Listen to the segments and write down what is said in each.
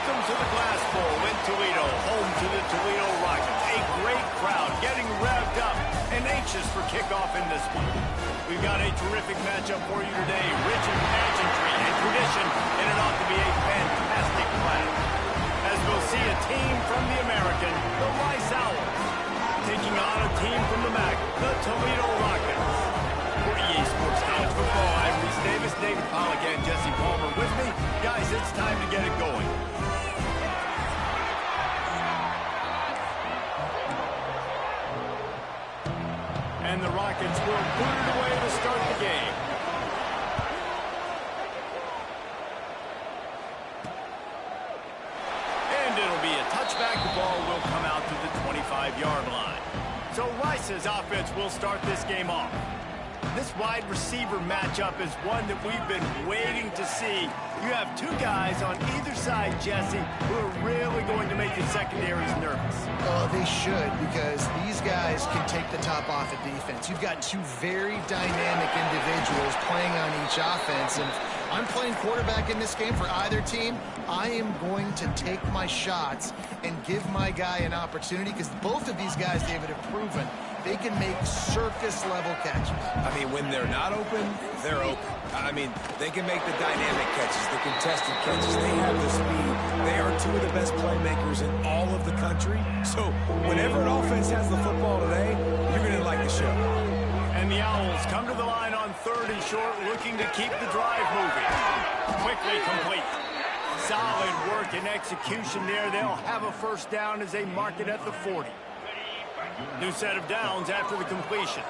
Welcome to the Glass Bowl in Toledo, home to the Toledo Rockets. A great crowd getting revved up and anxious for kickoff in this one. We've got a terrific matchup for you today, rich in pageantry and tradition, and it ought to be a fantastic clash. As we'll see a team from the American, the Rice Owls, taking on a team from the MAC, the Toledo Rockets. For EA Sports College Football, I'm Reese Davis, David Pollack, and Jesse Palmer with me. Guys, it's time to get it going. And the Rockets will put it away to start the game. And it'll be a touchback. The ball will come out to the 25-yard line. So Rice's offense will start this game off. This wide receiver matchup is one that we've been waiting to see. You have two guys on either side, Jesse, who are really going to make the secondaries nervous. Oh, they should, because these guys can take the top off at defense. You've got two very dynamic individuals playing on each offense, and if I'm playing quarterback in this game for either team, I am going to take my shots and give my guy an opportunity, because both of these guys, David, have proven they can make surface-level catches. I mean, when they're not open, they're open. I mean, they can make the dynamic catches, the contested catches. They have the speed. They are two of the best playmakers in all of the country. So whenever an offense has the football today, you're going to like the show. And the Owls come to the line on 3rd and short, looking to keep the drive moving. Quickly complete. Solid work and execution there. They'll have a first down as they mark it at the 40. New set of downs after the completion.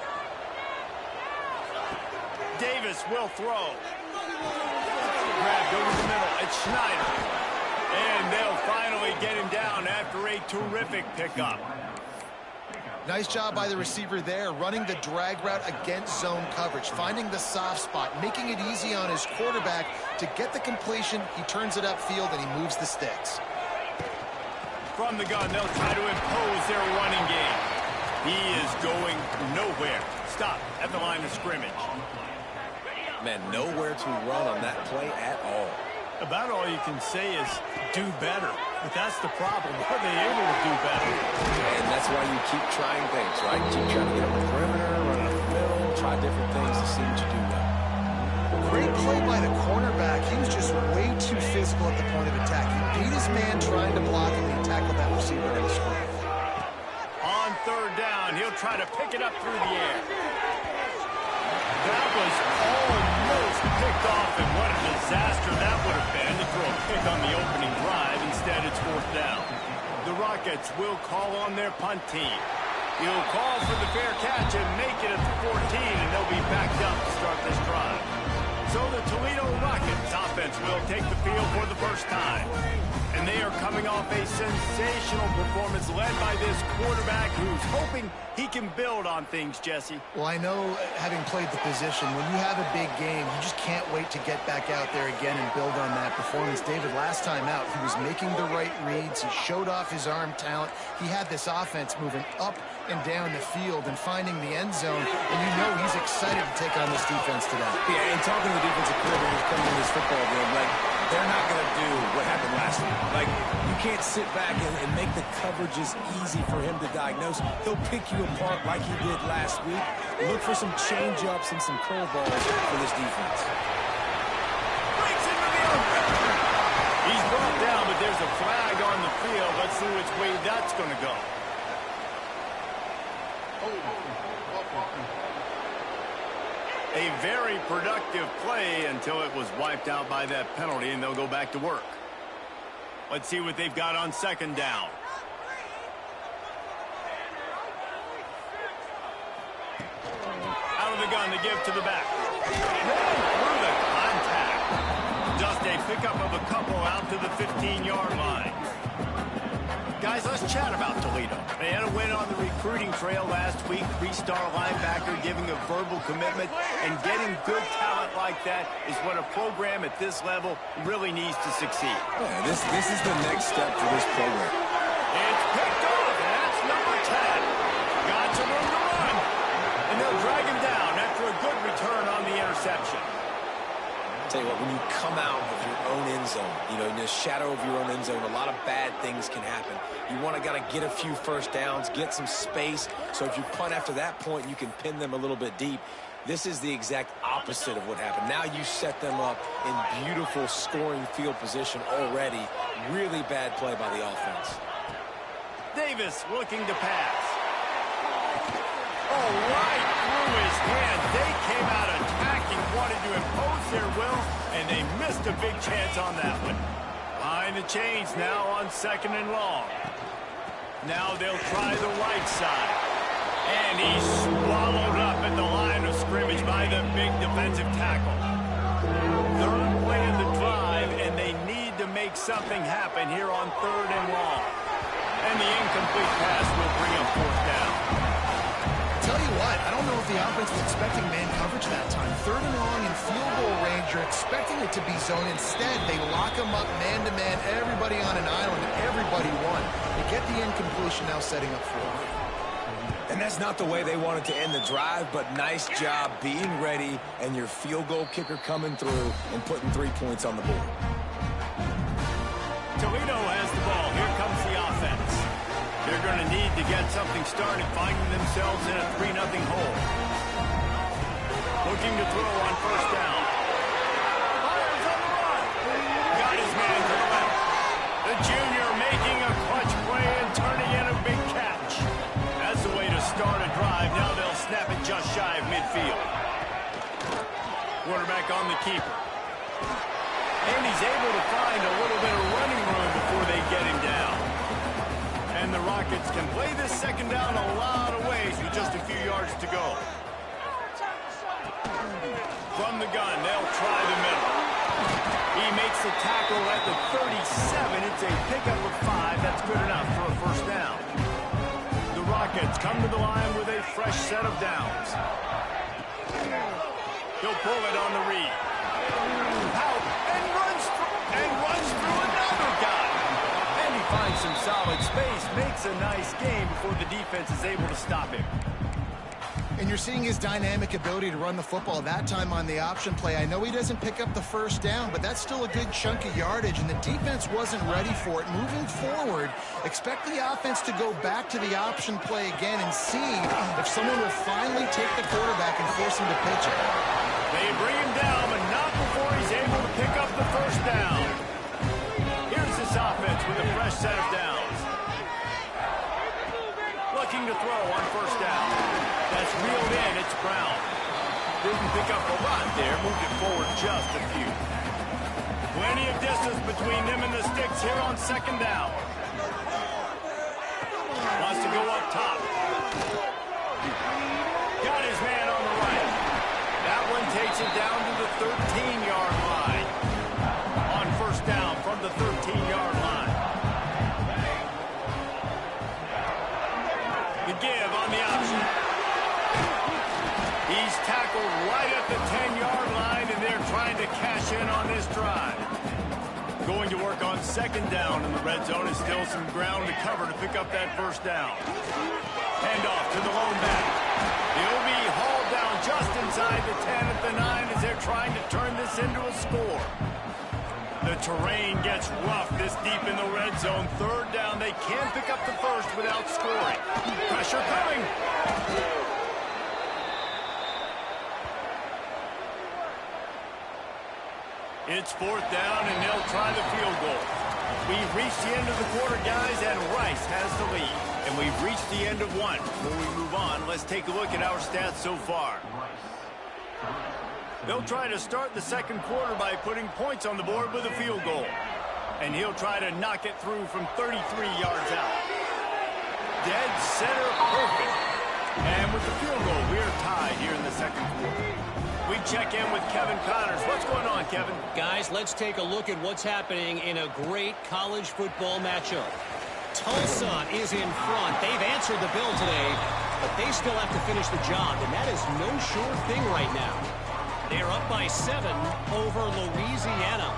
Davis will throw. Grabbed over the middle. It's Schneider. And they'll finally get him down after a terrific pickup. Nice job by the receiver there, running the drag route against zone coverage, finding the soft spot, making it easy on his quarterback to get the completion. He turns it upfield and he moves the sticks. From the gun, they'll try to impose their running game. He is going nowhere. Stop at the line of scrimmage. Man, nowhere to run on that play at all. About all you can say is do better. But that's the problem. Are they able to do better? And that's why you keep trying things, right? Keep trying to get up the perimeter, run up the middle, try different things to see what you do well. Great play by the cornerback. He was just way too physical at the point of attack. He beat his man trying to block him, and he tackled that receiver in the screen. On 3rd down, he'll try to pick it up through the air. That was almost picked off, and what a disaster that would have been to throw a pick on the opening drive. Instead, it's 4th down. The Rockets will call on their punt team. He'll call for the fair catch and make it at the 14, and they'll be backed up to start this drive. So the Toledo Rockets offense will take the field for the first time. And they are coming off a sensational performance led by this quarterback who's hoping he can build on things, Jesse. Well, I know, having played the position, when you have a big game, you just can't wait to get back out there again and build on that performance. David, last time out, he was making the right reads. He showed off his arm talent. He had this offense moving up and down the field and finding the end zone. And you know he's excited to take on this defense today. Yeah, and talking to the defensive coordinator coming in this football game, like, they're not going to do what happened last week. Like, you can't sit back and make the coverages easy for him to diagnose. He'll pick you apart like he did last week. Look for some change-ups and some curveballs for this defense. Breaks into the open. He's brought down, but there's a flag on the field. Let's see which way that's going to go. A very productive play until it was wiped out by that penalty, and they'll go back to work. Let's see what they've got on 2nd down. Out of the gun to give to the back. Through the contact. Just a pickup of a couple out to the 15-yard line. Guys, let's chat about Toledo. They had a win on the recruiting trail last week. 3-star linebacker giving a verbal commitment, and getting good talent like that is what a program at this level really needs to succeed. Yeah, this is the next step for this program. It's picked off, and that's number 10. Got some room to run, and they'll drag him down after a good return on the interception. Tell you what, when you come out of your own end zone, you know, in the shadow of your own end zone, a lot of bad things can happen. You want to get a few first downs, get some space, so if you punt after that point, you can pin them a little bit deep. This is the exact opposite of what happened. Now you set them up in beautiful scoring field position already. Really bad play by the offense. Davis looking to pass. Oh, right through his hand. They came out attacking, wanted to impose their will, and they missed a big chance on that one. Behind the chains now on 2nd and long. Now they'll try the right side. And he's swallowed up at the line of scrimmage by the big defensive tackle. 3rd play of the drive, and they need to make something happen here on 3rd and long. And the incomplete pass will bring up 4th down. Tell you what, I don't know if the offense was expecting man coverage that time. 3rd and long in field goal range, you're expecting it to be zone. Instead, they lock them up man-to-man, everybody on an island, everybody won. They get the incompletion now setting up 4th. And that's not the way they wanted to end the drive, but nice job being ready and your field goal kicker coming through and putting 3 points on the board. Toledo has the ball. Here comes the offense. They're going to need to get something started, finding themselves in a 3-0 hole. Looking to throw on 1st down. Fires on the run. Got his man to the left. The junior making a clutch play and turning in a big catch. That's the way to start a drive. Now they'll snap it just shy of midfield. Quarterback on the keeper. And he's able to find a little bit of running room before they get him down. And the Rockets can play this 2nd down a lot of ways with just a few yards to go. From the gun, they'll try the middle. He makes the tackle at the 37. It's a pickup of 5. That's good enough for a 1st down. The Rockets come to the line with a fresh set of downs. He'll pull it on the read. Out and runs through another guy. And he finds some solid space, makes a nice game before the defense is able to stop him. And you're seeing his dynamic ability to run the football that time on the option play. I know he doesn't pick up the 1st down, but that's still a good chunk of yardage, and the defense wasn't ready for it. Moving forward, expect the offense to go back to the option play again and see if someone will finally take the quarterback and force him to pitch it. They bring him down, but not before he's able to pick up the 1st down. Here's this offense with a fresh set of downs. Looking to throw on 1st down. That's reeled in. It's Brown. Didn't pick up a lot there. Moved it forward just a few. Plenty of distance between them and the sticks here on 2nd down. Wants to go up top. Got his man on the right. That one takes it down to the 13-yard line. On 1st down from the 13-yard line. The give on the option. He's tackled right at the 10-yard line, and they're trying to cash in on this drive. Going to work on 2nd down in the red zone. Is still some ground to cover to pick up that 1st down. Handoff to the lone back. He'll be hauled down just inside the 10 at the 9 as they're trying to turn this into a score. The terrain gets rough this deep in the red zone. 3rd down. They can't pick up the 1st without scoring. Pressure coming. It's 4th down, and they'll try the field goal. We've reached the end of the quarter, guys, and Rice has the lead. And we've reached the end of one. Before we move on, let's take a look at our stats so far. They'll try to start the 2nd quarter by putting points on the board with a field goal. And he'll try to knock it through from 33 yards out. Dead center perfect. And with the field goal, we're tied here in the 2nd quarter. We check in with Kevin Connors. What's going on, Kevin? Guys, let's take a look at what's happening in a great college football matchup. Tulsa is in front. They've answered the bell today, but they still have to finish the job, and that is no sure thing right now. They're up by 7 over Louisiana.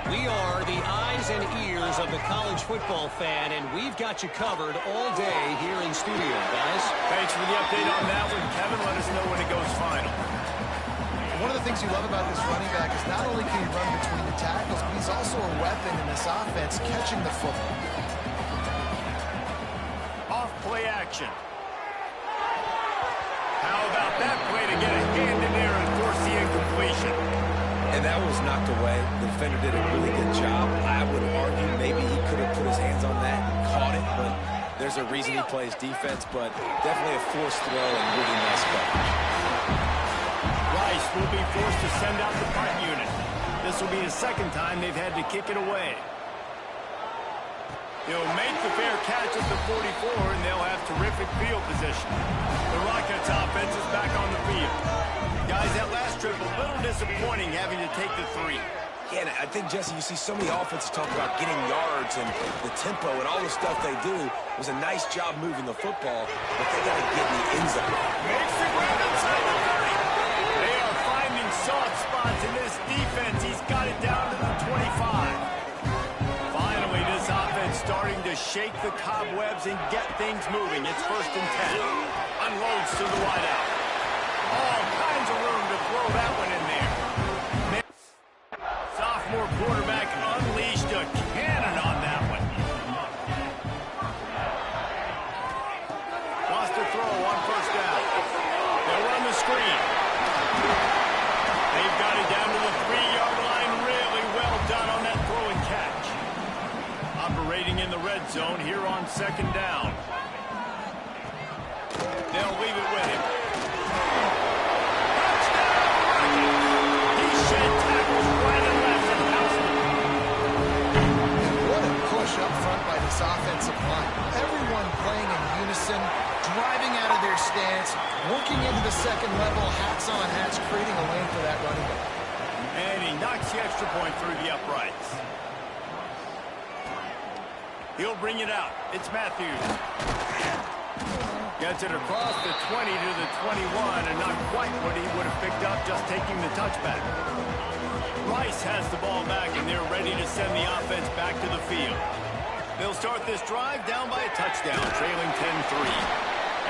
We are the eyes and ears of the college football fan, and we've got you covered all day here in studio, guys. Thanks for the update on that one, Kevin. Let us know when it goes final. One of the things you love about this running back is not only can he run between the tackles, but he's also a weapon in this offense catching the football. Off play action. How about that play to get a hand in there and force the incompletion? And that was knocked away. The defender did a really good job. I would argue maybe he could have put his hands on that and caught it, but there's a reason he plays defense, but definitely a forced throw and really nice coverage. Rice will be forced to send out the punt unit. This will be the second time they've had to kick it away. He'll make the fair catch at the 44, and they'll have terrific field position. The Rockets offense is back on the field. Guys, that last trip, a little disappointing having to take the 3. Yeah, and I think, Jesse, you see so many offenses talk about getting yards and the tempo and all the stuff they do. It was a nice job moving the football, but they got to get in the end zone. Makes the grab inside the 30. They are finding soft spots in this defense. He's got it down to the 25. Finally, this offense starting to shake the cobwebs and get things moving. It's 1st and 10. Unloads to the wideout. All kinds of room to throw that one in there. Sophomore quarterback unleashed a cannon on that one. Lost a throw on 1st down. They'll run the screen. They've got it down to the 3-yard line. Really well done on that throw and catch. Operating in the red zone here on 2nd down. They'll leave it with him. He shed tackles right and left and housed him. What a push up front by this offensive line. Everyone playing in unison, driving out of their stance, working into the second level, hats on hats, creating a lane for that running back. And he knocks the extra point through the uprights. He'll bring it out. It's Matthews. Gets it across the 20 to the 21, and not quite what he would have picked up just taking the touchback. Rice has the ball back, and they're ready to send the offense back to the field. They'll start this drive down by a touchdown, trailing 10-3.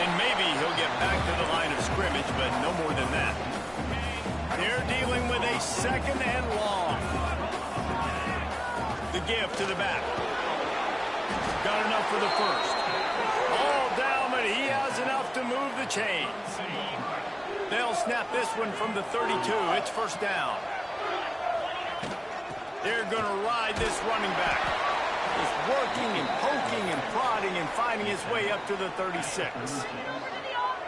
And maybe he'll get back to the line of scrimmage, but no more than that. They're dealing with a 2nd and long. The give to the back. Got enough for the 1st. All down, but he has enough to move the chains. They'll snap this one from the 32. It's 1st down. They're going to ride this running back. Just working and poking and prodding and finding his way up to the 36.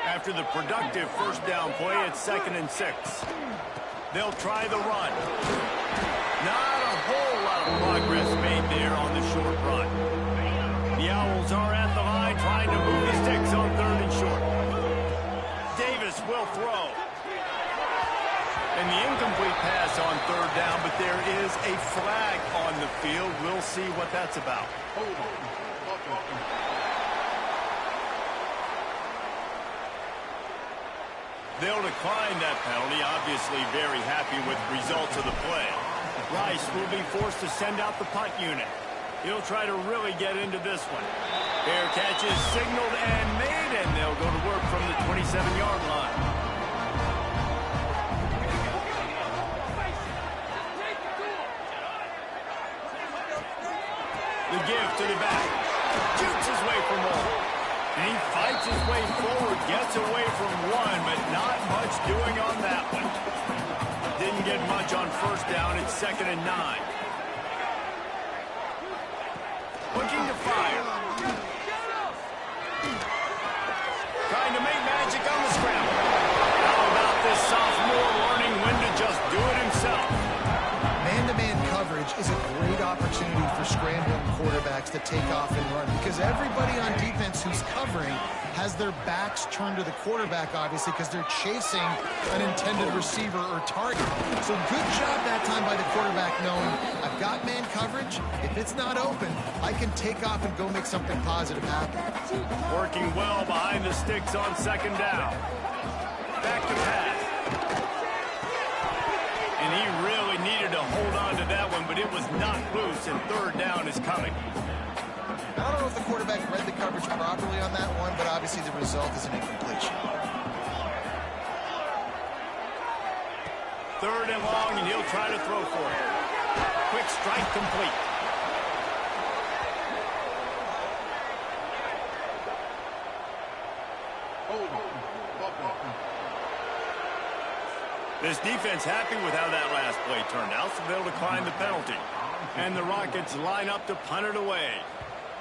After the productive 1st down play, it's 2nd and 6. They'll try the run. Not a whole lot of progress made there on the short run. The Owls are at the line trying to move the sticks on 3rd and short. Davis will throw. And the incomplete pass on 3rd down, but there is a flag on the field. We'll see what that's about. They'll decline that penalty, obviously very happy with the results of the play. Rice will be forced to send out the punt unit. He'll try to really get into this one. Fair catch is signaled and made, and they'll go to work from the 27-yard line. The give to the back. Shoots his way for more. And he fights his way forward, gets away from one, but not much doing on that one. Didn't get much on 1st down. It's 2nd and 9. Looking to fire. Trying to make magic on the scramble. How about this sophomore learning when to just do it himself? Man-to-man coverage is a great opportunity for scrambling quarterbacks to take off and run because everybody on defense who's covering has their backs turned to the quarterback, obviously, because they're chasing an intended receiver or target. So good job that time by the quarterback knowing I've got man coverage. If it's not open, I can take off and go make something positive happen. Working well behind the sticks on 2nd down. Back to pass. And he really needed to hold on to that one, but it was not loose, and 3rd down is coming. I don't know if the quarterback read the coverage properly on that one, but obviously the result is an incompletion. 3rd and long, and he'll try to throw for it. Quick strike complete. This defense happy with how that last play turned out, so they'll decline the penalty. And the Rockets line up to punt it away.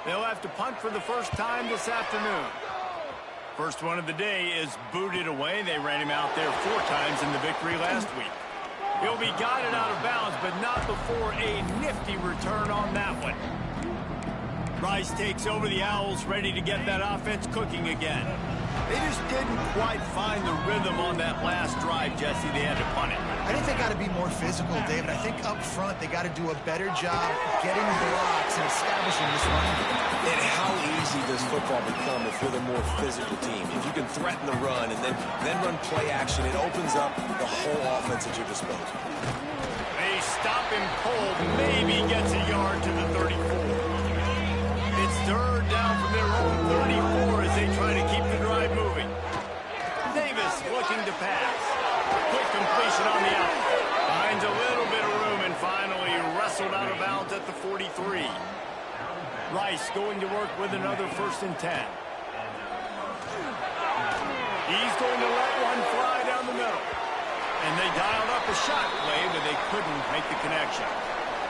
They'll have to punt for the first time this afternoon. First one of the day is booted away. They ran him out there 4 times in the victory last week. He'll be guided out of bounds, but not before a nifty return on that one. Rice takes over the Owls, ready to get that offense cooking again. They just didn't quite find the rhythm on that last drive, Jesse. They had to punt it. I think they got to be more physical, David. I think up front they got to do a better job getting blocks and establishing this running game. And how easy does football become if you're the more physical team? If you can threaten the run and then run play action, it opens up the whole offense at your disposal. They stop him cold, maybe gets a yard to the 34. It's 3rd down from their own 34 as they try to keep the drive moving. Davis looking to pass. Quick completion on the out. Finds a little bit of room and finally wrestled out of bounds at the 43. Rice going to work with another 1st and 10. He's going to let one fly down the middle. And they dialed up a shot play, but they couldn't make the connection.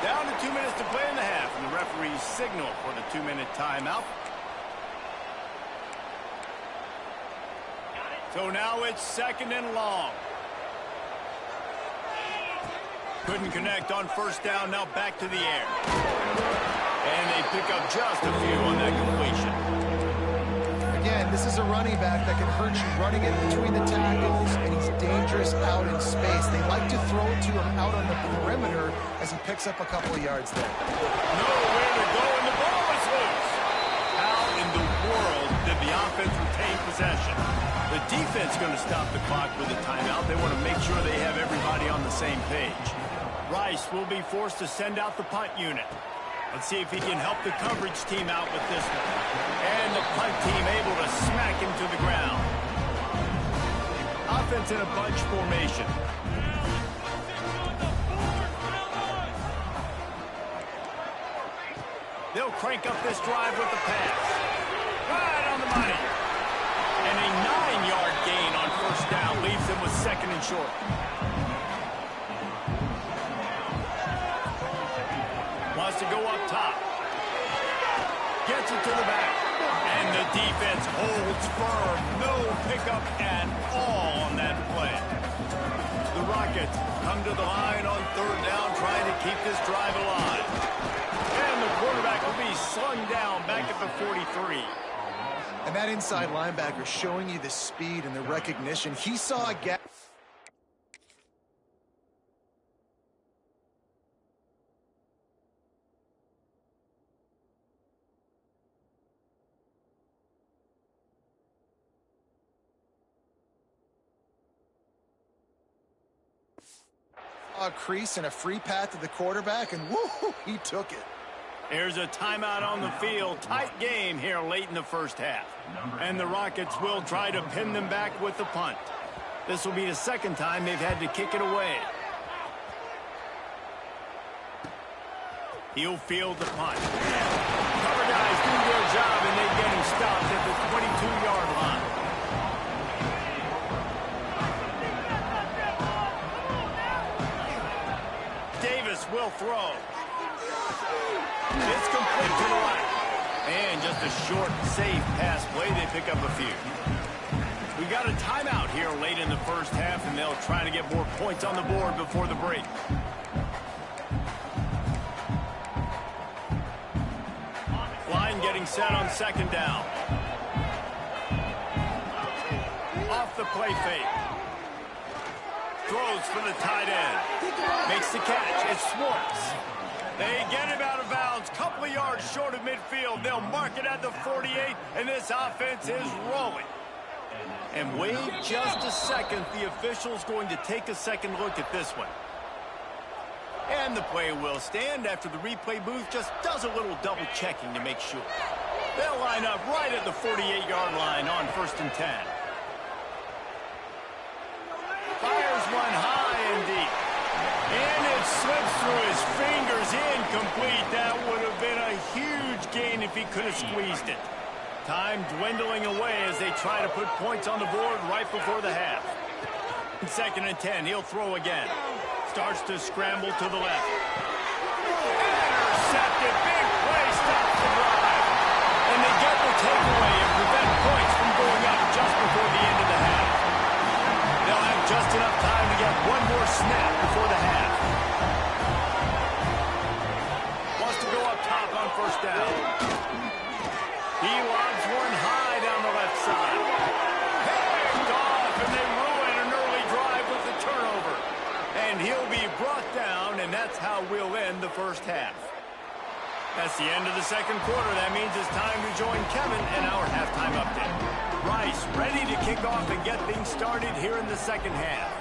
Down to 2 minutes to play in the half, and the referees signal for the 2-minute timeout. So now it's 2nd and long. Couldn't connect on 1st down, now back to the air. And they pick up just a few on that completion. Again, this is a running back that can hurt you running in between the tackles, and he's dangerous out in space. They like to throw it to him out on the perimeter as he picks up a couple of yards there. Nowhere to go, and the ball is loose. How in the world did the offense retain possession? The defense going to stop the clock with a timeout. They want to make sure they have everybody on the same page. Rice will be forced to send out the punt unit. Let's see if he can help the coverage team out with this one. And the punt team able to smack him to the ground. Offense in a bunch formation. They'll crank up this drive with the pass. Right on the money. And a 9-yard gain on 1st down leaves them with 2nd and short. Wants to go up top. Gets it to the back. And the defense holds firm. No pickup at all on that play. The Rockets come to the line on 3rd down, trying to keep this drive alive. And the quarterback will be slung down back at the 43. And that inside linebacker showing you the speed and the recognition. He saw a gap. A crease and a free path to the quarterback, and woo, he took it. There's a timeout on the field. Tight game here late in the 1st half. And the Rockets will try to pin them back with the punt. This will be the 2nd time they've had to kick it away. He'll field the punt. Cover guys do their job, and they get him stopped at the 22-yard line. Davis will throw. It's complete to the right. And just a short, safe pass play. They pick up a few. We got a timeout here late in the 1st half, and they'll try to get more points on the board before the break. Line getting set on 2nd down. Off the play fake. Throws for the tight end. Makes the catch. It's Schwartz. They get him out of bounds. Couple of yards short of midfield. They'll mark it at the 48, and this offense is rolling. And wait just a second. The official's going to take a second look at this one. And the play will stand after the replay booth just does a little double checking to make sure. They'll line up right at the 48-yard line on 1st and 10. Fires one high and deep. through his fingers, incomplete. That would have been a huge gain if he could have squeezed it. Time dwindling away as they try to put points on the board right before the half. 2nd and 10, he'll throw again. Starts to scramble to the left. Intercepted, big play, stops the drive. And they get the takeaway and prevent points from going up just before the end of the half. They'll have just enough time to get one more snap before the half. Wants to go up top on 1st down. He lobs one high down the left side. Picked off, and they ruin an early drive with the turnover. And he'll be brought down, and that's how we'll end the 1st half. That's the end of the 2nd quarter. That means it's time to join Kevin in our halftime update. Rice ready to kick off and get things started here in the 2nd half.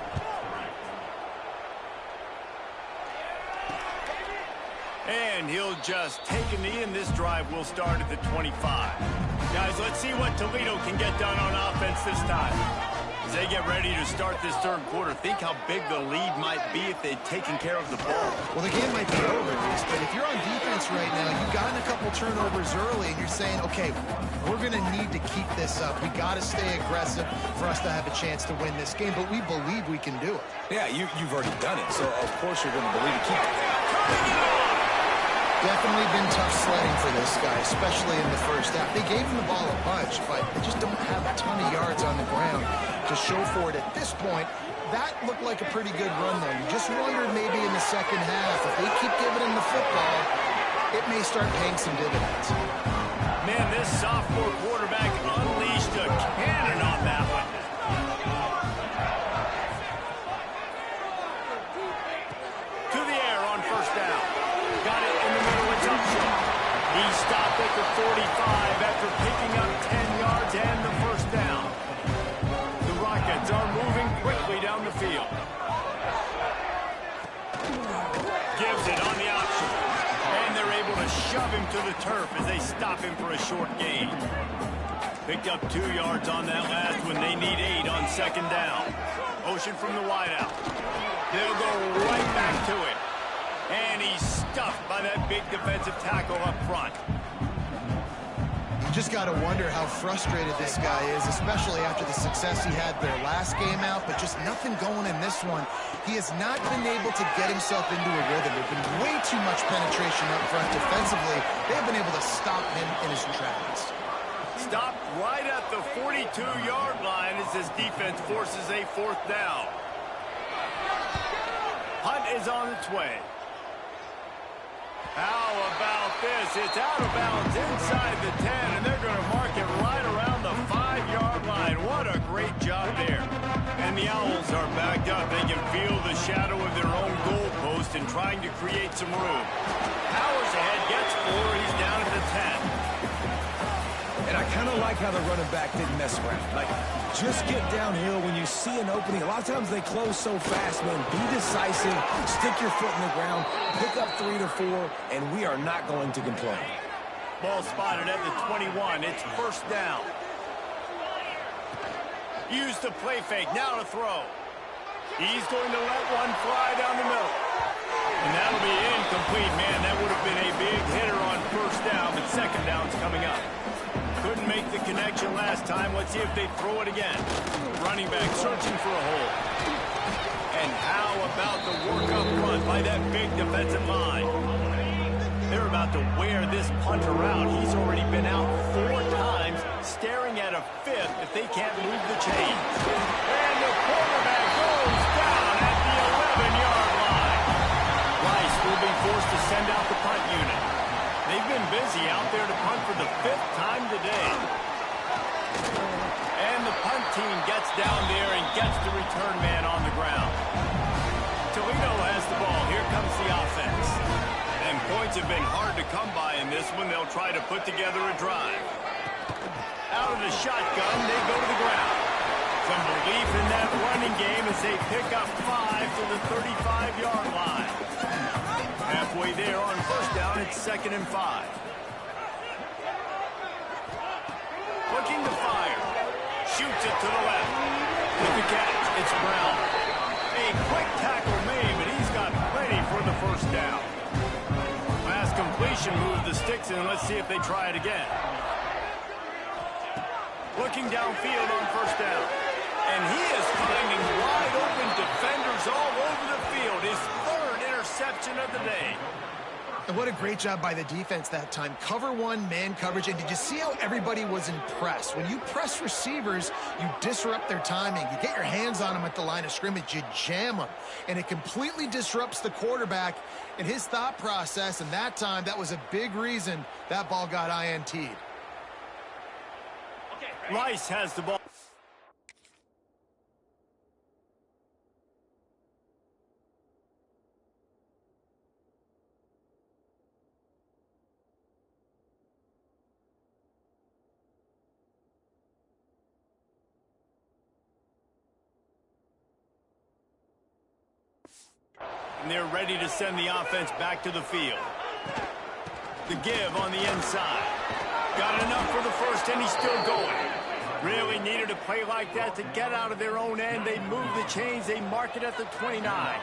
And he'll just take a knee, and this drive will start at the 25. Guys, let's see what Toledo can get done on offense this time. As they get ready to start this 3rd quarter, think how big the lead might be if they'd taken care of the ball. Well, the game might be over, Reese, but if you're on defense right now, you've gotten a couple turnovers early, and you're saying, okay, we're going to need to keep this up. We got to stay aggressive for us to have a chance to win this game, but we believe we can do it. Yeah, you've already done it, so of course you're going to believe it. Keep it. Definitely been tough sledding for this guy, especially in the 1st half. They gave him the ball a bunch, but they just don't have a ton of yards on the ground to show for it at this point. That looked like a pretty good run, though. You just wondered maybe in the 2nd half, if they keep giving him the football, it may start paying some dividends. Man, this sophomore quarterback unleashed a cannon on that one. To the air on 1st down. Got it in the middle, it's Upshaw. He stopped at the 45 after picking up 10 yards and the 1st down. The Rockets are moving quickly down the field. Gives it on the option. And they're able to shove him to the turf as they stop him for a short gain. Picked up 2 yards on that last one. They need 8 on 2nd down. Motion from the wideout. They'll go right back to it. And he's stuffed by that big defensive tackle up front. You just got to wonder how frustrated this guy is, especially after the success he had their last game out, but just nothing going in this one. He has not been able to get himself into a rhythm. There's been way too much penetration up front defensively. They've been able to stop him in his tracks. Stopped right at the 42-yard line as this defense forces a 4th down. Punt is on its way. How about this? It's out of bounds inside the 10, and they're going to mark it right around the 5-yard line. What a great job there. And the Owls are backed up. They can feel the shadow of their own goalpost and trying to create some room. Powers ahead, gets 4. He's down at the 10. And I kind of like how the running back didn't mess around. Like, just get downhill when you see an opening. A lot of times they close so fast, man. Be decisive, stick your foot in the ground, pick up 3 to 4, and we are not going to complain. Ball spotted at the 21. It's 1st down. Use the play fake. Now to throw. He's going to let one fly down the middle. And that'll be incomplete, man. That would have been a big hitter on 1st down, but 2nd down's coming up. Couldn't make the connection last time. Let's see if they throw it again. Running back searching for a hole. And how about the work up front by that big defensive line? They're about to wear this punter out. He's already been out 4 times, staring at a 5th if they can't move the chains. And the quarterback goes down at the 11-yard line. Rice will be forced to send out the punt unit. They've been busy out there to punt for the 5th time today. And the punt team gets down there and gets the return man on the ground. Toledo has the ball. Here comes the offense. And points have been hard to come by in this one. They'll try to put together a drive. Out of the shotgun, they go to the ground. Some belief in that running game as they pick up 5 to the 35-yard line. Halfway there on 1st down, it's 2nd and 5. Looking to fire. Shoots it to the left. With the catch, it's Brown. A quick tackle made, but he's got plenty ready for the first down. Last completion moved the sticks in. Let's see if they try it again. Looking downfield on first down. And he is finding wide open defenders all over the field. His third interception of the day. And what a great job by the defense that time. Cover one, man coverage. And did you see how everybody was impressed? When you press receivers, you disrupt their timing. You get your hands on them at the line of scrimmage. You jam them. And it completely disrupts the quarterback and his thought process. And that time, that was a big reason that ball got INT'd. Rice has the ball. And they're ready to send the offense back to the field. The give on the inside. Got enough for the first, and he's still going. Really needed a play like that to get out of their own end. They move the chains. They mark it at the 29.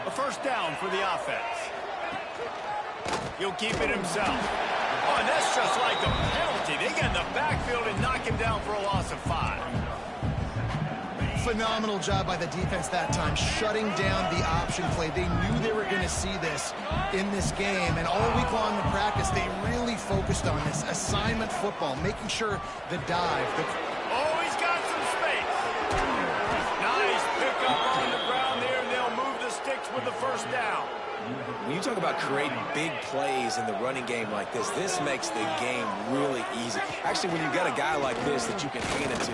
A first down for the offense. He'll keep it himself. Oh, and that's just like a penalty. They get in the backfield and knock him down for a loss of 5. Phenomenal job by the defense that time, shutting down the option play. They knew they were going to see this in this game, and all week long in practice, they really focused on this assignment football, making sure the dive. Oh, he's got some space. Nice pickup on the ground there, and they'll move the sticks with the first down. When you talk about creating big plays in the running game like this makes the game really easy. Actually, when you've got a guy like this that you can hand it to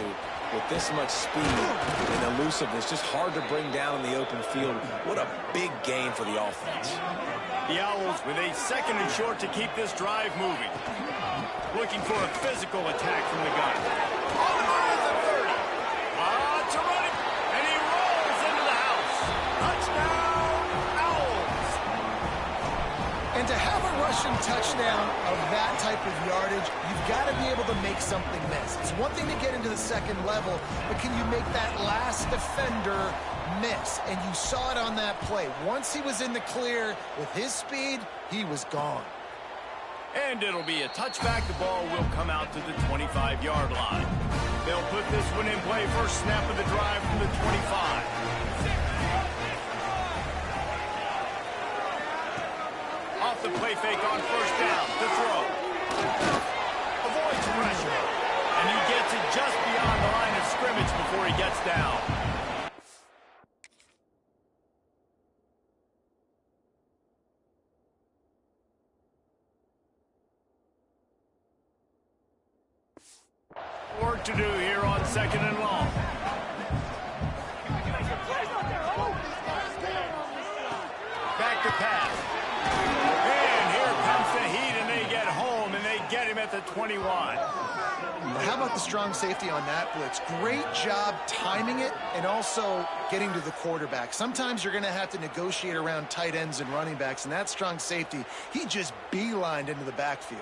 with this much speed and elusiveness, just hard to bring down in the open field. What a big game for the offense. The Owls with a second and short to keep this drive moving. Looking for a physical attack from the gun. On the move at the 30. To run it, and he rolls into the house. Touchdown, Owls. And to have a rushing touchdown of that type of yardage, you've got to be able to make something miss. It's one thing to get into the second level, but can you make that last defender miss? And you saw it on that play. Once he was in the clear with his speed, he was gone. And it'll be a touchback. The ball will come out to the 25-yard line. They'll put this one in play. First snap of the drive from the 25. Off the play fake on first down. The throw. Avoids pressure. And he gets it just beyond the line of scrimmage before he gets down. Work to do here on second and long. Back to pass. And here comes the heat, and they get home, and they get him at the 21. How about the strong safety on that blitz? Great job timing it and also getting to the quarterback. Sometimes you're going to have to negotiate around tight ends and running backs, and that strong safety, he just beelined into the backfield.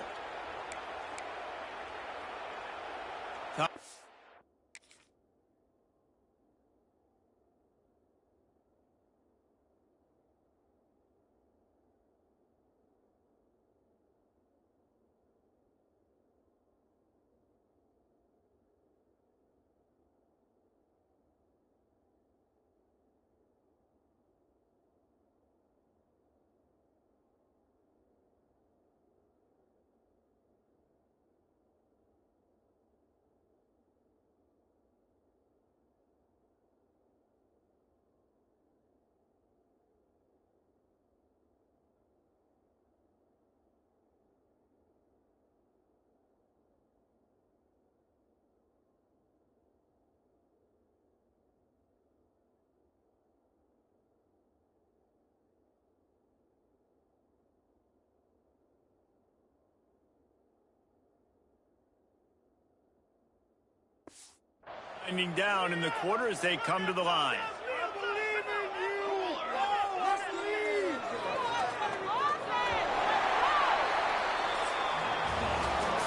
Winding down in the quarter as they come to the line.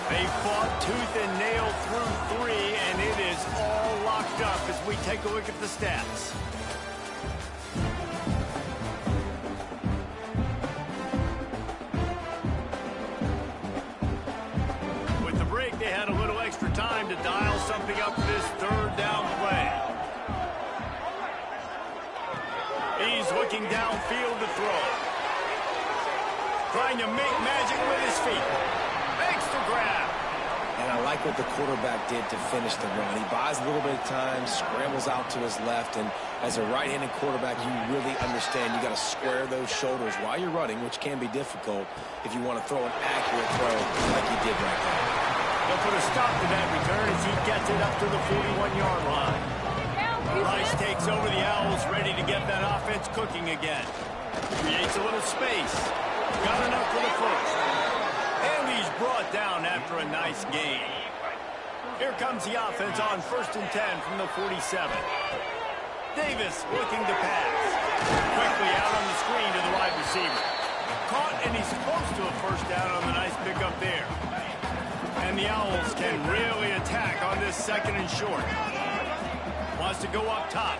They fought tooth and nail through 3, and it is all locked up as we take a look at the stats. trying to dial something up for this third down play. He's looking downfield to throw. Trying to make magic with his feet. Makes the grab. And I like what the quarterback did to finish the run. He buys a little bit of time, scrambles out to his left, and as a right-handed quarterback, you really understand you got to square those shoulders while you're running, which can be difficult if you want to throw an accurate throw like he did right there. He'll put a stop to that return as he gets it up to the 41-yard line. Rice takes over the Owls, ready to get that offense cooking again. Creates a little space. Got enough for the first. And he's brought down after a nice gain. Here comes the offense on 1st and 10 from the 47. Davis looking to pass. Quickly out on the screen to the wide receiver. Caught, and he's close to a first down on the nice pickup there. And the Owls can really attack on this 2nd and short. Wants to go up top.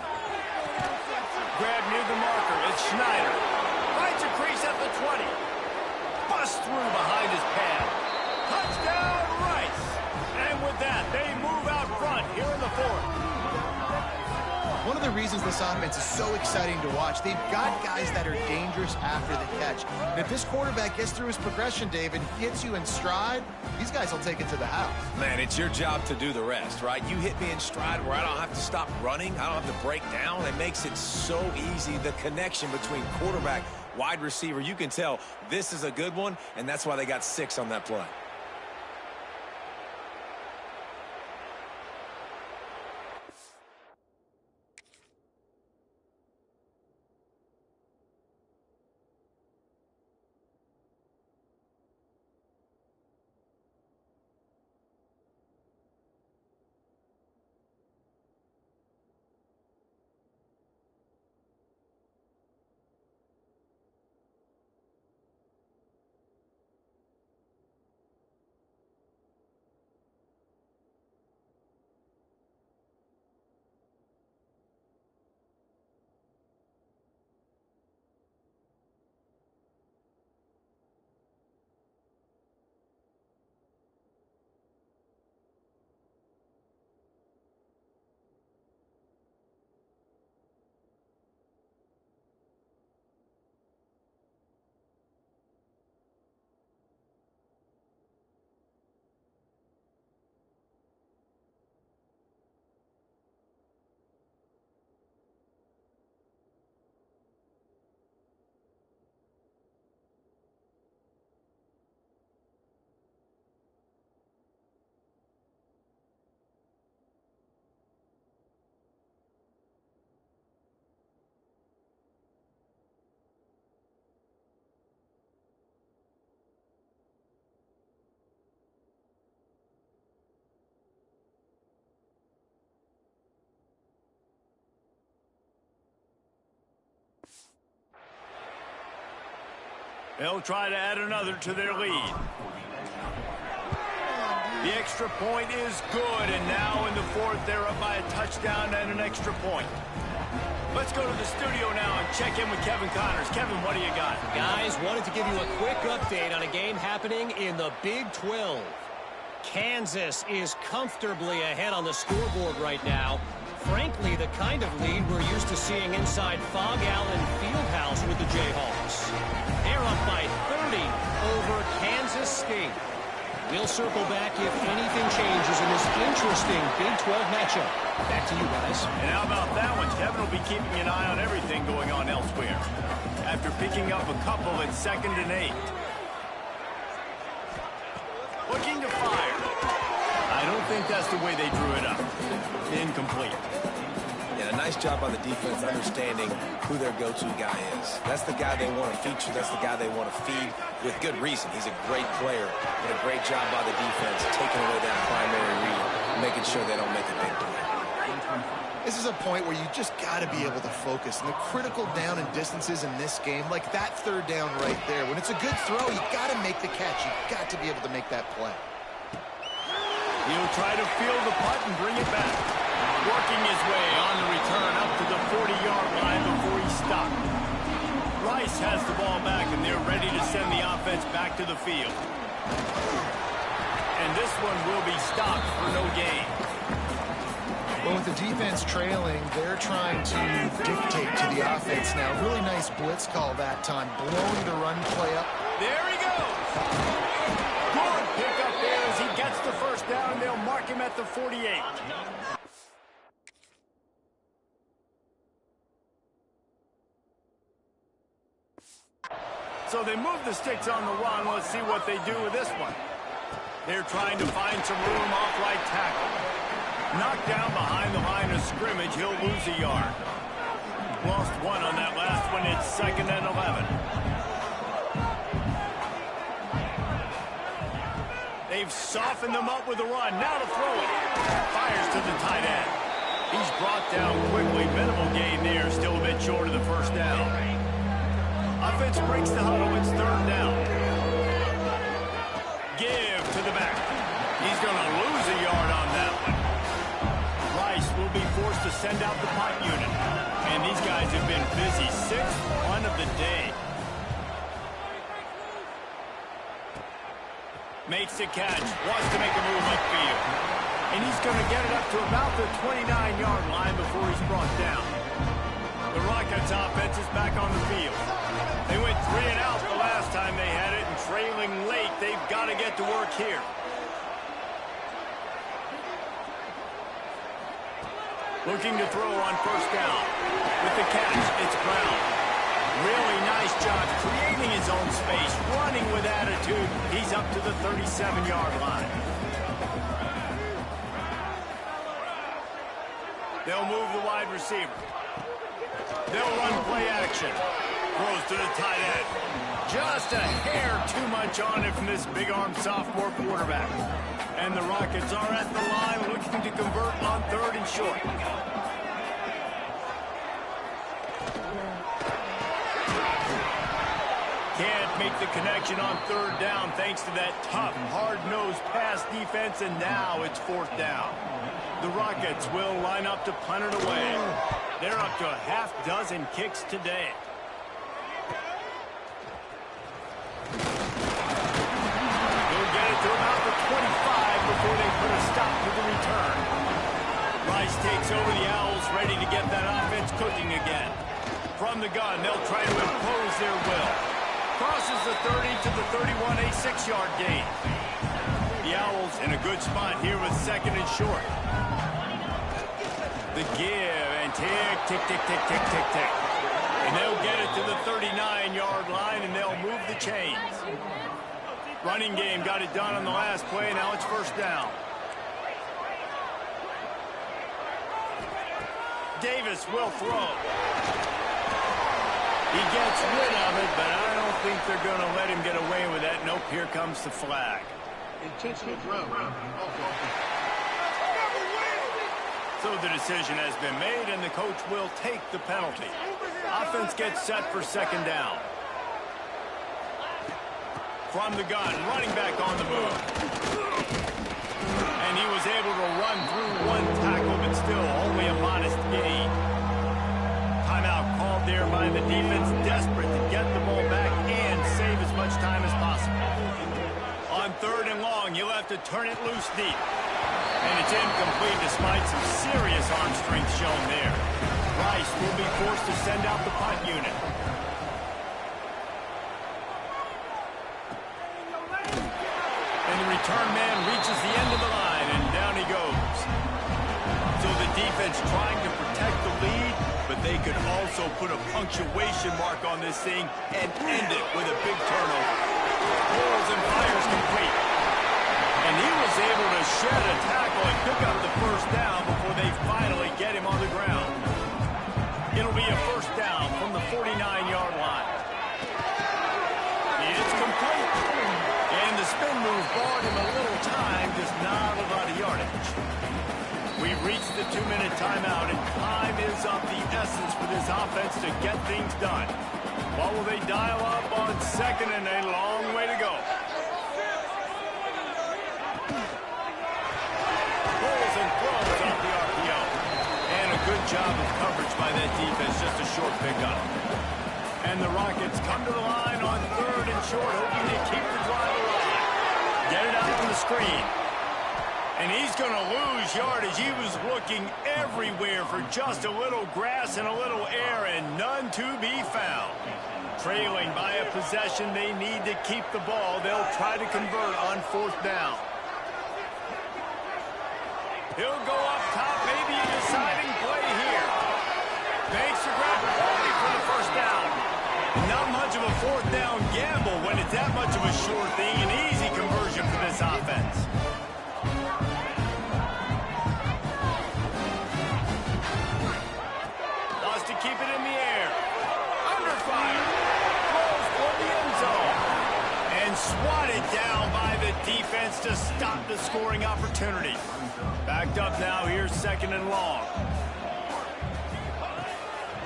Grab near the marker. It's Schneider. Finds a crease at the 20. Busts through behind his pad. Touchdown, Rice. And with that, they move out front here in the 4th. One of the reasons this offense is so exciting to watch, they've got guys that are dangerous after the catch. And if this quarterback gets through his progression, David, hits you in stride, these guys will take it to the house. Man, it's your job to do the rest, right? You hit me in stride where I don't have to stop running. I don't have to break down. It makes it so easy. The connection between quarterback, wide receiver, you can tell this is a good one, and that's why they got 6 on that play. They'll try to add another to their lead. The extra point is good, and now in the 4th, they're up by a touchdown and an extra point. Let's go to the studio now and check in with Kevin Connors. Kevin, what do you got? Guys, wanted to give you a quick update on a game happening in the Big 12. Kansas is comfortably ahead on the scoreboard right now. Frankly, the kind of lead we're used to seeing inside Fog Allen Fieldhouse with the Jayhawks. They're up by 30 over Kansas State. We'll circle back if anything changes in this interesting Big 12 matchup. Back to you guys. And how about that one? Kevin will be keeping an eye on everything going on elsewhere. After picking up a couple at 2nd and 8. Looking to fire. I don't think that's the way they drew it up. Incomplete. Yeah, a nice job by the defense understanding who their go-to guy is. That's the guy they want to feature. That's the guy they want to feed with good reason. He's a great player, but a great job by the defense taking away that primary read, making sure they don't make a big play. This is a point where you just got to be able to focus. And the critical down and distances in this game, like that 3rd down right there, when it's a good throw, you got to make the catch. You got to be able to make that play. He'll try to field the punt and bring it back. Working his way on the return up to the 40-yard line before he stopped. Rice has the ball back, and they're ready to send the offense back to the field. and this one will be stopped for no gain. Well, with the defense trailing, they're trying to dictate to the offense now. Really nice blitz call that time, blowing the run play up. There he goes. Good pickup there as he gets the first down, and they'll mark him at the 48. So they move the sticks on the run. Let's see what they do with this one. They're trying to find some room off right tackle. Knocked down behind the line of scrimmage. He'll lose a yard. Lost one on that last one. It's 2nd and 11. They've softened them up with a run. Now to throw it. Fires to the tight end. He's brought down quickly. Minimal gain there. Still a bit short of the first down. Offense breaks the huddle. It's 3rd down. Give to the back. He's going to lose a yard on that one. Rice will be forced to send out the punt unit. And these guys have been busy. 6th punt of the day. Makes the catch. Wants to make a move upfield. And he's going to get it up to about the 29-yard line before he's brought down. The Rockets offense is back on the field. They went 3 and out the last time they had it, and trailing late, they've got to get to work here. Looking to throw on first down. With the catch, it's Brown. Really nice job creating his own space, running with attitude. He's up to the 37-yard line. They'll move the wide receiver. They'll run play action. Throws to the tight end. Just a hair too much on it from this big-arm sophomore quarterback. And the Rockets are at the line looking to convert on 3rd and short. Can't make the connection on 3rd down thanks to that tough, hard-nosed pass defense, and now it's 4th down. The Rockets will line up to punt it away. They're up to a half dozen kicks today. They'll get it to about the 25 before they put a stop to the return. Rice takes over the Owls, ready to get that offense cooking again. From the gun, they'll try to impose their will. Crosses the 30 to the 31, a 6-yard gain. The Owls in a good spot here with 2nd and short. The give, and tick, tick, tick, tick, tick, tick, tick. And they'll get it to the 39-yard line, and they'll move the chains. Running game got it done on the last play. Now it's first down. Davis will throw. He gets rid of it, but I don't think they're going to let him get away with that. Nope, here comes the flag. Intentional throw. So the decision has been made, and the coach will take the penalty. Offense gets set for 2nd down. From the gun, running back on the move. And he was able to run through one tackle, but still only a modest gain. Timeout called there by the defense, desperate to get the ball back and save as much time as possible. On 3rd and long, you'll have to turn it loose deep. And it's incomplete despite some serious arm strength shown there. Rice will be forced to send out the punt unit. And the return man reaches the end of the line, and down he goes. So the defense trying to protect the lead, but they could also put a punctuation mark on this thing and end it with a big turnover. Rolls and fires complete. And he was able to shed a tackle and pick up the first down before they finally get him on the ground. It'll be a first down from the 49-yard line. It's complete. And the spin move bought him a little time, just not a lot of yardage. We've reached the 2-minute timeout, and time is of the essence for this offense to get things done. What will they dial up on 2nd and a long way to go? Pulls and throws off the RPO. And a good job of coverage by that defense, just a short pickup. And the Rockets come to the line on 3rd and short, hoping to keep the drive alive. Get it out on the screen. And he's going to lose yardage. He was looking everywhere for just a little grass and a little air, and none to be found. Trailing by a possession, they need to keep the ball. They'll try to convert on 4th down. He'll go up top, maybe a deciding play here. Makes the grab only for the 1st down. Not much of a 4th down gamble when it's that much of a sure thing. An easy conversion for this offense. Wants to keep it in the air. Under fire. Throws for the end zone. And swatted down by the defense to stop the scoring opportunity. Backed up now. Here's 2nd and long.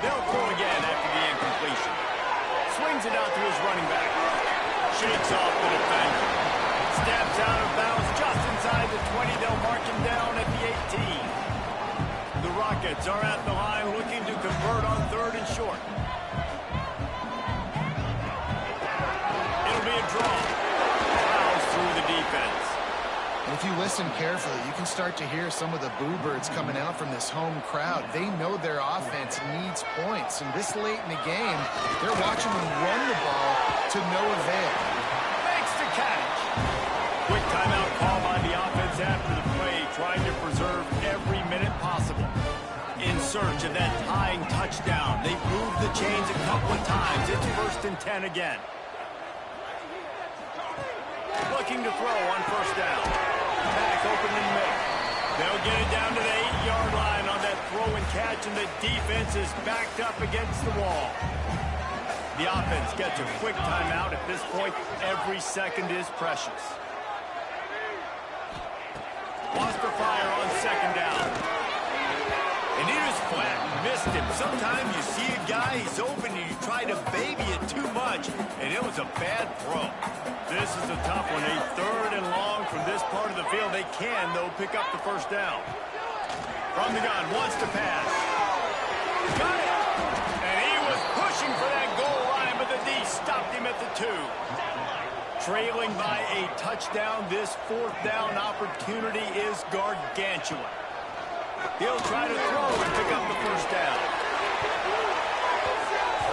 They'll throw again after the incompletion. Swings it out to his running back. Shakes off the defender. Steps out of bounds just inside the 20. They'll mark him down at the 18. The Rockets are at the line looking to convert on 3rd and short. It'll be a draw. Fouls through the defense. And if you listen carefully, you can start to hear some of the boo birds coming out from this home crowd. They know their offense needs points. And this late in the game, they're watching them run the ball to no avail. Makes the catch. Quick timeout call by the offense after the play, trying to preserve every minute possible. In search of that tying touchdown. They've moved the chains a couple of times. It's 1st and 10 again. Looking to throw on 1st down. Back open in the middle. They'll get it down to the 8-yard line on that throw and catch, and the defense is backed up against the wall. The offense gets a quick timeout. At this point, every second is precious. Wants to fire on 2nd down. And he just flat missed him. Sometimes you see a guy, he's open, and you try to baby it too much, and it was a bad throw. This is a tough one. A 3rd and long from this part of the field. They can, though, pick up the 1st down. From the gun, wants to pass. Got it! And he was pushing for that goal line, but the D stopped him at the 2. Trailing by a touchdown, this 4th down opportunity is gargantuan. He'll try to throw and pick up the 1st down.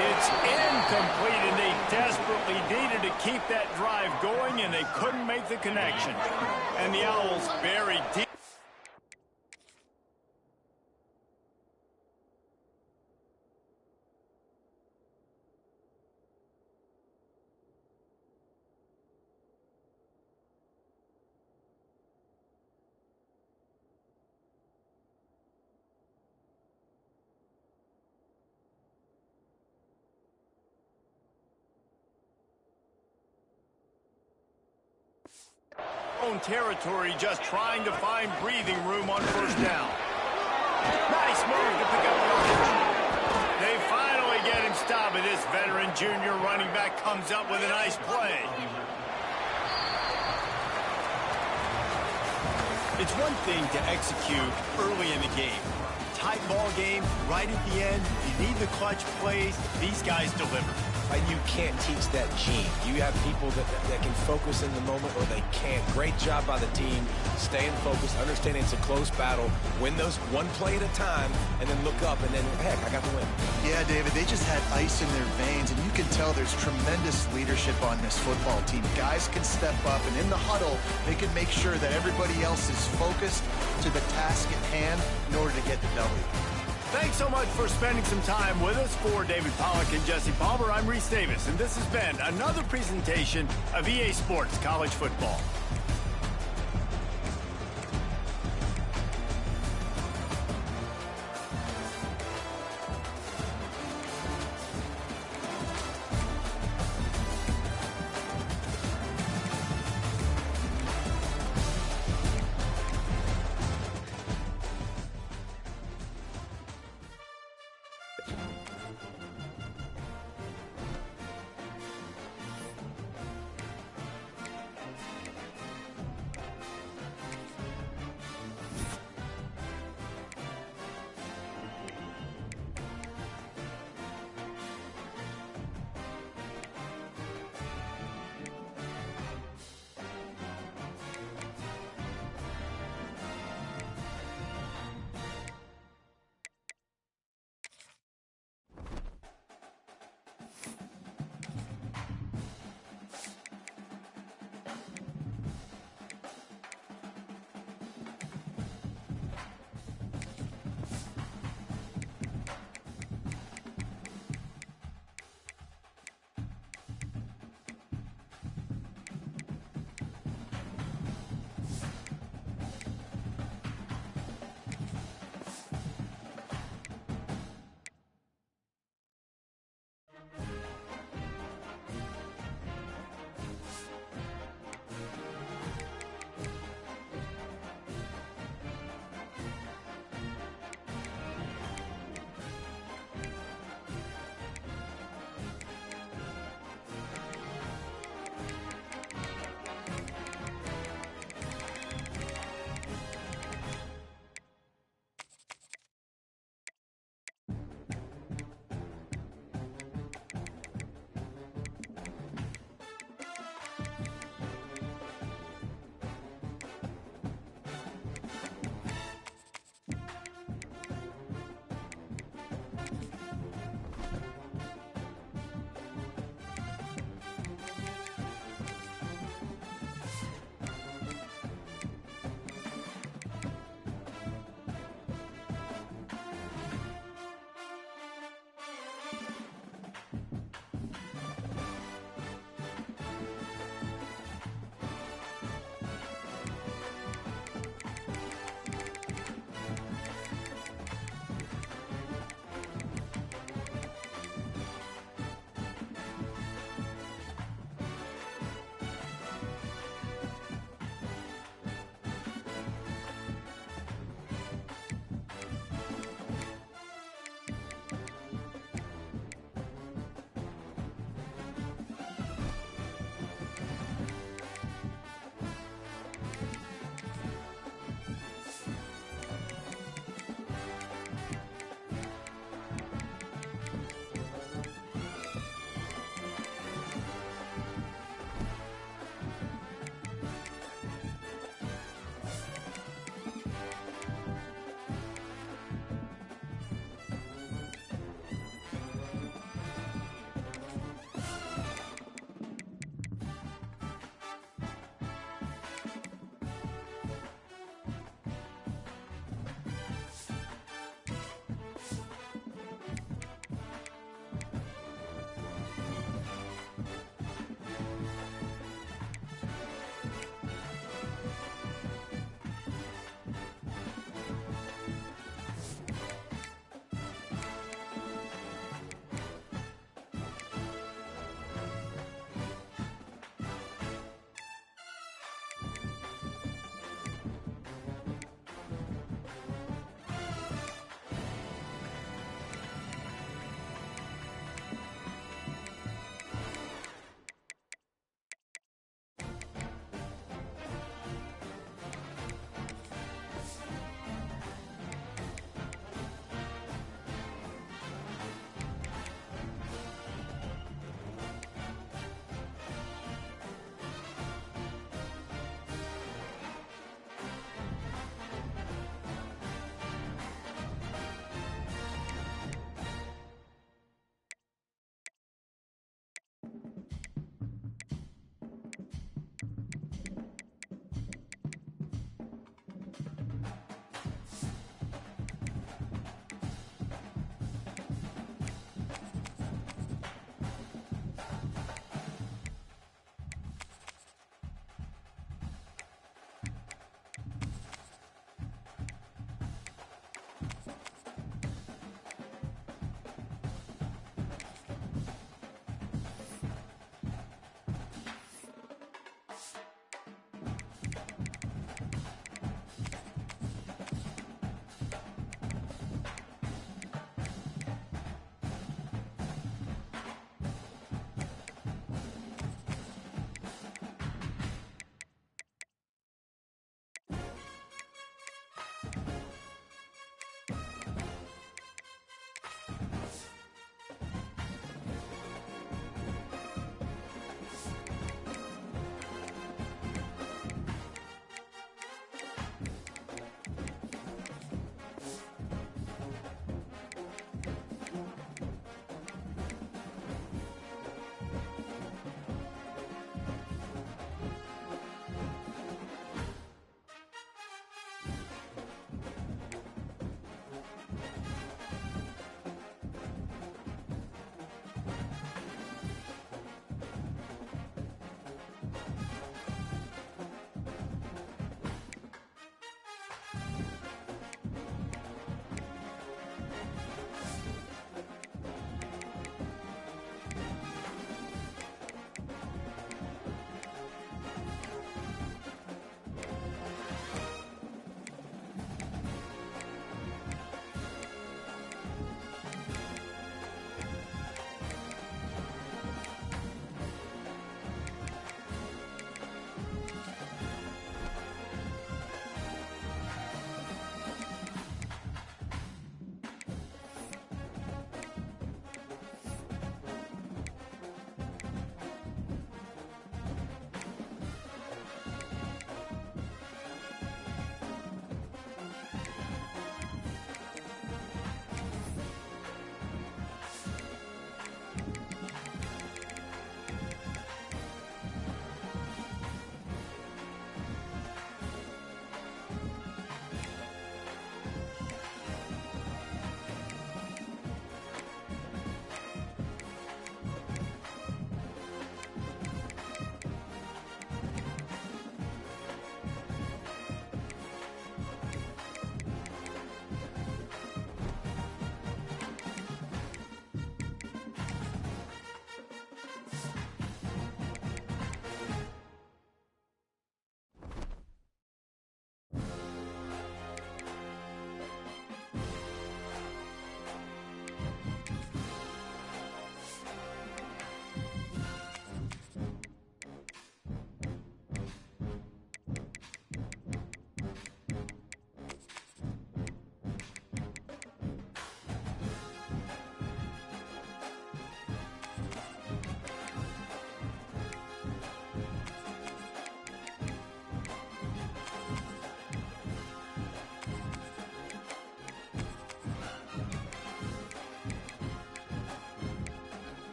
It's incomplete, and they desperately needed to keep that drive going, and they couldn't make the connection. And the Owls buried deep. Own territory, just trying to find breathing room on 1st down. Nice move to pick up the yardage. They finally get him stopped, and this veteran junior running back comes up with a nice play. It's one thing to execute early in the game. Tight ball game, right at the end, you need the clutch plays. These guys deliver. And you can't teach that gene. You have people that can focus in the moment or they can't. Great job by the team, staying focused, understanding it's a close battle, win those one play at a time, and then look up and then, heck, I got the win. Yeah, David, they just had ice in their veins, and you can tell there's tremendous leadership on this football team. Guys can step up, and in the huddle, they can make sure that everybody else is focused to the task at hand in order to get the W. Thanks so much for spending some time with us. For David Pollack and Jesse Palmer, I'm Reese Davis, and this has been another presentation of EA Sports College Football.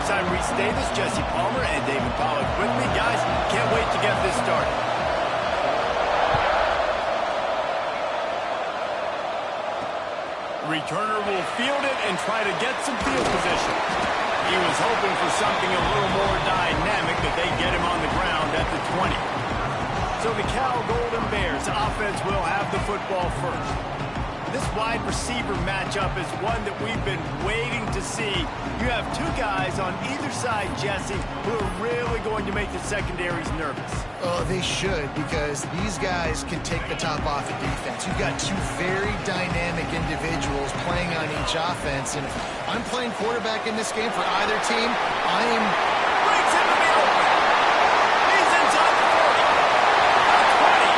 I'm Reese Davis, Jesse Palmer, and David Pollack with me. Guys, can't wait to get this started. Returner will field it and try to get some field position. He was hoping for something a little more dynamic, that they get him on the ground at the 20. So the Cal Golden Bears offense will have the football first. This wide receiver matchup is one that we've been waiting to see. You have two guys on either side, Jesse, who are really going to make the secondaries nervous. Oh, they should, because these guys can take the top off of defense. You've got two very dynamic individuals playing on each offense, and if I'm playing quarterback in this game for either team, I am... Breaks into the open. He's inside the 40. The 20.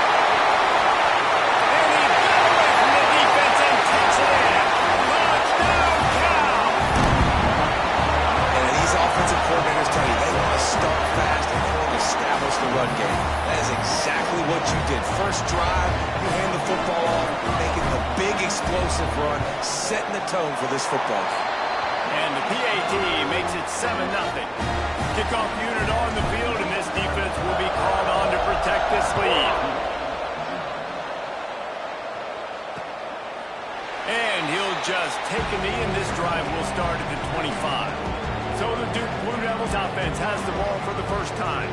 And he got away from the defense and takes it in. Touchdown, Cal! And these offensive coordinators tell you they want to start fast and they want to establish the run game. That is exactly what you did. First drive, you hand the football off, making the big explosive run, setting the tone for this football game. And the PAT makes it 7-0. Kickoff unit on the field, and this defense will be called on to protect this lead. And he'll just take a knee, and this drive will start at the 25. So the Duke Blue Devils offense has the ball for the first time.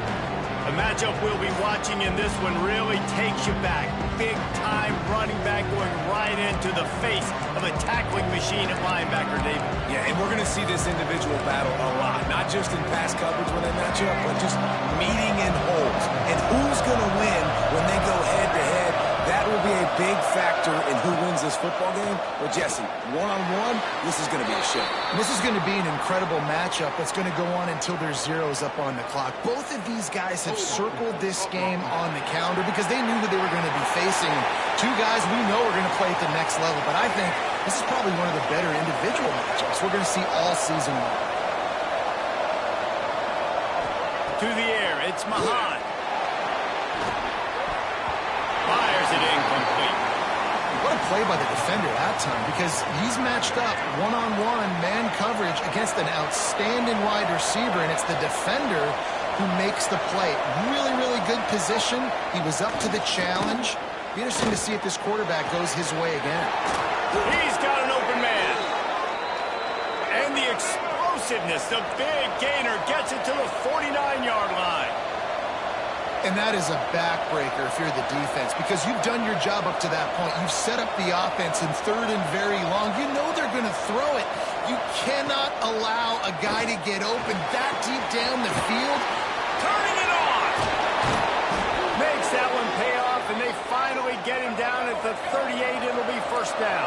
A matchup we'll be watching in this one really takes you back. Big-time running back going right into the face of a tackling machine at linebacker, David. Yeah, and we're going to see this individual battle a lot. Not just in pass coverage when they match up, but just meeting in holes. And who's going to win when they go head-to-head? That will be a big factor in who wins this football game. But, Jesse, one-on-one, this is going to be a show. This is going to be an incredible matchup that's going to go on until there's zeros up on the clock. Both of these guys have circled this game on the calendar because they knew who they were going to be facing. Two guys we know are going to play at the next level, but I think this is probably one of the better individual matchups we're going to see all season long. To the air, it's Mahan. Fires it incomplete. What a play by the defender that time because he's matched up one-on-one man coverage against an outstanding wide receiver, and it's the defender who makes the play. Really, really good position. He was up to the challenge. Be interesting to see if this quarterback goes his way again. He's got an open man. And the explosiveness, the big gainer gets it to the 49-yard line. And that is a backbreaker if you're the defense because you've done your job up to that point. You've set up the offense in third and very long. You know they're going to throw it. You cannot allow a guy to get open that deep down the field. Turning it on. Makes that one pay off, and they finally get him down at the 38. It'll be first down.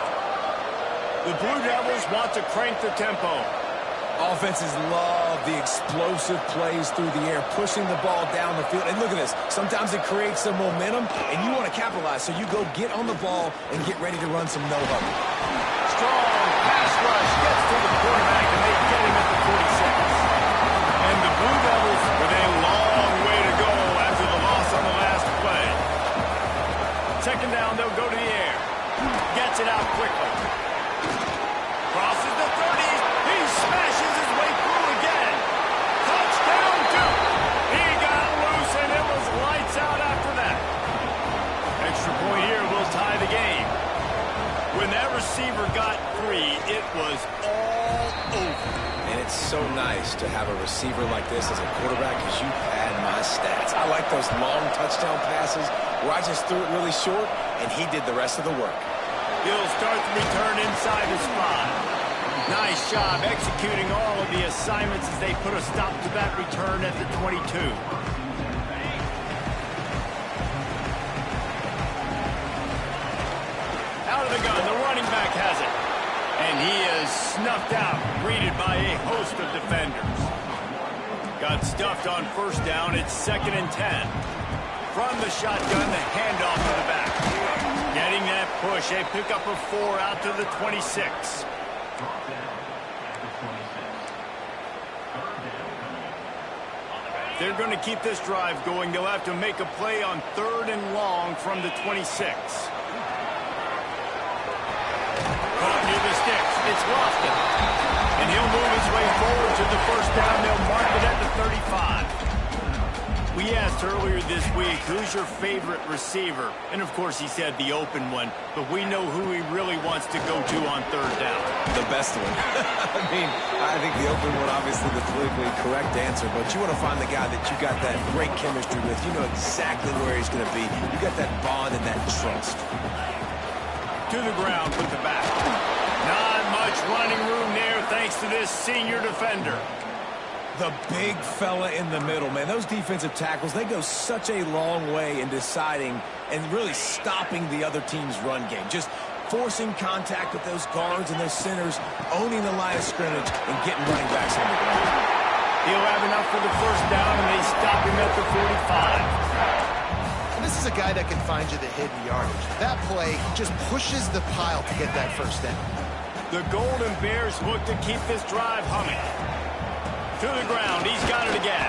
The Blue Devils want to crank the tempo. Offenses love the explosive plays through the air, pushing the ball down the field. And look at this. Sometimes it creates some momentum, and you want to capitalize. So you go get on the ball and get ready to run some no-huddle. Strong pass rush gets to the quarterback, and they get him at the 46. And the Blue Devils with a long way to go after the loss on the last play. Second down, they'll go to the air. Gets it out quickly. Crosses the 30s. He smashes his way through again. Touchdown, Duke. He got loose, and it was lights out after that. Extra point here will tie the game. When that receiver got free, it was all over. And it's so nice to have a receiver like this as a quarterback because you pad my stats. I like those long touchdown passes where I just threw it really short, and he did the rest of the work. He'll start the return inside his 5. Nice job executing all of the assignments as they put a stop to that return at the 22. Out of the gun, the running back has it. And he is snuffed out, greeted by a host of defenders. Got stuffed on first down. It's 2nd and 10. From the shotgun, the handoff to the back. Getting that push, a pickup of 4 out to the 26. They're going to keep this drive going. They'll have to make a play on 3rd and long from the 26. Caught near the sticks. It's Lofton. And he'll move his way forward to the first down. They'll mark it at the 35. We asked earlier this week, who's your favorite receiver? And, of course, he said the open one. But we know who he really wants to go to on 3rd down. The best one. I think the open one, obviously, the politically correct answer. But you want to find the guy that you got that great chemistry with. You know exactly where he's going to be. You got that bond and that trust. To the ground with the back. Not much running room there thanks to this senior defender. The big fella in the middle, man. Those defensive tackles, they go such a long way in deciding and really stopping the other team's run game. Just forcing contact with those guards and those centers, owning the line of scrimmage, and getting running backs on the ground. He'll have enough for the first down, and they stop him at the 45. And this is a guy that can find you the hidden yardage. That play just pushes the pile to get that first down. The Golden Bears look to keep this drive humming. To the ground, he's got it again.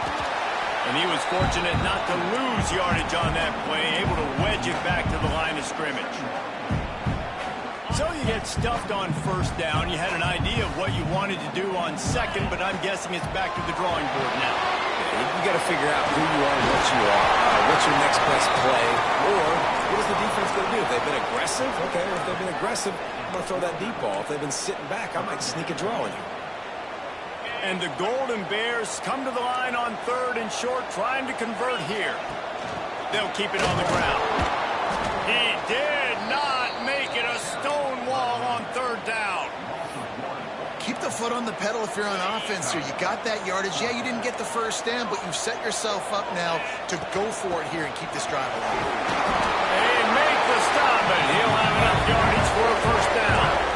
And he was fortunate not to lose yardage on that play, able to wedge it back to the line of scrimmage. So you get stuffed on first down. You had an idea of what you wanted to do on 2nd, but I'm guessing it's back to the drawing board now. You got to figure out who you are and what you are. What's your next best play? Or what is the defense going to do? If they've been aggressive, okay. If they've been aggressive, I'm going to throw that deep ball. If they've been sitting back, I might sneak a draw in you. And the Golden Bears come to the line on 3rd and short, trying to convert here. They'll keep it on the ground. He did not make it a stone wall on 3rd down. Keep the foot on the pedal if you're on offense here. You got that yardage. Yeah, you didn't get the first down, but you've set yourself up now to go for it here and keep this drive alive. They make the stop, and he'll have enough yardage for a first down.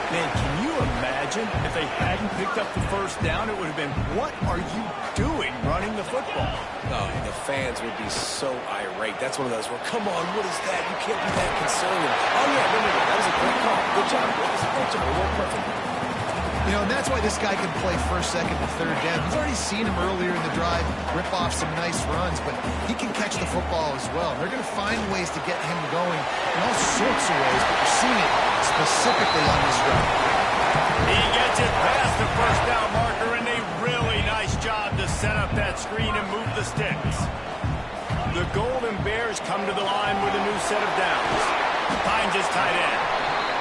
Man, can you imagine if they hadn't picked up the first down? It would have been, what are you doing running the football? Oh, the fans would be so irate. That's one of those where, come on, what is that? You can't be that conservative. Oh, yeah, no. That was a great call. Good job. That was a great job. It worked perfect. You know, and that's why this guy can play first, second, and third down. You've already seen him earlier in the drive rip off some nice runs, but he can catch the football as well. They're going to find ways to get him going in all sorts of ways, but you're seeing it specifically on this run. He gets it past the first down marker, and a really nice job to set up that screen and move the sticks. The Golden Bears come to the line with a new set of downs. Finds his tight end.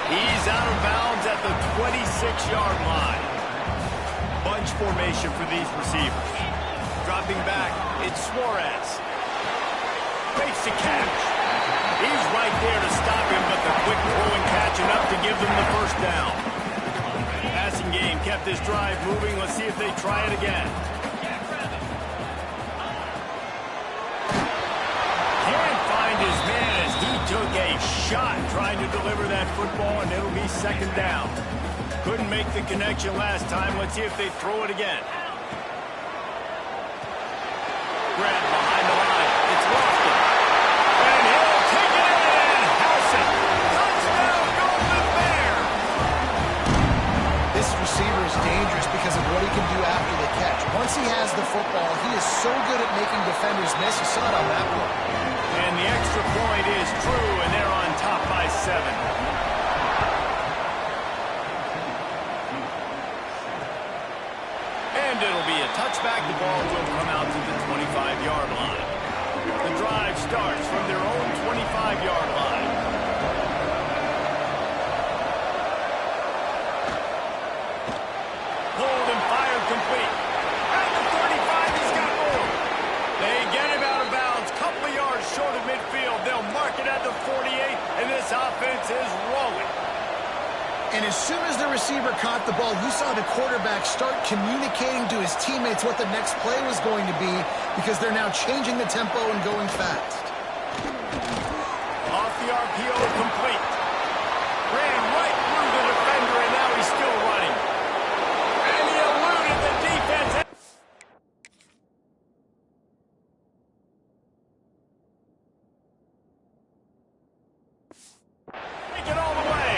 He's out of bounds at the 26-yard line. Bunch formation for these receivers. Dropping back, it's Suarez. Fakes the catch. He's right there to stop him, but the quick throw and catch enough to give them the first down. Passing game kept this drive moving. Let's see if they try it again. Can't find his man as he took a shot trying to deliver that football, and it'll be second down. Couldn't make the connection last time. Let's see if they throw it again. Grab behind the line. It's Lofton. And he'll take it in. Howson. Touchdown, Golden Bear. This receiver is dangerous because of what he can do after the catch. Once he has the football, he is so good at making defenders miss. You saw it on that one. And the extra point is true, and they're on top by 7. And it'll be a touchback. The ball will come out to the 25-yard line. The drive starts from their own 25-yard line. Hold and fire complete. At the 35, he's got more. They get him out of bounds. Couple of yards short of midfield. They'll mark it at the 48, and this offense is rolling. And as soon as the receiver caught the ball, you saw the quarterback start communicating to his teammates what the next play was going to be because they're now changing the tempo and going fast. Off the RPO, complete. Ran right through the defender, and now he's still running. And he eluded the defense. Take it all the way.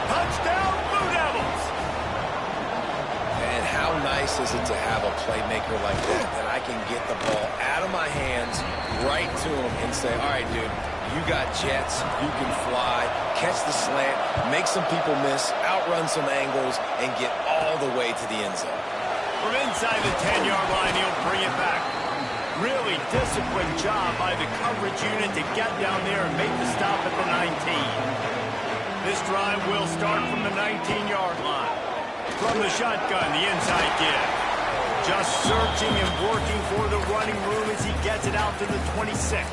Touchdown, Blue Devils. And how nice is it to have a playmaker like that I can get the ball out of my hands right to him and say, all right, dude, you got jets, you can fly, catch the slant, make some people miss, outrun some angles, and get all the way to the end zone. From inside the 10-yard line, he'll bring it back. Really disciplined job by the coverage unit to get down there and make the stop at the 19. This drive will start from the 19-yard line. From the shotgun, the inside give. Just searching and working for the running room as he gets it out to the 26.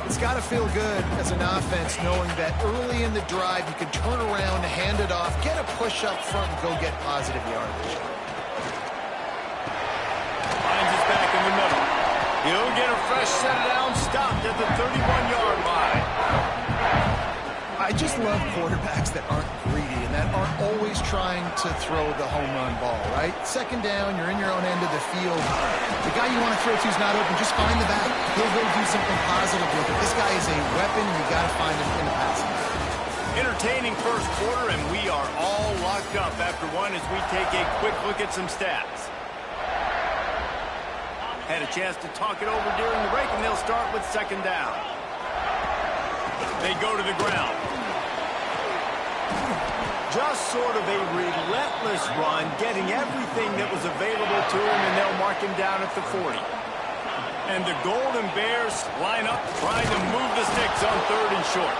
It's got to feel good as an offense knowing that early in the drive you can turn around, hand it off, get a push up front, and go get positive yardage. Finds his back in the middle. He'll get a fresh set down, stopped at the 31-yard line. I just love quarterbacks that aren't greedy and that aren't always trying to throw the home run ball, right? Second down, you're in your own end of the field. The guy you want to throw to is not open. Just find the back. He'll go do something positive with it. This guy is a weapon. You got to find him in the passing game. Entertaining first quarter, and we are all locked up after one as we take a quick look at some stats. Had a chance to talk it over during the break, and they'll start with second down. They go to the ground. Just sort of a relentless run, getting everything that was available to him, and they'll mark him down at the 40. And the Golden Bears line up trying to move the sticks on third and short.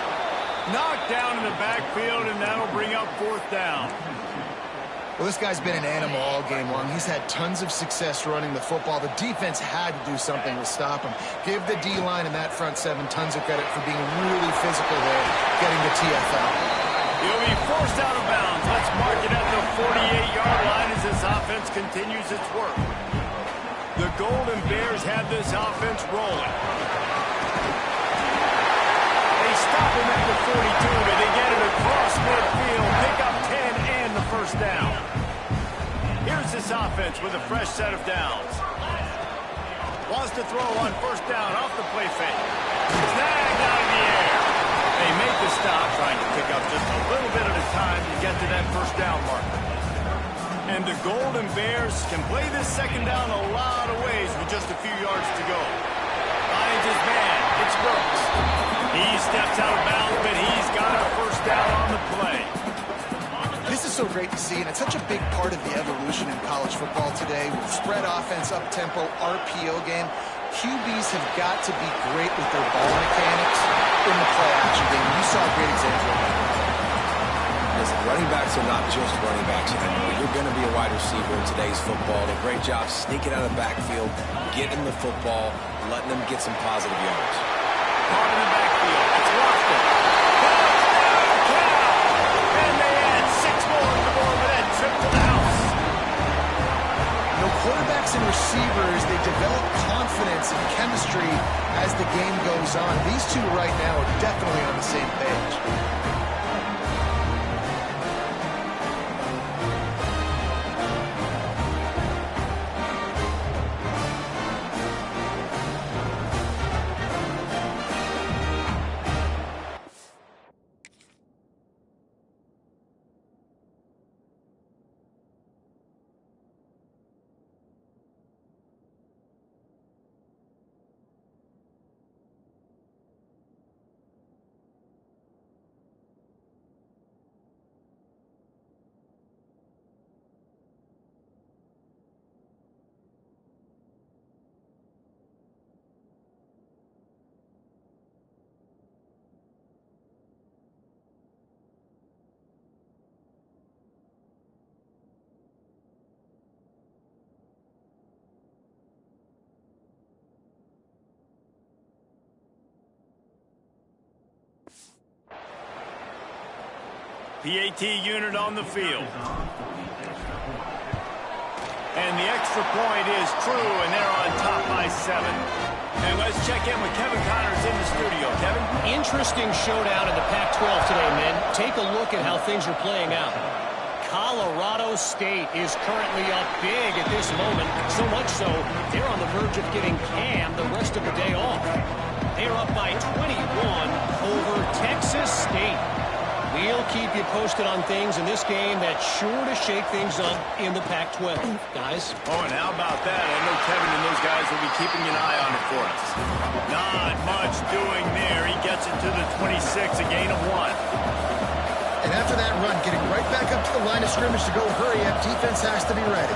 Knocked down in the backfield, and that'll bring up fourth down. Well, this guy's been an animal all game long. He's had tons of success running the football. The defense had to do something to stop him. Give the D-line and that front seven tons of credit for being really physical there, getting the TFL. He'll be forced out of bounds. Let's mark it at the 48-yard line as this offense continues its work. The Golden Bears have this offense rolling. They stop him at the 42, but they get it across midfield, pick up 10 and the first down. Here's this offense with a fresh set of downs. Wants to throw on first down off the play fake. Snagged out of the air. They make the stop, trying to pick up just a little bit at a time to get to that first down marker. And the Golden Bears can play this second down a lot of ways with just a few yards to go. Finds his man. It's Brooks. He steps out of bounds, but he's got a first down on the play. This is so great to see, and it's such a big part of the evolution in college football today with spread offense, up-tempo, RPO game. QBs have got to be great with their ball mechanics in the play-action game. You saw a great example of that. Listen, running backs are not just running backs anymore. You're going to be a wide receiver in today's football. A great job sneaking out of the backfield, getting the football, letting them get some positive yards. Caught in the backfield. It's Lofton. And they add 6 more to the board with that trip to the house. You know, quarterbacks and receivers, they develop confidence and chemistry as the game goes on. These two right now are definitely on the same page. PAT unit on the field. And the extra point is true, and they're on top by 7. And let's check in with Kevin Connors in the studio. Kevin? Interesting showdown in the Pac-12 today, men. Take a look at how things are playing out. Colorado State is currently up big at this moment, so much so they're on the verge of giving Cam the rest of the day off. They're up by 21 over Texas State. We'll keep you posted on things in this game that's sure to shake things up in the Pac-12. Guys? Oh, and how about that? I know Kevin and those guys will be keeping an eye on it for us. Not much doing there. He gets it to the 26, a gain of 1. And after that run, getting right back up to the line of scrimmage to go hurry up, defense has to be ready.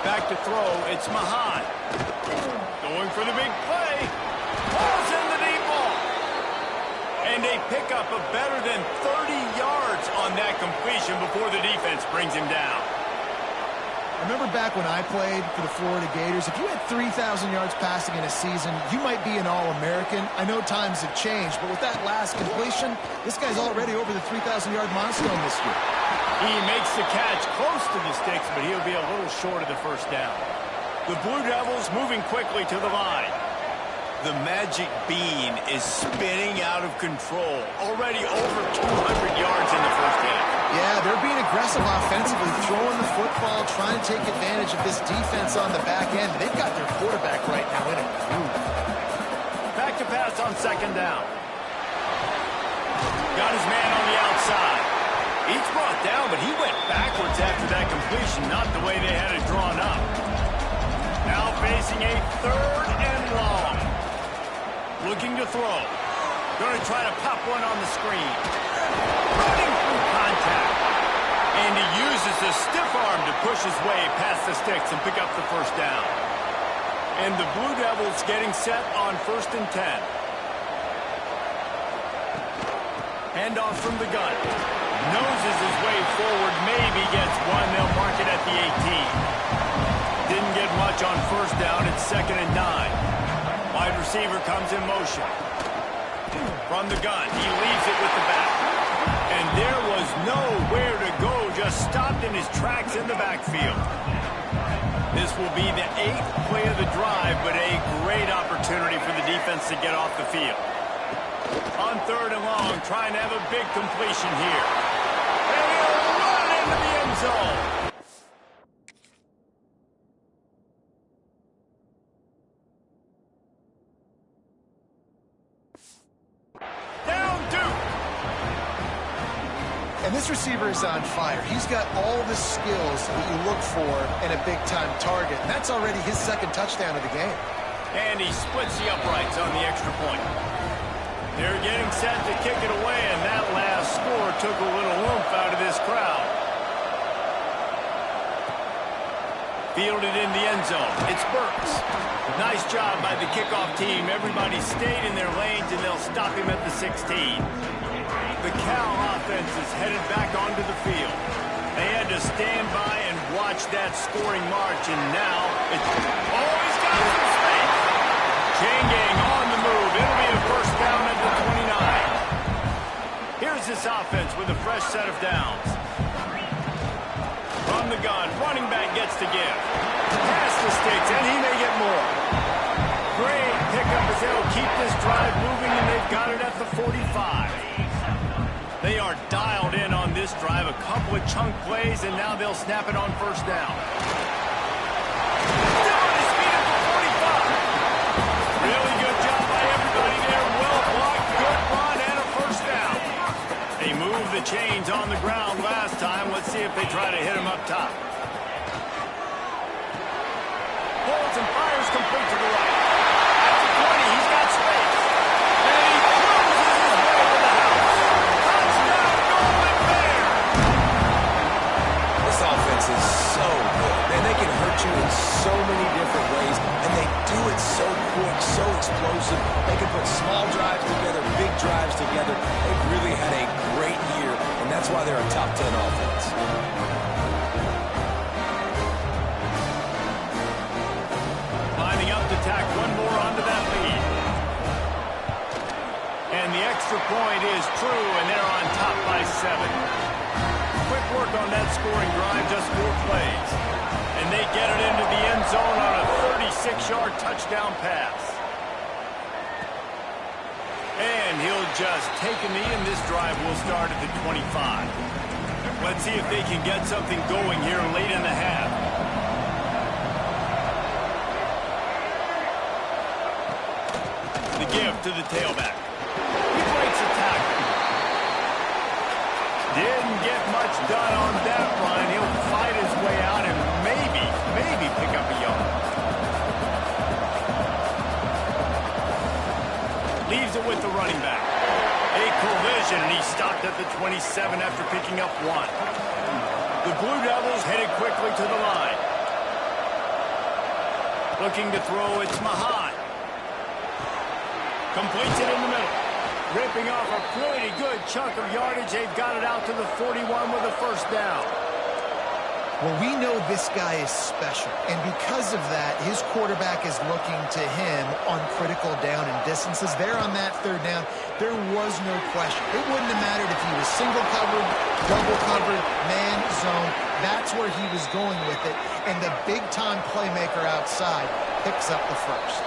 Back to throw, it's Mahan. Going for the big play. Balls in the deep ball. And they pick up a better than 30 yards on that completion before the defense brings him down. I remember back when I played for the Florida Gators, if you had 3,000 yards passing in a season, you might be an All-American. I know times have changed, but with that last completion, this guy's already over the 3,000-yard milestone this year. He makes the catch close to the sticks, but he'll be a little short of the first down. The Blue Devils moving quickly to the line. The magic bean is spinning out of control. Already over 200 yards in the first half. Yeah, they're being aggressive offensively, throwing the football, trying to take advantage of this defense on the back end. They've got their quarterback right now in a groove. Back to pass on second down. Got his man on the outside. He's brought down, but he went backwards after that completion, not the way they had it drawn up. Now facing a 3rd and long. Looking to throw. Going to try to pop one on the screen. Running through contact. And he uses a stiff arm to push his way past the sticks and pick up the first down. And the Blue Devils getting set on 1st and 10. Handoff from the gun. Noses his way forward. Maybe gets one. They'll mark it at the 18. Didn't get much on first down. It's 2nd and 9. Wide receiver comes in motion. From the gun, he leaves it with the back. And there was nowhere to go, just stopped in his tracks in the backfield. This will be the 8th play of the drive, but a great opportunity for the defense to get off the field. On 3rd and long, trying to have a big completion here. And he'll run into the end zone. And this receiver is on fire. He's got all the skills that you look for in a big-time target. And that's already his second touchdown of the game. And he splits the uprights on the extra point. They're getting set to kick it away, and that last score took a little oomph out of this crowd. Fielded in the end zone. It's Burks. Nice job by the kickoff team. Everybody stayed in their lanes, and they'll stop him at the 16. The Cal offense is headed back onto the field. They had to stand by and watch that scoring march, and now it's... Oh, he's got some space! Chain gang on the move. It'll be a first down at the 29. Here's this offense with a fresh set of downs. From the gun, running back gets to give. Pass the sticks, and he may get more. Great pickup as they'll keep this drive moving, and they've got it at the 45. They are dialed in on this drive. A couple of chunk plays, and now they'll snap it on first down. Still on his feet at the 45. Really good job by everybody there. Well blocked, good run, and a first down. They moved the chains on the ground last time. Let's see if they try to hit him up top. Pulls and fires complete to the right. At the 20, he's got space. And he cruises his way to the house. Touchdown, Golden Bear! This offense is so good. Man, they can hurt you in so many different ways, and they do it so quick, so explosive. They can put small drives together, big drives together. They've really had a great year, and that's why they're a top 10 offense. Lining up to tack one more onto that lead. And the extra point is true, and they're on top by 7. Quick work on that scoring drive, just 4 plays. And they get it into the end zone on a 36-yard touchdown pass. And he'll just take a knee, and this drive will start at the 25. Let's see if they can get something going here late in the half. The give to the tailback. He breaks a tackle. Didn't get much done on that run. He'll fight his way out and maybe pick up a yard. Leaves it with the running back. A collision, and he's stopped at the 27 after picking up 1. The Blue Devils headed quickly to the line. Looking to throw, it's Mahan. Completes it in the middle. Ripping off a pretty good chunk of yardage. They've got it out to the 41 with a first down. Well, we know this guy is special, and because of that, his quarterback is looking to him on critical down and distances. There on that third down, there was no question. It wouldn't have mattered if he was single covered, double covered, man, zone. That's where he was going with it, and the big-time playmaker outside picks up the first.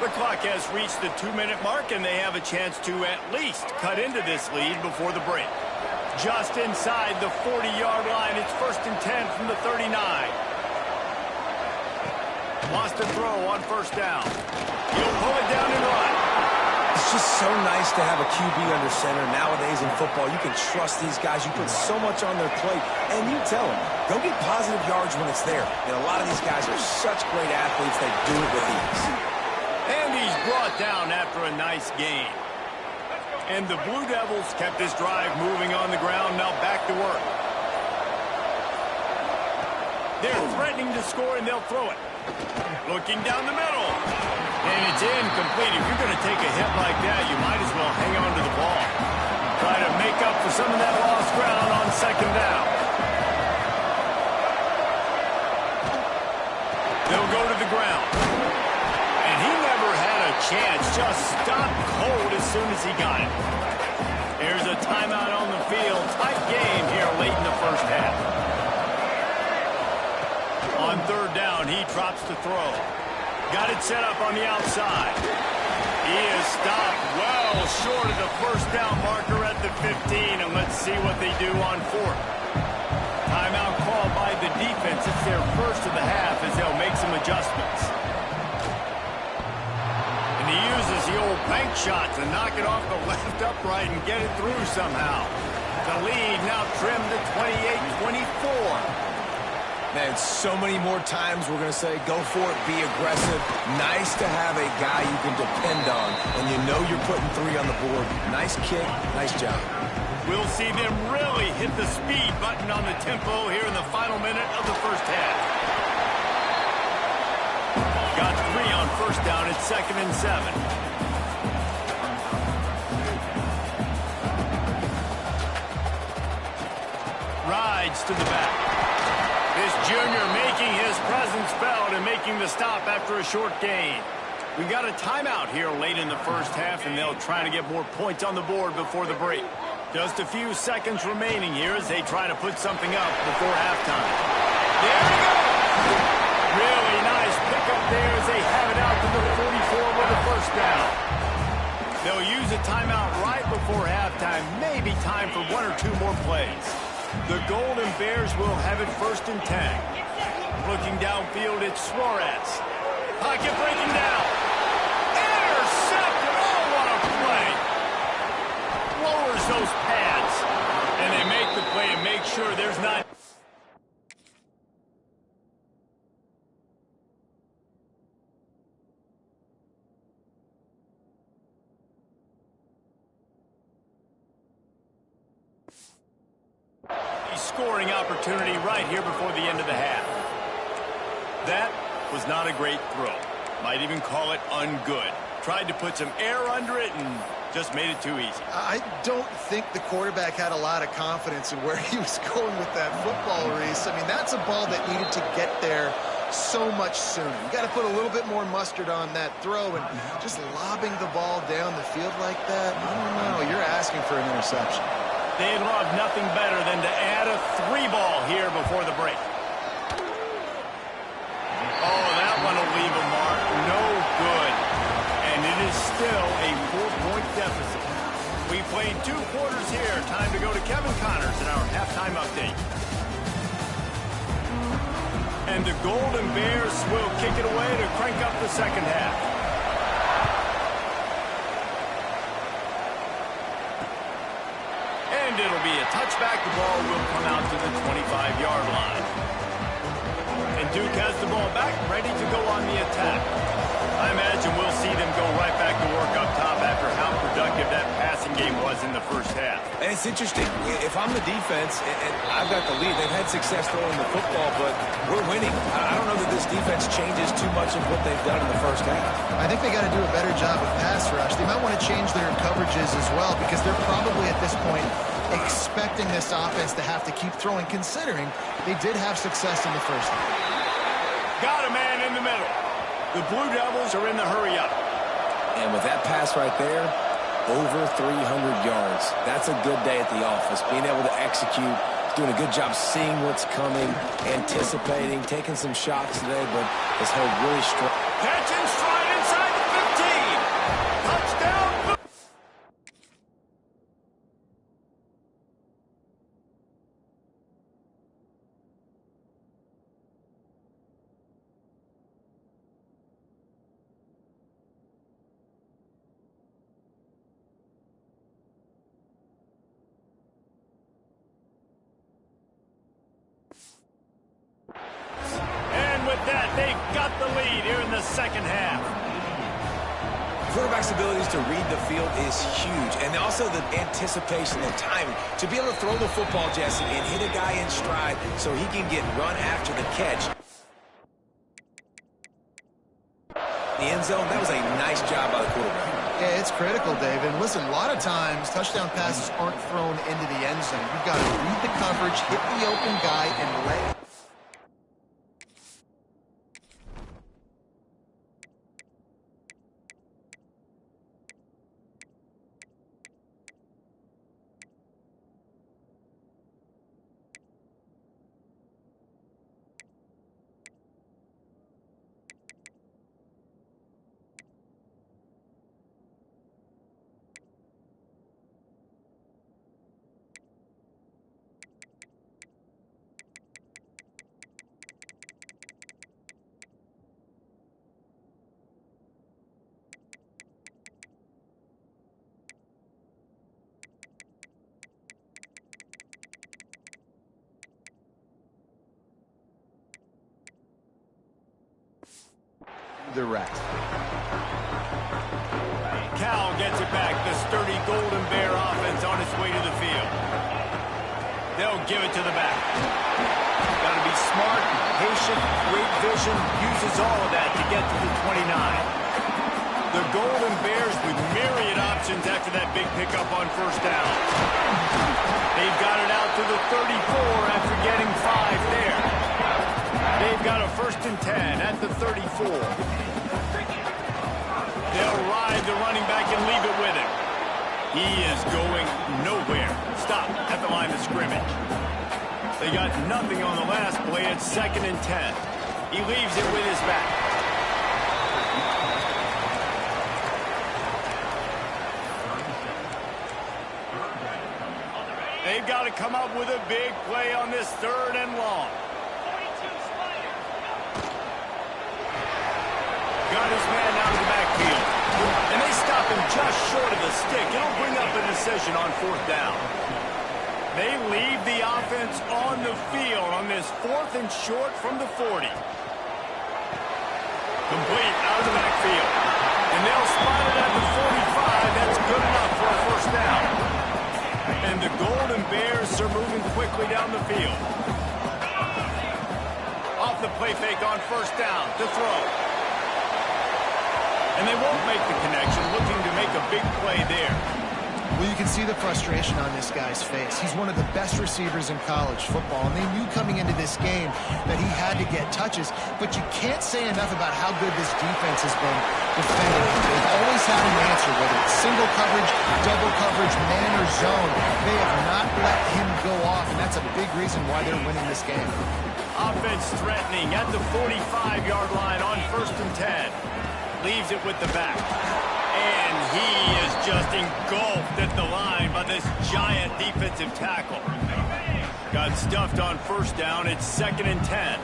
The clock has reached the 2-minute mark, and they have a chance to at least cut into this lead before the break. Just inside the 40-yard line, it's 1st and 10 from the 39. Wants to throw on first down. He'll pull it down and run. It's just so nice to have a QB under center. Nowadays in football, you can trust these guys. You put so much on their plate, and you tell them, go get positive yards when it's there. And a lot of these guys are such great athletes, they do it with ease. And he's brought down after a nice gain. And the Blue Devils kept this drive moving on the ground. Now back to work. They're threatening to score, and they'll throw it. Looking down the middle. And it's incomplete. If you're going to take a hit like that, you might as well hang on to the ball. Try to make up for some of that lost ground on second down. They'll go to the ground. And he never had a chance. Just stopped cold as soon as he got it. Here's a timeout on the field. Tight game here late in the first half. On third down, he drops to throw. Got it set up on the outside. He is stopped well short of the first down marker at the 15, and let's see what they do on fourth. Timeout called by the defense. It's their first of the half as they'll make some adjustments. And he uses the old bank shot to knock it off the left upright and get it through somehow. The lead now trimmed to 28-24. Man, so many more times we're going to say, go for it, be aggressive. Nice to have a guy you can depend on, and you know you're putting 3 on the board. Nice kick, nice job. We'll see them really hit the speed button on the tempo here in the final minute of the first half. Got 3 on first down at 2nd and 7. Rides to the back. This junior making his presence felt and making the stop after a short gain. We got a timeout here late in the first half, and they'll try to get more points on the board before the break. Just a few seconds remaining here as they try to put something up before halftime. There we go! Really nice pickup there as they have it out to the 44 with a first down. They'll use a timeout right before halftime. Maybe time for 1 or 2 more plays. The Golden Bears will have it 1st and 10. Looking downfield, it's Suarez. Pocket breaking down. Intercepted! Oh, what a play! Lowers those pads. And they make the play and make sure there's not... scoring opportunity right here before the end of the half. That was not a great throw. Might even call it ungood. Tried to put some air under it and just made it too easy. I don't think the quarterback had a lot of confidence in where he was going with that football, Reese. I mean, that's a ball that needed to get there so much sooner. You got to put a little bit more mustard on that throw, and just lobbing the ball down the field like that, I don't know. You're asking for an interception. They'd love nothing better than to add a 3 ball here before the break. Oh, that one will leave a mark. No good. And it is still a 4-point deficit. We played 2 quarters here. Time to go to Kevin Connors in our halftime update. And the Golden Bears will kick it away to crank up the second half. And it'll be a touchback. The ball will come out to the 25-yard line. And Duke has the ball back, ready to go on the attack. I imagine we'll see them go right back to work up top after how productive that passing game was in the first half. And it's interesting. If I'm the defense and I've got the lead, they've had success throwing the football, but we're winning. I don't know that this defense changes too much of what they've done in the first half. I think they got to do a better job with pass rush. They might want to change their coverages as well, because they're probably at this point expecting this offense to have to keep throwing, considering they did have success in the first half. Got a man in the middle. The Blue Devils are in the hurry up. And with that pass right there, over 300 yards. That's a good day at the office. Being able to execute, doing a good job seeing what's coming, anticipating, taking some shots today, but has held really strong. Catch and stride inside the 15. Touchdown. They've got the lead here in the second half. Quarterback's abilities to read the field is huge, and also the anticipation, the timing. To be able to throw the football, Jesse, and hit a guy in stride so he can get run after the catch. The end zone, that was a nice job by the quarterback. Yeah, it's critical, Dave. And listen, a lot of times touchdown passes aren't thrown into the end zone. You've got to read the coverage, hit the open guy, and let the rest. Cal gets it back. The sturdy Golden Bear offense on its way to the field. They'll give it to the back. Got to be smart, patient, great vision. Uses all of that to get to the 29. The Golden Bears with myriad options after that big pickup on first down. They've got it out to the 34 after getting 5 there. They've got a 1st and 10 at the 34. They'll ride the running back and leave it with him. He is going nowhere. Stop at the line of scrimmage. They got nothing on the last play. It's 2nd and 10. He leaves it with his back. They've got to come up with a big play on this 3rd and long. Got his man out of the backfield. And they stop him just short of the stick. It'll bring up a decision on 4th down. They leave the offense on the field on this 4th and short from the 40. Complete out of the backfield. And they'll spot it at the 45. That's good enough for a 1st down. And the Golden Bears are moving quickly down the field. Off the play fake on 1st down to throw. And they won't make the connection, looking to make a big play there. Well, you can see the frustration on this guy's face. He's one of the best receivers in college football, and they knew coming into this game that he had to get touches, but you can't say enough about how good this defense has been defending him. They've always had an answer, whether it's single coverage, double coverage, man or zone. They have not let him go off, and that's a big reason why they're winning this game. Offense threatening at the 45-yard line on 1st and 10. Leaves it with the back. And he is just engulfed at the line by this giant defensive tackle. Got stuffed on 1st down. It's 2nd and 10.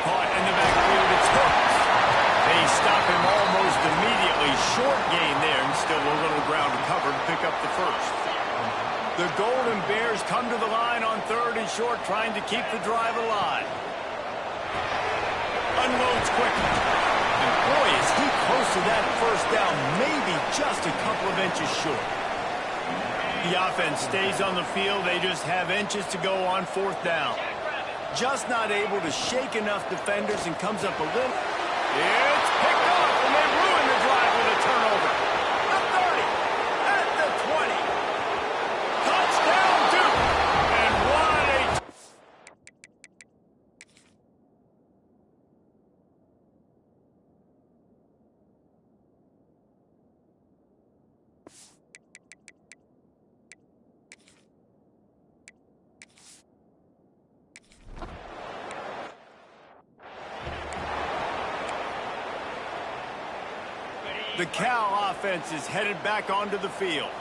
Caught in the backfield. It's Hooks. They stop him almost immediately. Short gain there, and still a little ground to cover to pick up the 1st. The Golden Bears come to the line on 3rd and short, trying to keep the drive alive. Unloads quickly. And boy, is he close to that 1st down, maybe just a couple of inches short. The offense stays on the field. They just have inches to go on 4th down. Just not able to shake enough defenders and comes up a little. It's picked up, and they ruin the drive with a turnover. The 30, at the 20. Touchdown, Duke. And what a... The Cal offense is headed back onto the field.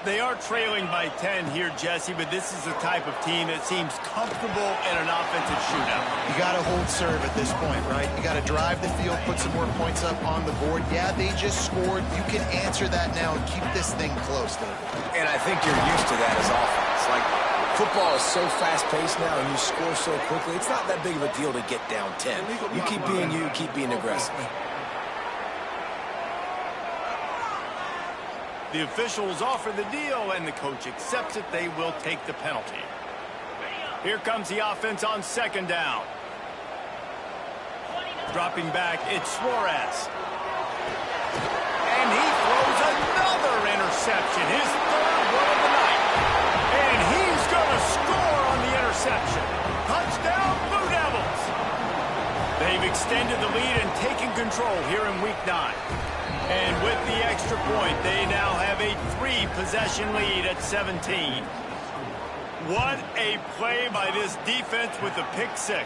They are trailing by 10 here, Jesse, but this is the type of team that seems comfortable in an offensive shootout. You got to hold serve at this point, right? You got to drive the field, put some more points up on the board. Yeah, they just scored. You can answer that now and keep this thing close, David. And I think you're used to that as offense. Like, football is so fast-paced now, and you score so quickly, it's not that big of a deal to get down 10. You keep being you, keep being aggressive. The officials offer the deal, and the coach accepts it. They will take the penalty. Here comes the offense on 2nd down. Dropping back, it's Suarez. And he throws another interception, his 3rd one of the night. And he's going to score on the interception. Touchdown, Blue Devils. They've extended the lead and taken control here in Week 9. And with the extra point, they now have a 3-possession lead at 17. What a play by this defense with the pick 6.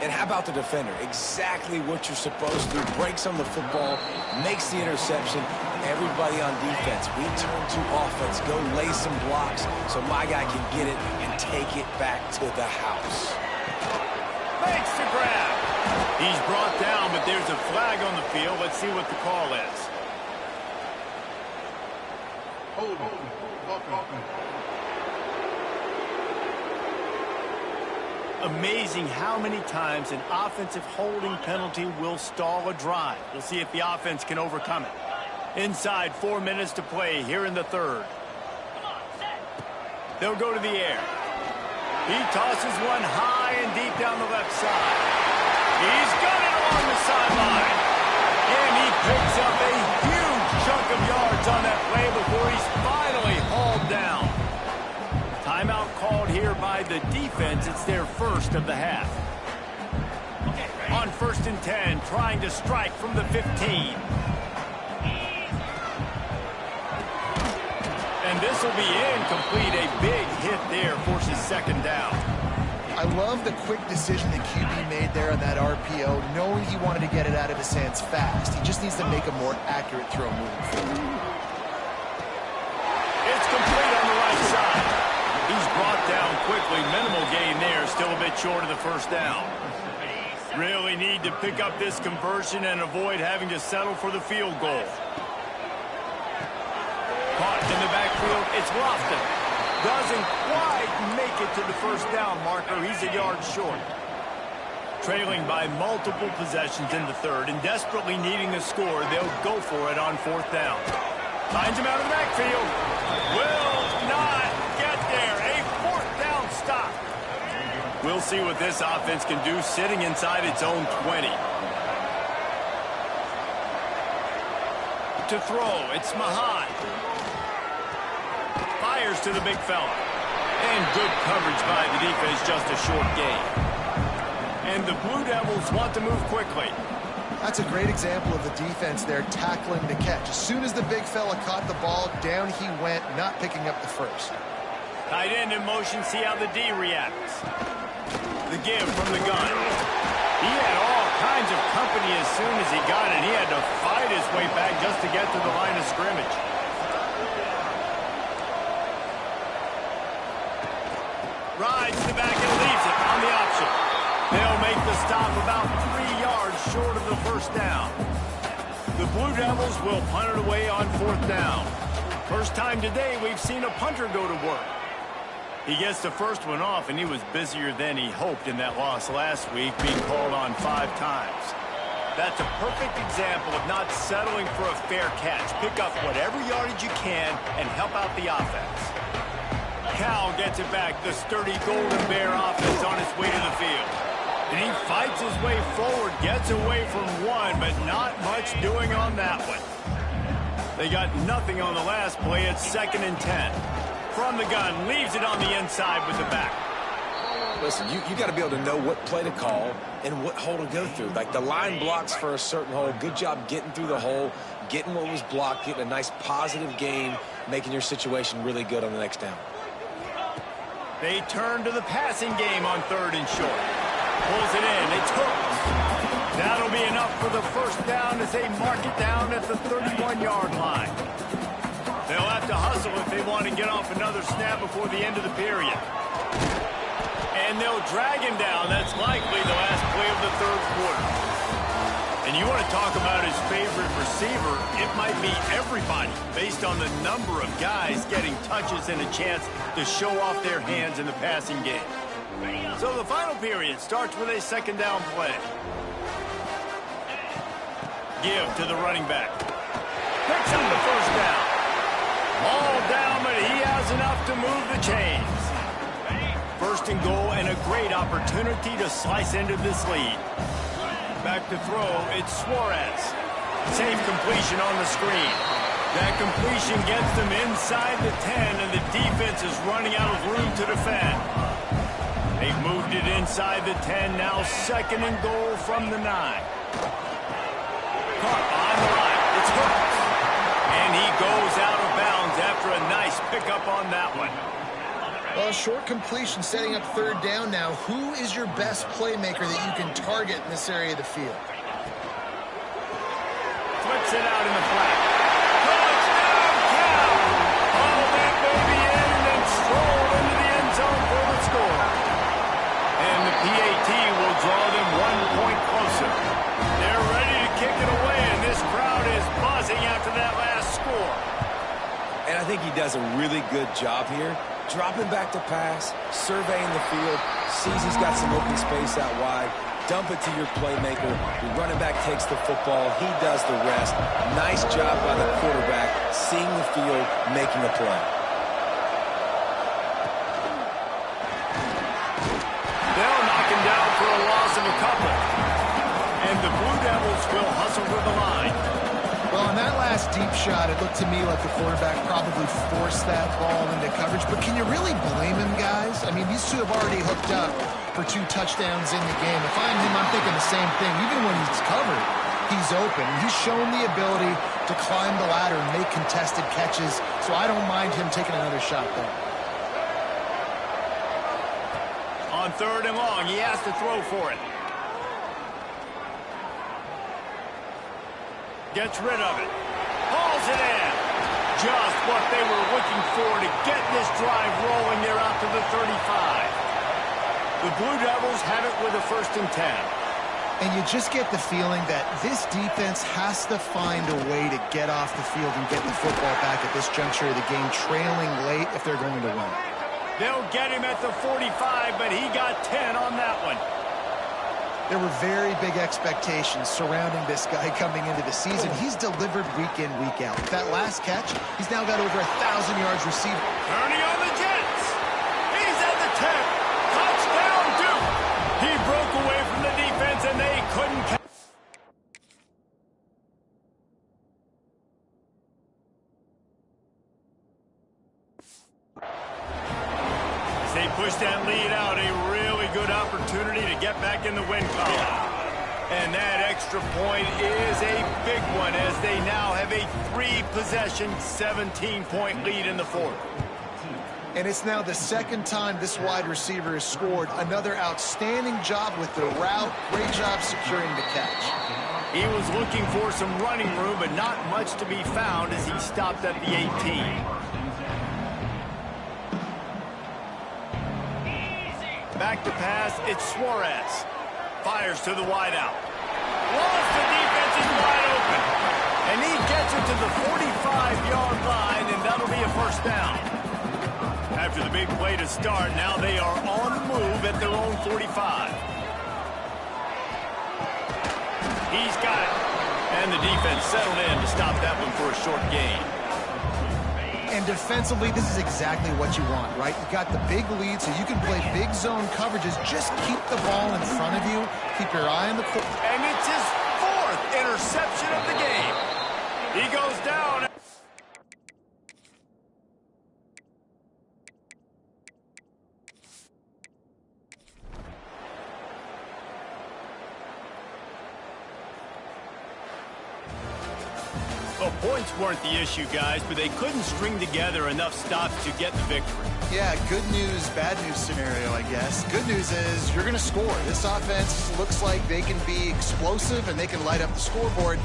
And how about the defender? Exactly what you're supposed to do. Breaks on the football, makes the interception. Everybody on defense, we turn to offense. Go lay some blocks so my guy can get it and take it back to the house. Makes the grab. He's brought down, but there's a flag on the field. Let's see what the call is. Hold on. Hold on. Amazing how many times an offensive holding penalty will stall a drive. We'll see if the offense can overcome it. Inside 4 minutes to play here in the third. They'll go to the air. He tosses one high and deep down the left side. He's got it along the sideline. And he picks up a huge chunk of yards on that play before he's finally hauled down. Timeout called here by the defense. It's their first of the half. On 1st and 10, trying to strike from the 15. And this will be incomplete. A big hit there forces second down. I love the quick decision that QB made there on that RPO, knowing he wanted to get it out of his hands fast. He just needs to make a more accurate throw moving forward. It's complete on the right side. He's brought down quickly. Minimal gain there. Still a bit short of the first down. Really need to pick up this conversion and avoid having to settle for the field goal. Caught in the backfield. It's Lofton. Doesn't quite make it to the first down marker. He's a yard short. Trailing by multiple possessions in the third and desperately needing a score, they'll go for it on 4th down. Finds him out of the backfield. Will not get there. A 4th down stop. We'll see what this offense can do sitting inside its own 20. To throw, it's Mahan. Fires to the big fella. And good coverage by the defense, just a short gain. And the Blue Devils want to move quickly. That's a great example of the defense there tackling the catch. As soon as the big fella caught the ball, down he went, not picking up the first. Tight end in motion, see how the D reacts. The give from the gun. He had all kinds of company as soon as he got it. He had to fight his way back just to get to the line of scrimmage. Rides the back and leaves it on the option. They'll make the stop about 3 yards short of the first down. The Blue Devils will punt it away on 4th down. First time today we've seen a punter go to work. He gets the first one off, and he was busier than he hoped in that loss last week, being called on 5 times. That's a perfect example of not settling for a fair catch. Pick up whatever yardage you can and help out the offense. Cal gets it back. The sturdy Golden Bear offense on its way to the field. And he fights his way forward, gets away from one, but not much doing on that one. They got nothing on the last play. It's 2nd and 10. From the gun, leaves it on the inside with the back. Listen, you got to be able to know what play to call and what hole to go through. Like the line blocks for a certain hole. Good job getting through the hole, getting what was blocked, getting a nice positive gain, making your situation really good on the next down. They turn to the passing game on 3rd and short. Pulls it in. It's hooked. That'll be enough for the first down as they mark it down at the 31-yard line. They'll have to hustle if they want to get off another snap before the end of the period. And they'll drag him down. That's likely the last play of the 3rd quarter. And you want to talk about his favorite receiver, it might be everybody based on the number of guys getting touches and a chance to show off their hands in the passing game. So the final period starts with a 2nd down play. Give to the running back. Picks up the first down. All down, but he has enough to move the chains. 1st and goal and a great opportunity to slice into this lead. Back to throw, it's Suarez. Safe completion on the screen. That completion gets them inside the 10, and the defense is running out of room to defend. They've moved it inside the 10, now 2nd and goal from the 9. Caught on the line, it's hooked. And he goes out of bounds after a nice pickup on that one. Well, short completion setting up 3rd down now. Who is your best playmaker that you can target in this area of the field? Flips it out in the flat. Touchdown, Cal! All that baby in and then strolled into the end zone for the score. And the PAT will draw them 1 point closer. They're ready to kick it away, and this crowd is buzzing after that last score. And I think he does a really good job here Dropping back to pass, surveying the field, sees he's got some open space out wide. Dump it to your playmaker. The running back takes the football. He does the rest. Nice job by the quarterback, seeing the field, making a play. They'll knock him down for a loss of a couple. And the Blue Devils will hustle to the line. Well, on that last deep shot, it looked to me like the quarterback probably forced that ball into coverage. But can you really blame him, guys? I mean, these two have already hooked up for 2 touchdowns in the game. If I'm him, I'm thinking the same thing. Even when he's covered, he's open. He's shown the ability to climb the ladder and make contested catches. So I don't mind him taking another shot there. On 3rd and long, he has to throw for it. Gets rid of it. Hauls it in. Just what they were looking for to get this drive rolling there out to the 35. The Blue Devils have it with a 1st and 10. And you just get the feeling that this defense has to find a way to get off the field and get the football back at this juncture of the game, trailing late if they're going to win. They'll get him at the 45, but he got 10 on that one. There were very big expectations surrounding this guy coming into the season. He's delivered week in, week out. That last catch, he's now got over 1,000 yards receiving. Turning on the Jets. He's at the 10. Touchdown, Duke. He broke away from the defense, and they couldn't catch. As they push that lead out, a really good opportunity to get back in the win column. And that extra point is a big one as they now have a 3-possession, 17-point lead in the 4th. And it's now the 2nd time this wide receiver has scored. Another outstanding job with the route. Great job securing the catch. He was looking for some running room, but not much to be found as he stopped at the 18. Back to pass, it's Suarez. Fires to the wideout. Lost the defense is wide open. And he gets it to the 45-yard line, and that'll be a 1st down. After the big play to start, now they are on the move at their own 45. He's got it. And the defense settled in to stop that one for a short gain. And defensively, this is exactly what you want, right? You got the big lead, so you can play big zone coverages. Just keep the ball in front of you. Keep your eye on the court. And it's his 4th interception of the game. He goes down. Well, points weren't the issue, guys, but they couldn't string together enough stops to get the victory. Yeah, good news, bad news scenario, I guess. Good news is you're going to score. This offense looks like they can be explosive and they can light up the scoreboard.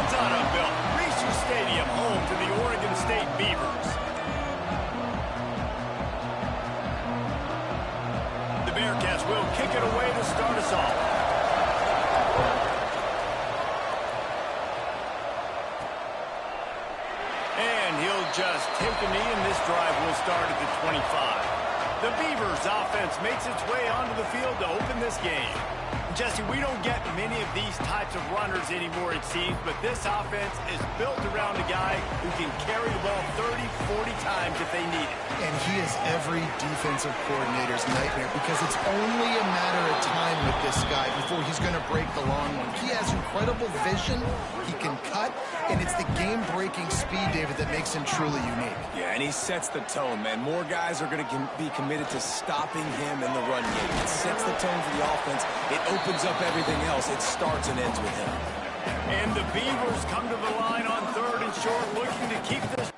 Heads on up, Bill. Reese Stadium, home to the Oregon State Beavers. The Bearcats will kick it away to start us off. And he'll just take a knee, and this drive will start at the 25. The Beavers offense makes its way onto the field to open this game. Jesse, we don't get many of these types of runners anymore, it seems, but this offense is built around a guy who can carry the ball 30, 40 times if they need it. And he is every defensive coordinator's nightmare because it's only a matter of time with this guy before he's going to break the long one. He has incredible vision, he can cut, and it's the game-breaking speed, David, that makes him truly unique. Yeah, and he sets the tone, man. More guys are going to be committed to stopping him in the run game. It sets the tone for the offense. It opens up everything else. It starts and ends with him. And the Beavers come to the line on 3rd and short, looking to keep this.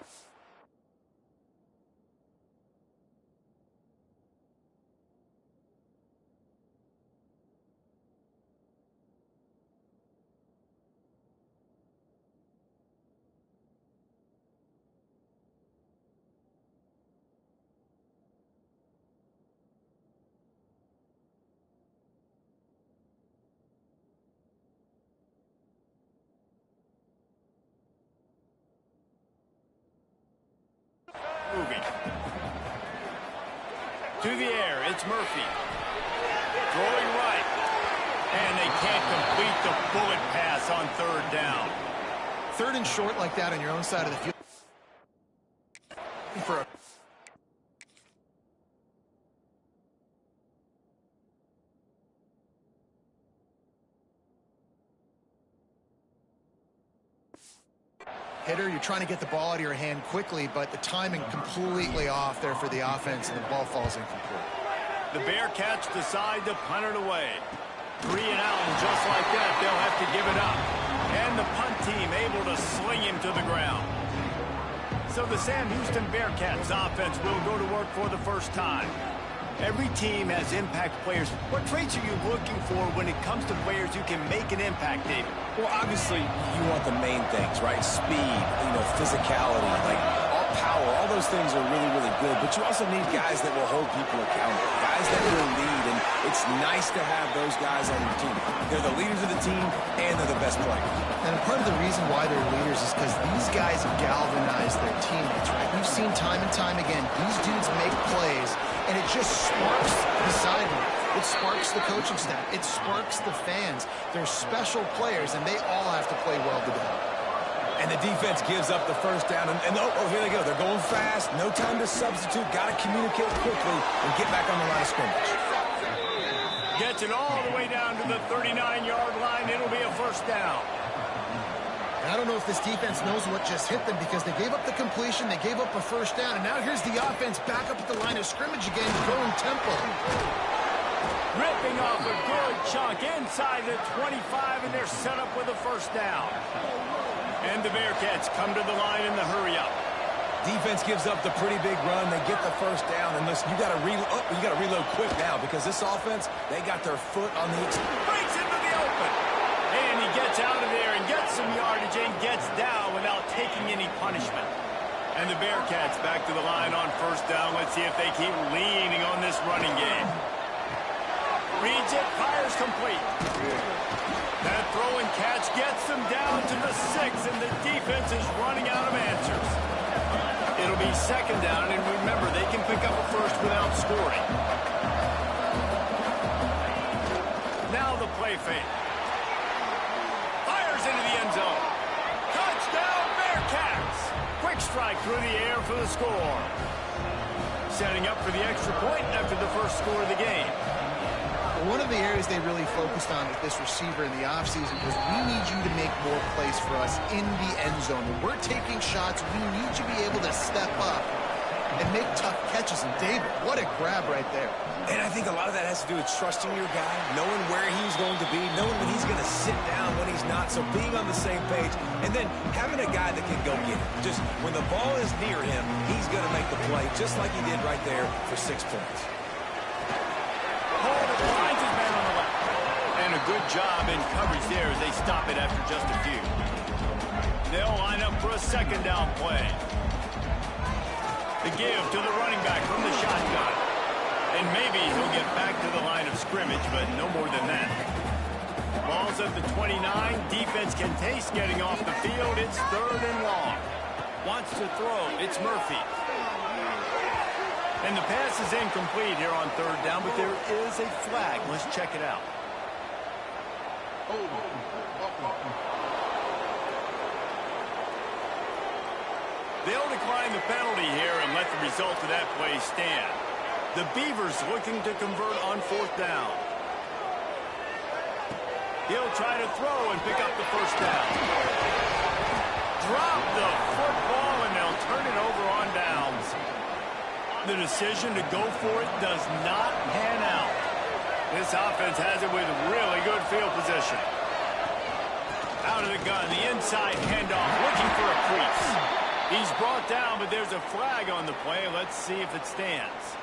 Moving. To the air, it's Murphy. Throwing right. And they can't complete the bullet pass on 3rd down. 3rd and short like that on your own side of the field. For a hitter, you're trying to get the ball out of your hand quickly, but the timing completely off there for the offense, and the ball falls incomplete. The Bearcats decide to punt it away. 3 and out, and just like that, they'll have to give it up. And the punt team able to sling him to the ground. So the Sam Houston Bearcats offense will go to work for the first time. Every team has impact players. What traits are you looking for when it comes to players who can make an impact, David? Well, obviously, you want the main things, right? Speed, physicality, like all power. All those things are really, really good. But you also need guys that will hold people accountable, guys that will lead. And it's nice to have those guys on your team. They're the leaders of the team, and they're the best players. And part of the reason why they're leaders is because these guys galvanize their teammates, right? We've seen time and time again, these dudes make plays, and it just sparks the sideline. It sparks the coaching staff. It sparks the fans. They're special players, and they all have to play well together. And the defense gives up the 1st down. And here they go. They're going fast. No time to substitute. Got to communicate quickly and get back on the line of scrimmage. Gets it all the way down to the 39-yard line. It'll be a 1st down. I don't know if this defense knows what just hit them because they gave up the completion, they gave up a 1st down, and now here's the offense back up at the line of scrimmage again, going tempo. Ripping off a good chunk inside the 25, and they're set up with a 1st down. And the Bearcats come to the line in the hurry-up. Defense gives up the pretty big run. They get the 1st down, and listen, you got to reload quick now because this offense, they got their foot on the breaks into the open. And he gets out of there and gets some yardage and gets down without taking any punishment. And the Bearcats back to the line on 1st down. Let's see if they keep leaning on this running game. Reads it, fires complete. That throw and catch gets them down to the 6, and the defense is running out of answers. It'll be 2nd down, and remember, they can pick up a 1st without scoring. Now the play fake. Into the end zone. Touchdown, Bearcats! Quick strike through the air for the score. Setting up for the extra point after the 1st score of the game. One of the areas they really focused on with this receiver in the offseason was we need you to make more plays for us in the end zone. When we're taking shots, we need you to be able to step up and make tough catches. And David, what a grab right there. And I think a lot of that has to do with trusting your guy, knowing where he's going to be, knowing when he's going to sit down, when he's not. So being on the same page, and then having a guy that can go get it. Just when the ball is near him, he's going to make the play, just like he did right there for 6 points. Holder finds his man on the left. And a good job in coverage there as they stop it after just a few. They'll line up for a second down play. The give to the running back from the shotgun. And maybe he'll get back to the line of scrimmage, but no more than that. Ball's at the 29. Defense can taste getting off the field. It's 3rd and long. Wants to throw. It's Murphy. And the pass is incomplete here on 3rd down, but there is a flag. Let's check it out. They'll decline the penalty here and let the result of that play stand. The Beavers looking to convert on 4th down. He'll try to throw and pick up the 1st down. Drop the football, and they'll turn it over on downs. The decision to go for it does not pan out. This offense has it with really good field position. Out of the gun, the inside handoff, looking for a crease. He's brought down, but there's a flag on the play. Let's see if it stands.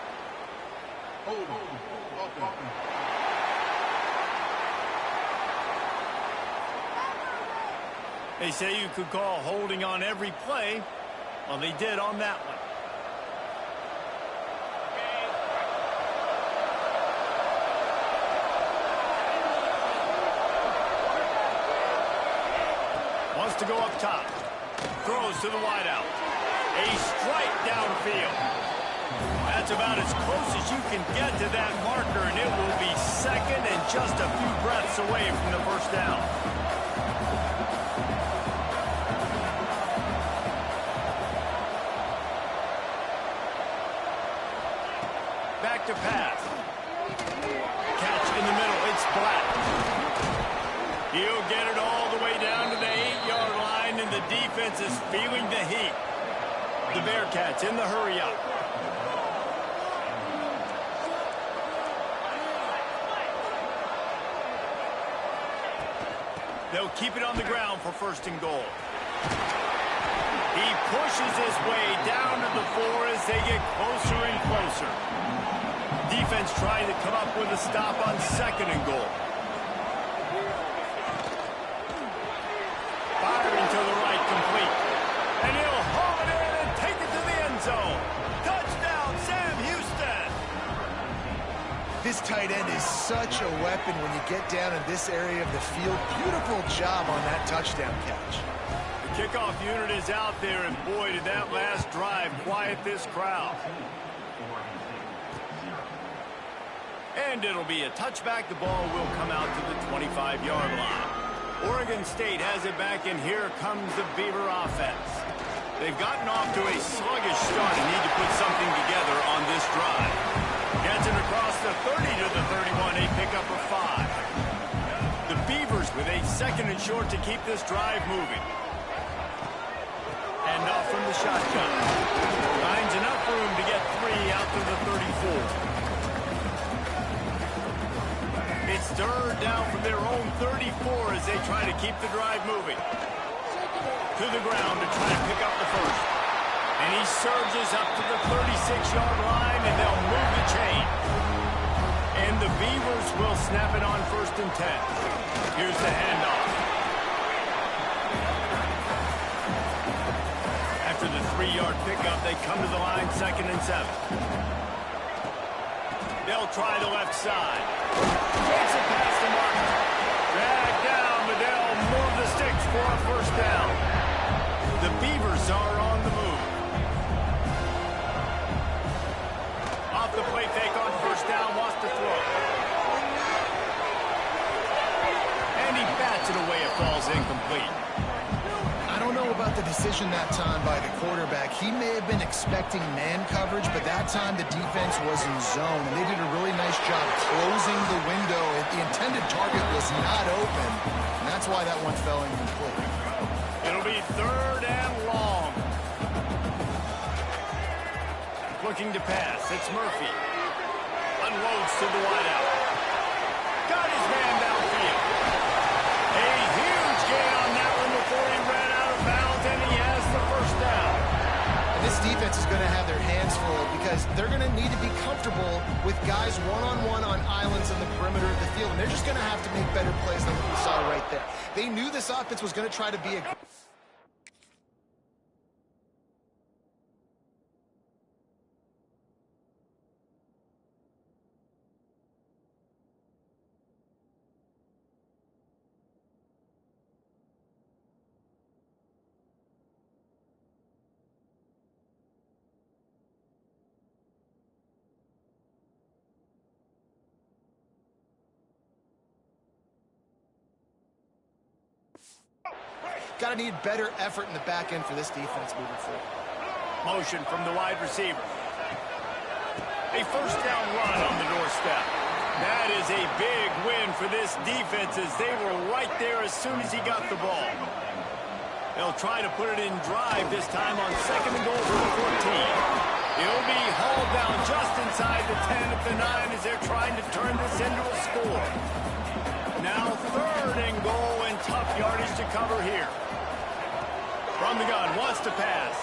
They say you could call holding on every play. Well, they did on that one. Wants to go up top. Throws to the wideout. A strike downfield. That's about as close as you can get to that marker, and it will be 2nd and just a few breaths away from the 1st down. Back to pass. Catch in the middle. It's Black. He'll get it all the way down to the 8-yard line, and the defense is feeling the heat. The Bearcats in the hurry-up. They'll keep it on the ground for 1st and goal. He pushes his way down to the 4 as they get closer and closer. Defense trying to come up with a stop on 2nd and goal. Firing to the right, complete. And he'll haul it in and take it to the end zone. Touchdown, Sam Houston. This tight end is such a weapon when you get down in this area of the field. Beautiful job on that touchdown catch. The kickoff unit is out there, and boy, did that last drive quiet this crowd. And it'll be a touchback. The ball will come out to the 25-yard line. Oregon State has it back, and here comes the Beaver offense. They've gotten off to a sluggish start and need to put something together on this drive. Gets it across the 30 to the 31, a pickup of 5. The Beavers with a 2nd and short to keep this drive moving. And off from the shotgun. Finds enough room to get 3 out to the 34. It's 3rd down from their own 34 as they try to keep the drive moving. To the ground to try to pick up the 1st. And he surges up to the 36-yard line, and they'll move the chain. And the Beavers will snap it on 1st and 10. Here's the handoff. After the 3-yard pickup, they come to the line 2nd and 7. They'll try the left side. Takes it past the mark. Dragged down, but they'll move the sticks for a 1st down. The Beavers are on the move. Off the play fake on 1st down, wants to throw. And he bats it away. It falls incomplete. I don't know about the decision that time by the quarterback. He may have been expecting man coverage, but that time the defense was in zone, and they did a really nice job closing the window. The intended target was not open, and that's why that one fell incomplete. It'll be 3rd and long. Looking to pass. It's Murphy. Unloads to the wideout. Got his man downfield. A huge gain on that one before he ran out of bounds, and he has the 1st down. And this defense is going to have their hands full because they're going to need to be comfortable with guys one-on-one on islands in the perimeter of the field, and they're just going to have to make better plays than what we saw right there. They knew this offense was going to try to be a... Got to need better effort in the back end for this defense moving forward. Motion from the wide receiver. A first down run on the doorstep. That is a big win for this defense as they were right there as soon as he got the ball. They'll try to put it in drive this time on second and goal for the 14. He'll be hauled down just inside the 10 at the 9 as they're trying to turn this into a score. Now third and goal and tough yardage to cover here. From the gun, wants to pass.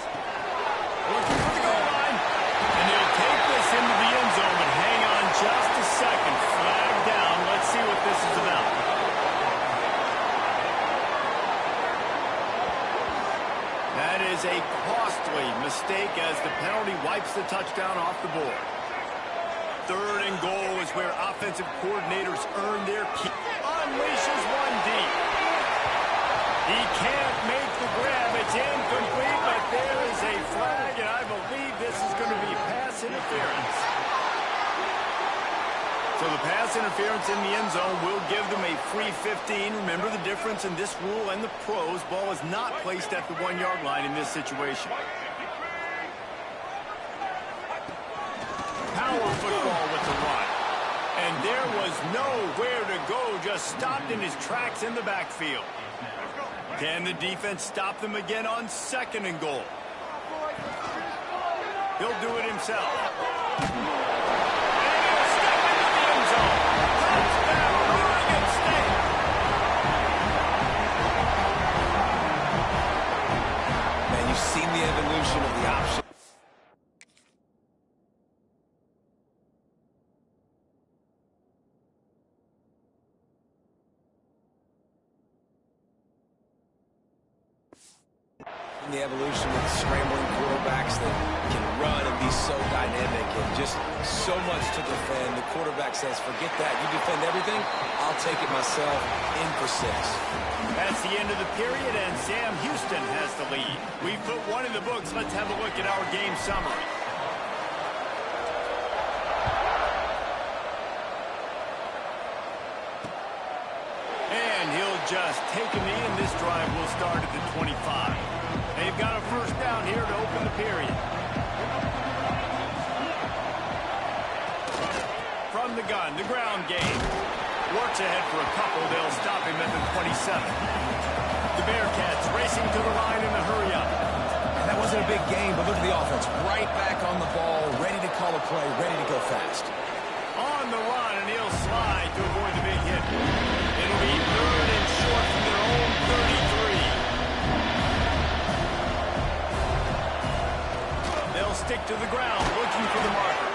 Looking for the goal line. And he'll take this into the end zone, but hang on just a second. Flag down. Let's see what this is about. That is a costly mistake as the penalty wipes the touchdown off the board. Third and goal is where offensive coordinators earn their key. Unleashes one deep. He can't make the grab. It's incomplete, but there is a flag, and I believe this is going to be pass interference. So the pass interference in the end zone will give them a free 15. Remember the difference in this rule and the pros. Ball is not placed at the 1-yard line in this situation. Power football with the run. And there was nowhere to go, just stopped in his tracks in the backfield. Can the defense stop them again on second and goal? He'll do it himself. And he'll step into the end zone. Touchdown, Oregon State. Man, you've seen the evolution of the option. The evolution of scrambling quarterbacks that can run and be so dynamic and just so much to defend. The quarterback says, forget that. You defend everything, I'll take it myself in for 6. That's the end of the period, and Sam Houston has the lead. We've put one in the books. Let's have a look at our game summary. And he'll just take a knee, and this drive will start at the 25. They've got a first down here to open the period. From the gun, the ground game. Works ahead for a couple. They'll stop him at the 27. The Bearcats racing to the line in the hurry-up. That wasn't a big game, but look at the offense. Right back on the ball, ready to call a play, ready to go fast. On the run, and he'll slide to avoid the big hit. It'll be third and short from their own 33. They'll stick to the ground, looking for the marker.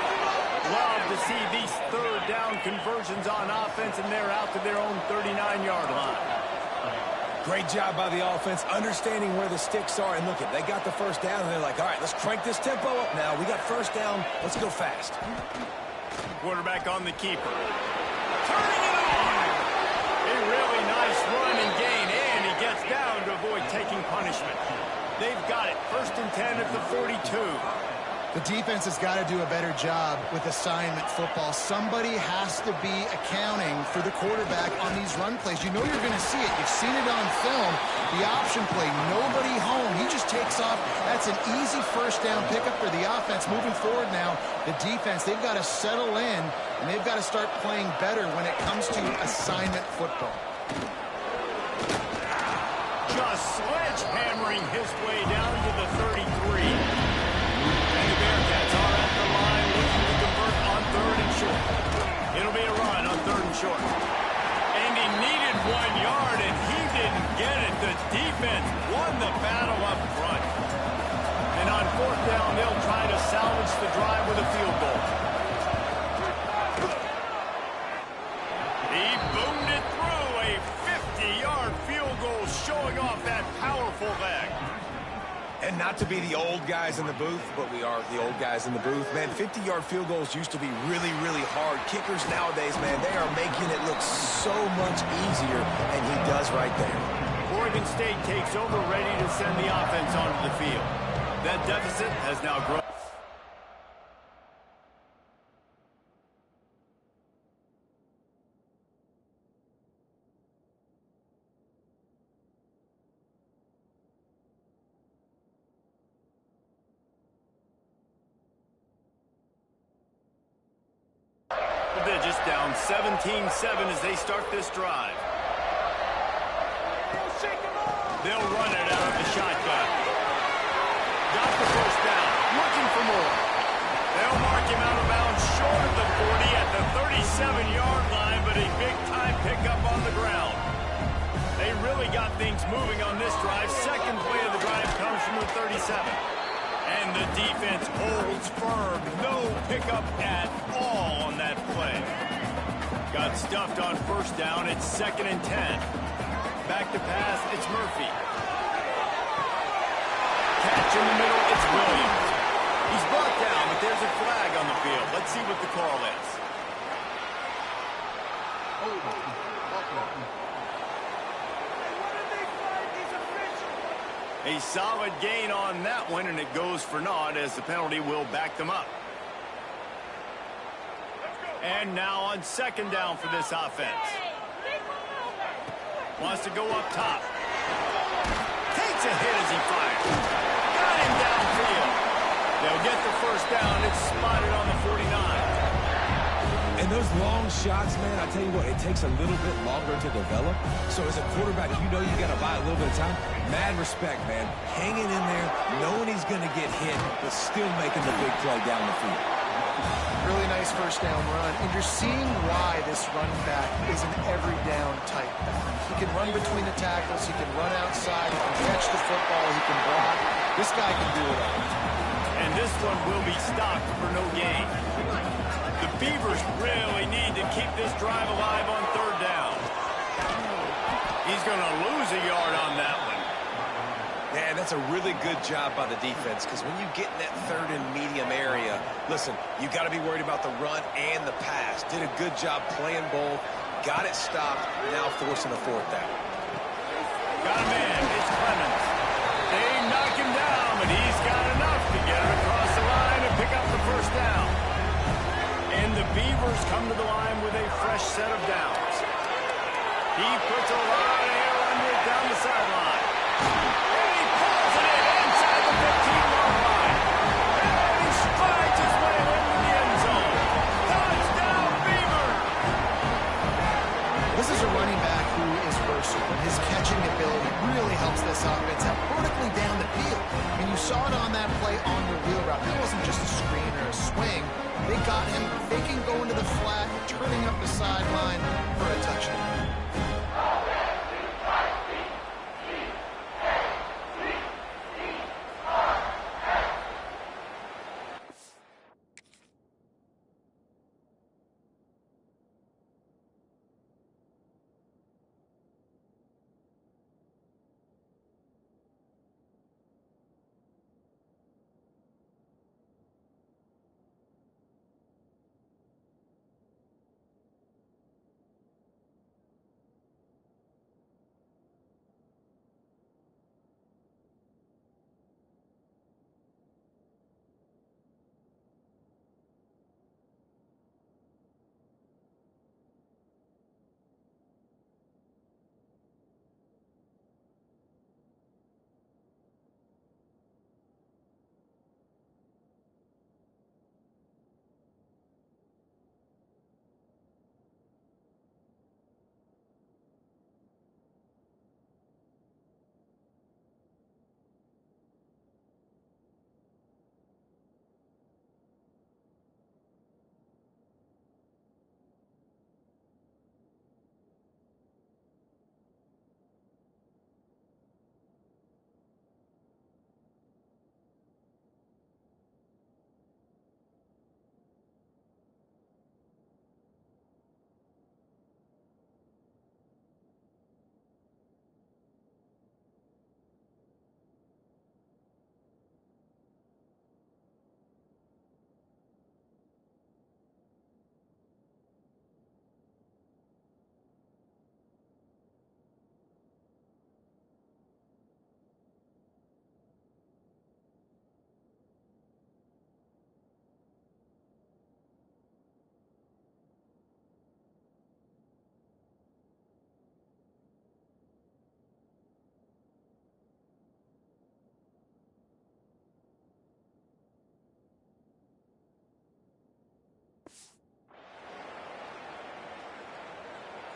Love to see these third down conversions on offense, and they're out to their own 39-yard line. Great job by the offense, understanding where the sticks are. And look, they got the first down, and they're like, all right, let's crank this tempo up now. We got first down. Let's go fast. Quarterback on the keeper. Turning it on! A really nice run and gain, and he gets down to avoid taking punishment. They've got it. First and 10 at the 42. The defense has got to do a better job with assignment football. Somebody has to be accounting for the quarterback on these run plays. You know you're going to see it. You've seen it on film. The option play, nobody home. He just takes off. That's an easy first down pickup for the offense. Moving forward now, the defense, they've got to settle in, and they've got to start playing better when it comes to assignment football. Just sledgehammering his way down to the 33. And the Bearcats are at the line looking to convert on third and short. It'll be a run on third and short. And he needed 1 yard, and he didn't get it. The defense won the battle up front. And on fourth down, they'll try to salvage the drive with a field goal. He boomed it through, a 50-yard field goal showing off that powerful leg. And not to be the old guys in the booth, but we are the old guys in the booth. Man, 50-yard field goals used to be really, really hard. Kickers nowadays, man, they are making it look so much easier, and he does right there. Oregon State takes over, ready to send the offense onto the field. That deficit has now grown. down, 17-7 as they start this drive. They'll run it out of the shotgun. Got the first down, looking for more. They'll mark him out of bounds short of the 40 at the 37-yard line, but a big-time pickup on the ground. They really got things moving on this drive. Second play of the drive comes from the 37. And the defense holds firm. No pickup at all on that play. Got stuffed on first down. It's 2nd and 10. Back to pass. It's Murphy. Catch in the middle. It's Williams. He's brought down, but there's a flag on the field. Let's see what the call is. A solid gain on that one, and it goes for naught as the penalty will back them up. And now on 2nd down for this offense. Wants to go up top. Takes a hit as he fires. Got him downfield. They'll get the first down. It's spotted on the 49. And those long shots, man, I tell you what, it takes a little bit longer to develop. So as a quarterback, you know you got to buy a little bit of time. Mad respect, man. Hanging in there, knowing he's going to get hit, but still making the big play down the field. Really nice first down run. And you're seeing why this running back is an every down type back. He can run between the tackles. He can run outside. He can catch the football. He can block. This guy can do it all. And this one will be stopped for no gain. The Beavers really need to keep this drive alive on 3rd down. He's going to lose a yard on that one. Man, that's a really good job by the defense, because when you get in that 3rd and medium area, listen, you got to be worried about the run and the pass. Did a good job playing both, got it stopped, now forcing the 4th down. Got a man, it's Clemens. They knock him down, but he's got enough to get it across the line and pick up the first down. And the Beavers come to the line with a fresh set of downs. He puts a lot of air under it down the sideline. And he pulls it in inside the 15-yard line. And he strides his way into the end zone. Touchdown, Beavers! This is a running back who is versatile. His catching ability really helps this offense out vertically down the field. I mean, you saw it on that play on the wheel route. That wasn't just a screen or a swing. They got him faking going to the flat, turning up the sideline for a touchdown.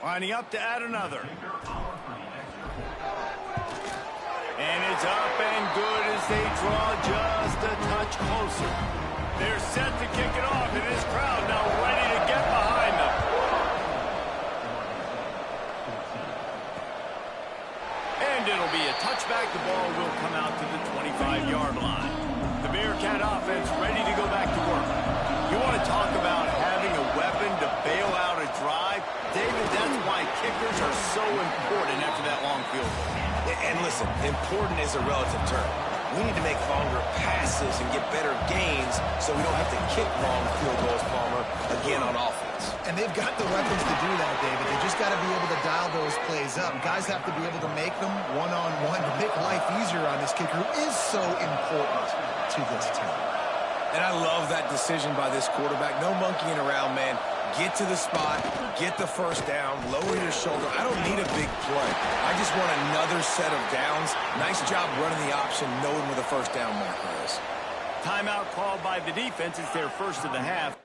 Lining up to add another. And it's up and good as they draw just a touch closer. They're set to kick it off, and this crowd now ready to get behind them. And it'll be a touchback. The ball will come out to the 25-yard line. The Bearcat offense ready to go back to work. You want to talk about having a weapon to bail out a drive? David, that's why kickers are so important after that long field goal. And listen, important is a relative term. We need to make longer passes and get better gains so we don't have to kick long field goals, Palmer, again on offense. And they've got the weapons to do that, David. They just got to be able to dial those plays up. Guys have to be able to make them one-on-one to make life easier on this kicker, who is so important to this team. And I love that decision by this quarterback. No monkeying around, man. Get to the spot, get the first down, lower your shoulder. I don't need a big play. I just want another set of downs. Nice job running the option, knowing where the first down marker is. Timeout called by the defense. It's their first of the half.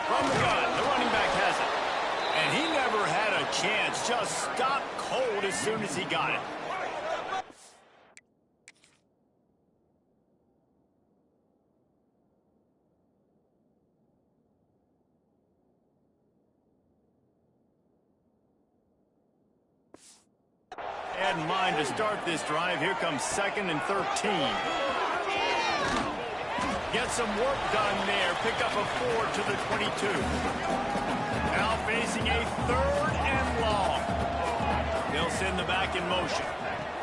From the gun, the running back has it. And he never had a chance. Just stopped cold as soon as he got it. Had in mind to start this drive. Here comes 2nd and 13. Get some work done there. Pick up a 4 to the 22. Now facing a 3rd and long. They'll send the back in motion.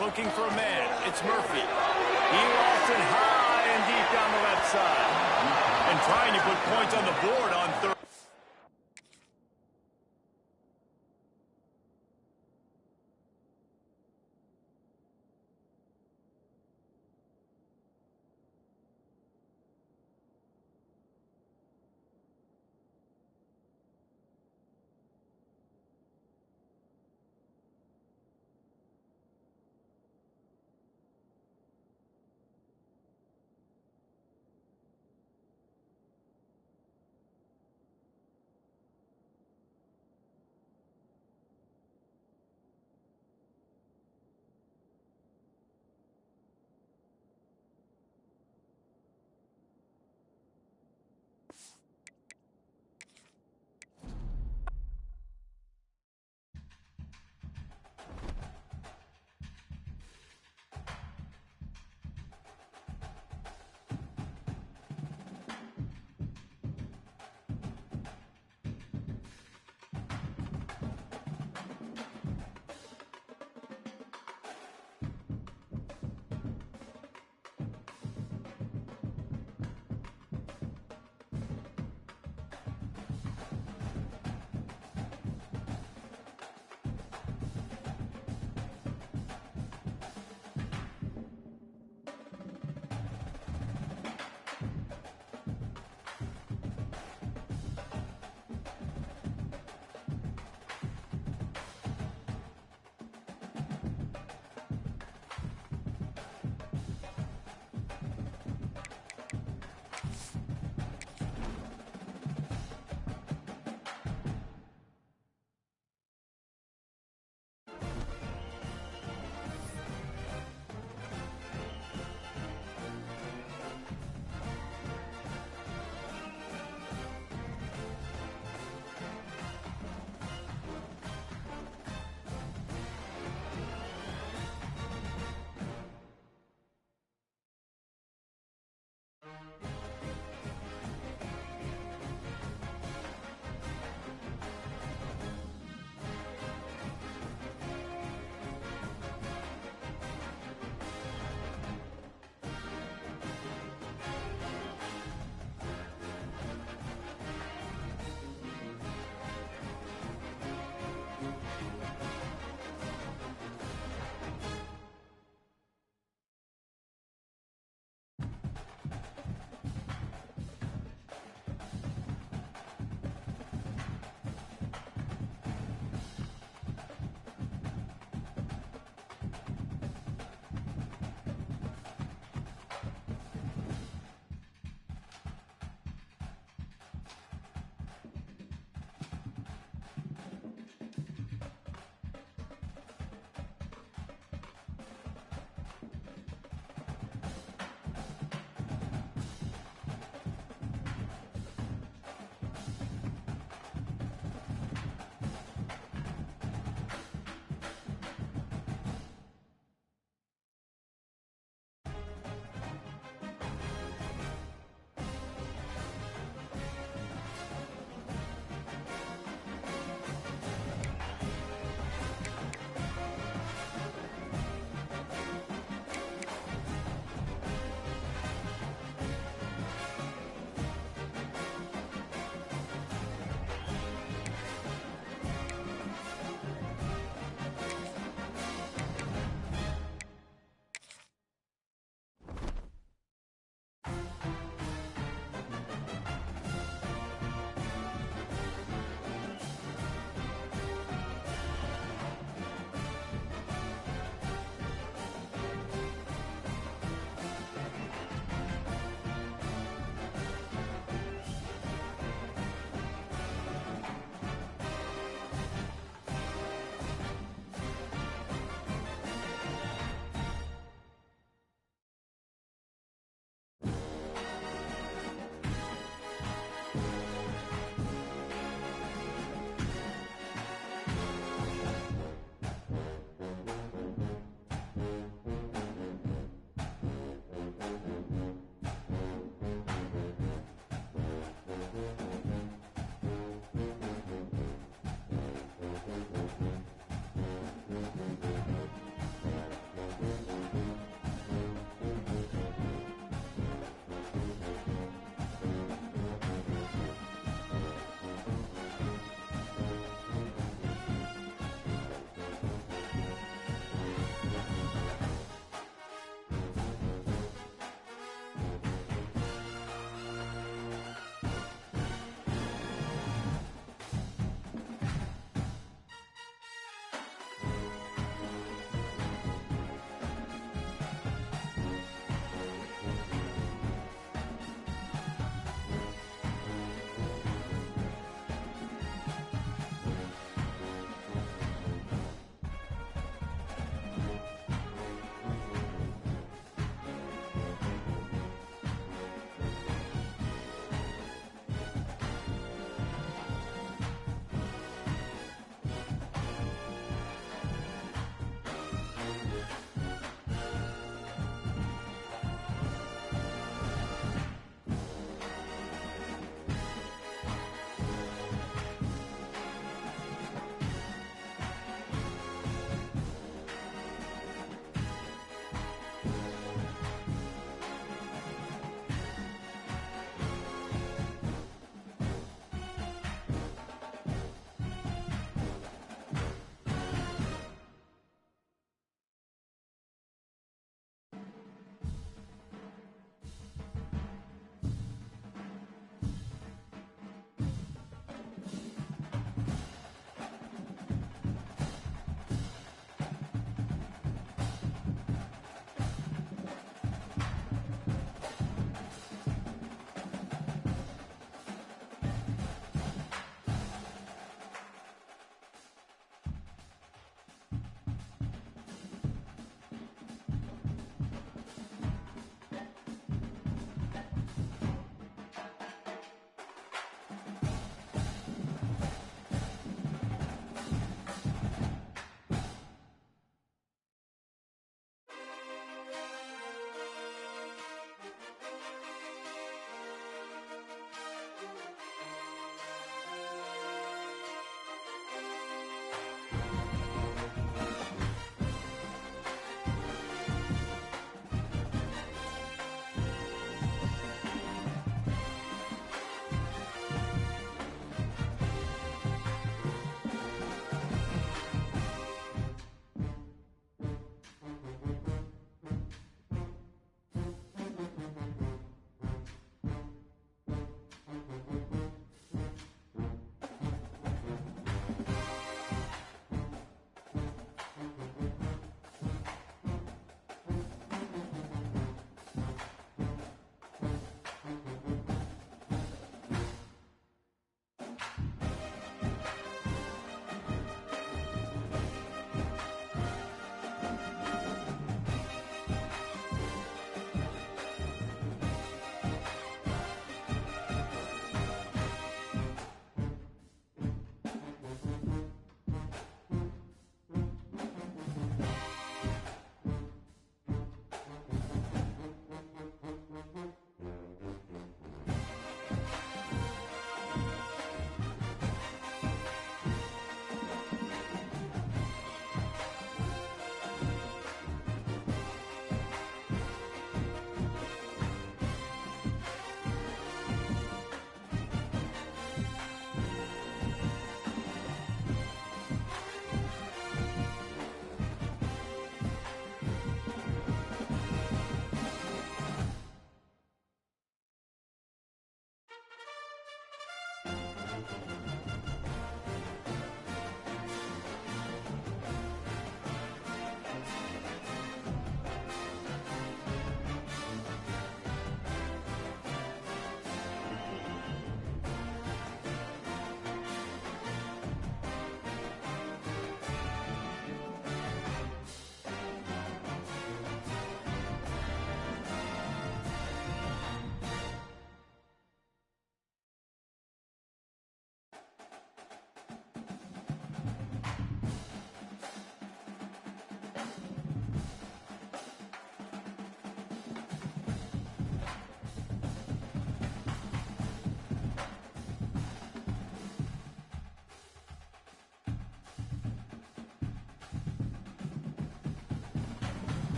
Looking for a man. It's Murphy. He lost it high and deep down the left side. And trying to put points on the board on 3rd.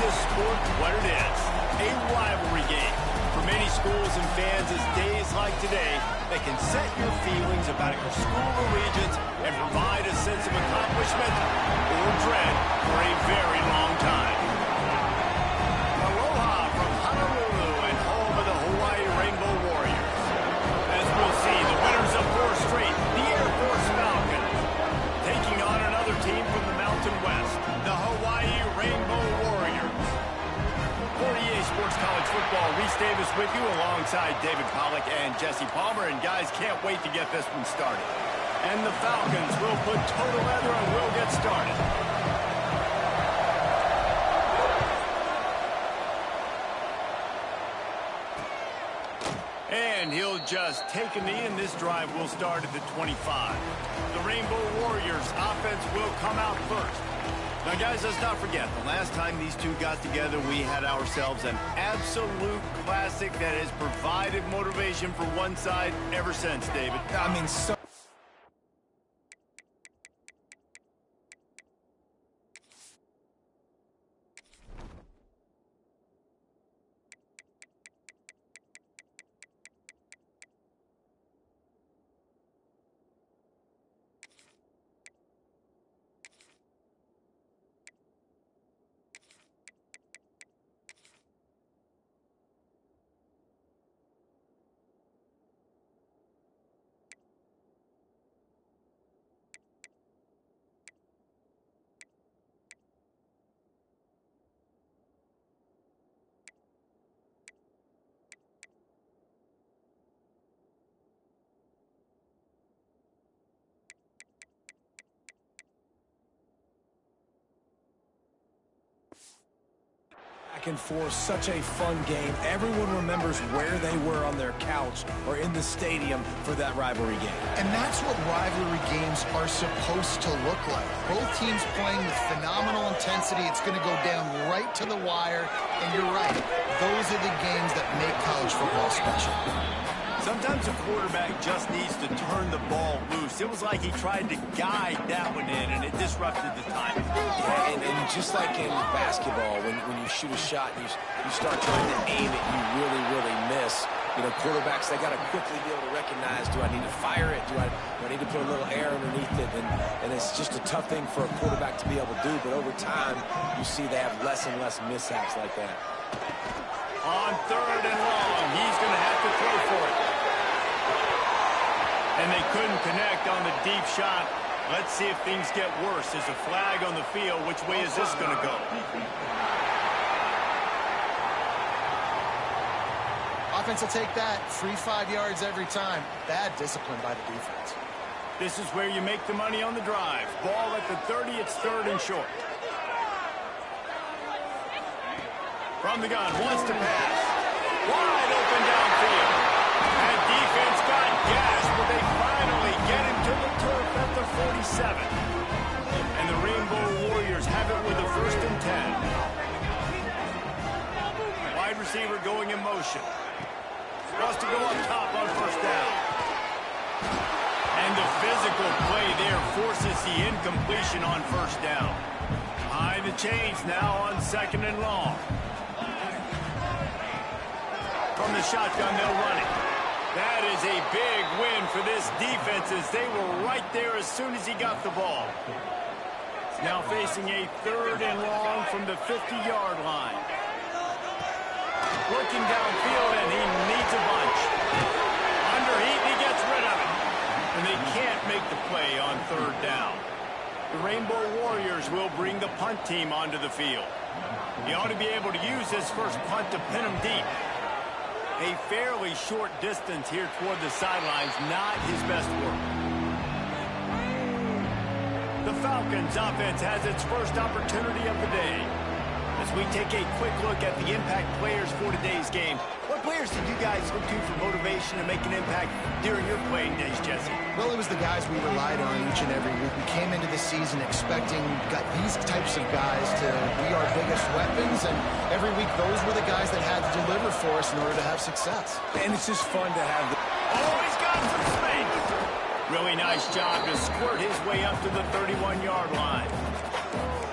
This sport what it is, a rivalry game. For many schools and fans, it's days like today that can set your feelings about your school allegiance and provide a sense of accomplishment or dread for a very long time. Aloha from Honolulu and home of the Hawaii Rainbow Warriors. As we'll see, the winners of 4 straight, the Air Force Falcons, taking on another team from the Mountain West, the Hawaii Rainbow Warriors. For EA Sports College Football, Reese Davis with you alongside David Pollack and Jesse Palmer. And guys, can't wait to get this one started. And the Falcons will put total leather and we'll get started. And he'll just take a knee, and this drive will start at the 25. The Rainbow Warriors offense will come out first. Now, guys, let's not forget, the last time these two got together, we had ourselves an absolute classic that has provided motivation for one side ever since, David. I mean, so... And for such a fun game, everyone remembers where they were on their couch or in the stadium for that rivalry game. And that's what rivalry games are supposed to look like. Both teams playing with phenomenal intensity. It's going to go down right to the wire. And you're right, those are the games that make college football special. Sometimes a quarterback just needs to turn the ball loose. It was like he tried to guide that one in, and it disrupted the timing. Yeah, and just like in basketball, when you shoot a shot and you start trying to aim it, you really miss. You know, quarterbacks, they got to quickly be able to recognize, do I need to fire it? Do I need to put a little air underneath it? And it's just a tough thing for a quarterback to be able to do. But over time, you see they have less and less mishaps like that. On 3rd and long, he's going to have to throw for it. And they couldn't connect on the deep shot. Let's see if things get worse. There's a flag on the field. Which way is this going to go? Offense will take that. Free 5 yards every time. Bad discipline by the defense. This is where you make the money on the drive. Ball at the 30. It's 3rd and short. From the gun, wants to pass. Wide open downfield. And defense got gas, but they finally get him to the turf at the 47. And the Rainbow Warriors have it with a 1st and 10. Wide receiver going in motion. Wants to go up top on 1st down. And the physical play there forces the incompletion on 1st down. Behind the chains now on 2nd and long. the shotgun, they'll run it. That is a big win for this defense as they were right there as soon as he got the ball. Now facing a 3rd and long from the 50-yard line. Looking downfield, and he needs a bunch. Under heat, and he gets rid of it. And they can't make the play on 3rd down. The Rainbow Warriors will bring the punt team onto the field. He ought to be able to use his first punt to pin him deep. A fairly short distance here toward the sidelines, not his best work. The Falcons offense has its first opportunity of the day. As we take a quick look at the impact players for today's game, what players did you guys look to for motivation to make an impact during your playing days, Jesse? Well, it was the guys we relied on each and every week. We came into the season expecting these types of guys to be our biggest weapons, and every week those were the guys that had to deliver for us in order to have success. And it's just fun to have the... Oh, he's got some space! Really nice job to squirt his way up to the 31-yard line.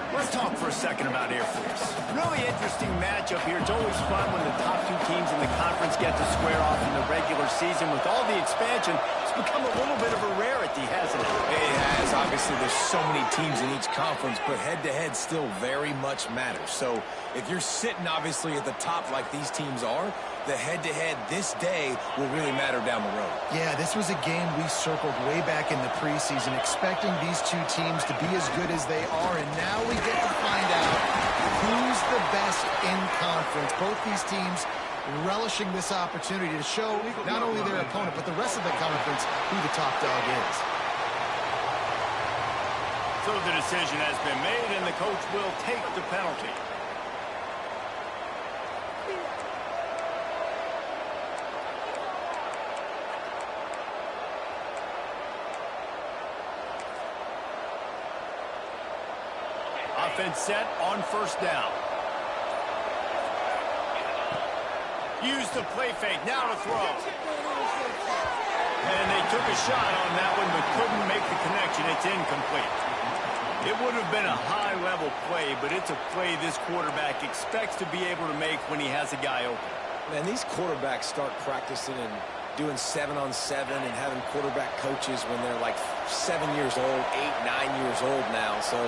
Let's talk for a second about Air Force. Really interesting matchup here. It's always fun when the top 2 teams in the conference get to square off in the regular season. With all the expansion, it's become a little bit of a rarity, hasn't it? It has. Obviously, there's so many teams in each conference, but head-to-head still very much matters. So if you're sitting, obviously, at the top like these teams are, the head-to-head this day will really matter down the road. Yeah, this was a game we circled way back in the preseason, expecting these 2 teams to be as good as they are, and now we get to find out who's the best in conference. Both these teams relishing this opportunity to show not only their opponent, but the rest of the conference who the top dog is. So the decision has been made, and the coach will take the penalty. Offense set on 1st down. Use the play fake, now to throw. And they took a shot on that one, but couldn't make the connection. It's incomplete. It would have been a high-level play, but it's a play this quarterback expects to be able to make when he has a guy open. Man, these quarterbacks start practicing and doing 7-on-7 and having quarterback coaches when they're like 7 years old, 8, 9 years old now. So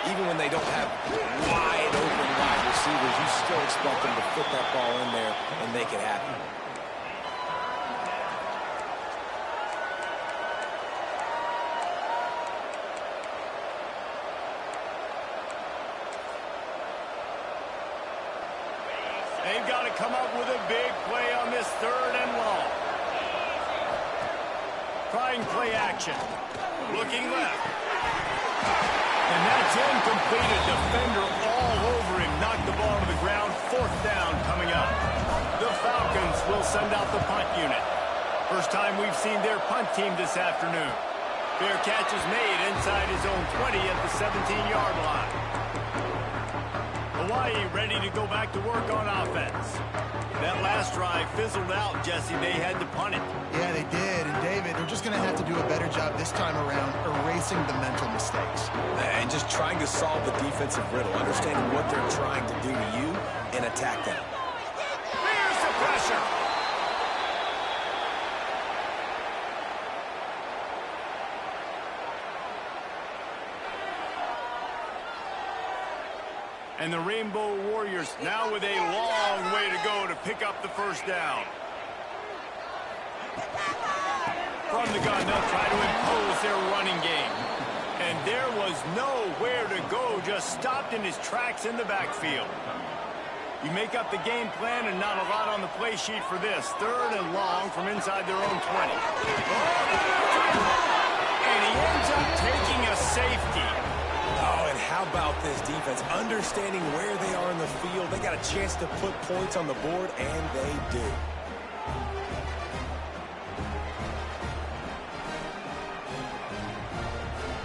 even when they don't have wide open wide receivers, you still expect them to put that ball in there and make it happen. They've got to come up with a big play on this 3rd and long. Trying play action. Looking left. And that's incomplete. A defender all over him. Knocked the ball to the ground. 4th down coming up. The Falcons will send out the punt unit. First time we've seen their punt team this afternoon. Fair catch is made inside his own 20 at the 17-yard line. Hawaii ready to go back to work on offense. That last drive fizzled out, Jesse. They had to punt it. Yeah, they did. And David, they're just going to have to do a better job this time around erasing the mental mistakes. And just trying to solve the defensive riddle, understanding what they're trying to do to you and attack them. Here's the pressure. And the Rainbow Warriors now with a long way to go to pick up the 1st down. From the gun, they'll try to impose their running game. And there was nowhere to go, just stopped in his tracks in the backfield. You make up the game plan and not a lot on the play sheet for this. 3rd and long from inside their own 20. And he ends up taking a safety. Oh, and how about this defense? Understanding where they are in the field. They got a chance to put points on the board, and they do.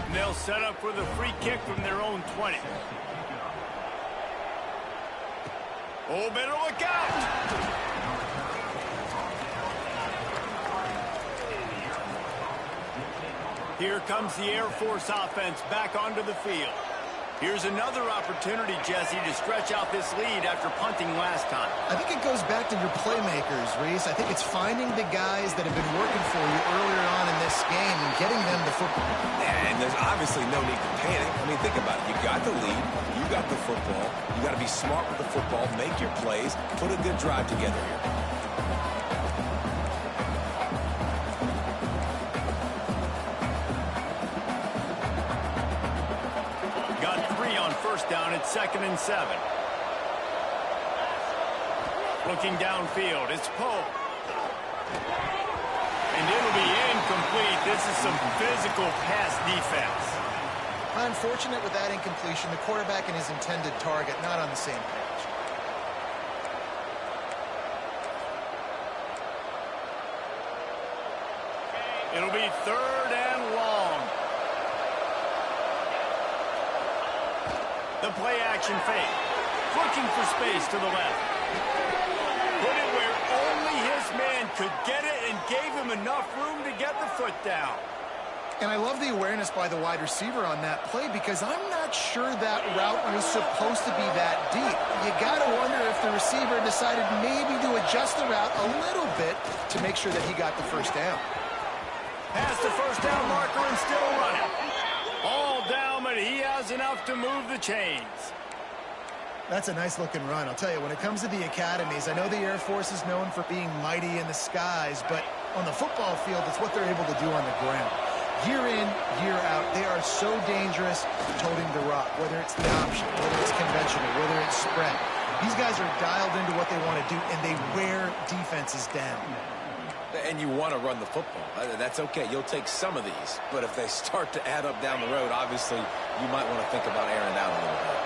And they'll set up for the free kick from their own 20. Oh, better look out! Here comes the Air Force offense back onto the field. Here's another opportunity, Jesse, to stretch out this lead after punting last time. I think it goes back to your playmakers, Reese. I think it's finding the guys that have been working for you earlier on in this game and getting them the football. And there's obviously no need to panic. I mean, think about it. You got the lead. You got the football. You got to be smart with the football, make your plays, put a good drive together here. First down at 2nd and 7. Looking downfield, it's Pope. And it'll be incomplete. This is some physical pass defense. Unfortunate with that incompletion. The quarterback and his intended target not on the same page. It'll be 3rd and long. The play action fake. Looking for space to the left. Put it where only his man could get it and gave him enough room to get the foot down. And I love the awareness by the wide receiver on that play because I'm not sure that route was supposed to be that deep. You got to wonder if the receiver decided maybe to adjust the route a little bit to make sure that he got the first down. Past the first down marker and still running. All down, but he has enough to move the chains. That's a nice-looking run. I'll tell you, when it comes to the academies, I know the Air Force is known for being mighty in the skies, but on the football field, it's what they're able to do on the ground. Year in, year out, they are so dangerous toting the rock, whether it's the option, whether it's conventional, whether it's spread. These guys are dialed into what they want to do, and they wear defenses down. And you want to run the football. That's okay. You'll take some of these. But if they start to add up down the road, obviously, you might want to think about airing out a little bit.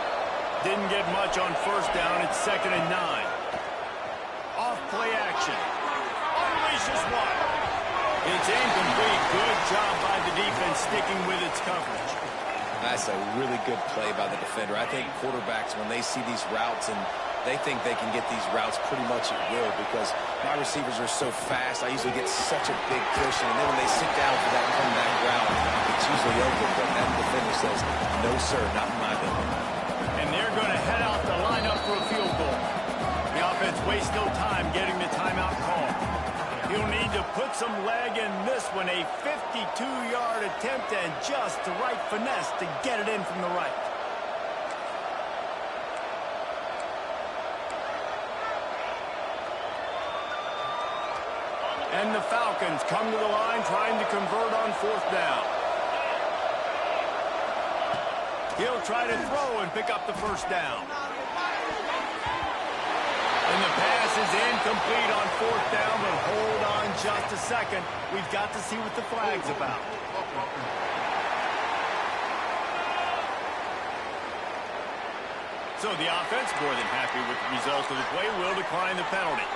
Didn't get much on first down. It's 2nd and 9. Off play action. Unleashes one. It's incomplete. Good job by the defense sticking with its coverage. That's a really good play by the defender. I think quarterbacks, when they see these routes and they think they can get these routes pretty much at will because my receivers are so fast. I usually get such a big cushion. And then when they sit down for that comeback route, it's usually open. But that defender says, no, sir, not in my building. And they're going to head out the lineup for a field goal. The offense wastes no time getting the timeout call. He'll need to put some leg in this one. A 52-yard attempt and just the right finesse to get it in from the right. And the Falcons come to the line trying to convert on 4th down. He'll try to throw and pick up the first down. And the pass is incomplete on 4th down, but hold on just a second. We've got to see what the flag's about. So the offense, more than happy with the result of the play, will decline the penalty.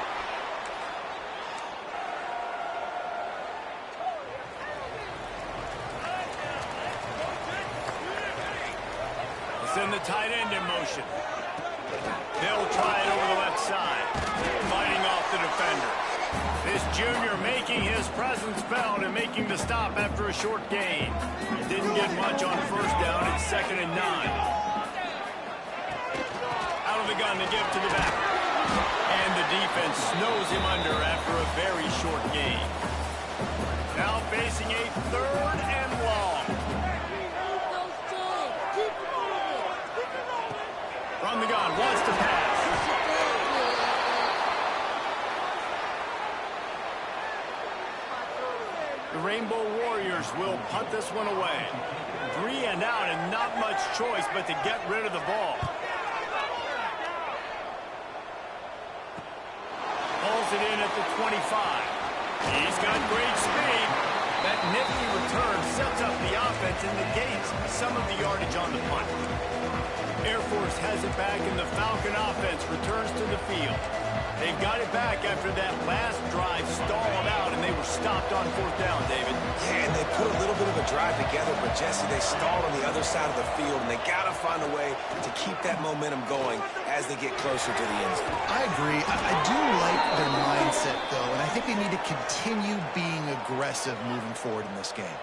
Send the tight end in motion. They'll try it over the left side. Fighting off the defender. This junior making his presence felt and making the stop after a short gain. Didn't get much on first down. It's 2nd and 9. Out of the gun to give to the back. And the defense snows him under after a very short gain. Now facing a 3rd and long. From the gun, wants to pass. The Rainbow Warriors will punt this one away. 3 and out and not much choice but to get rid of the ball. Pulls it in at the 25. He's got great speed. That nifty return sets up the offense and negates some of the yardage on the punt. Air Force has it back, and the Falcon offense returns to the field. They got it back after that last drive stalled out, and they were stopped on 4th down, David. Yeah, and they put a little bit of a drive together, but, Jesse, they stalled on the other side of the field, and they got to find a way to keep that momentum going as they get closer to the end zone. I agree. I do like their mindset, though, and I think they need to continue being aggressive moving forward in this game.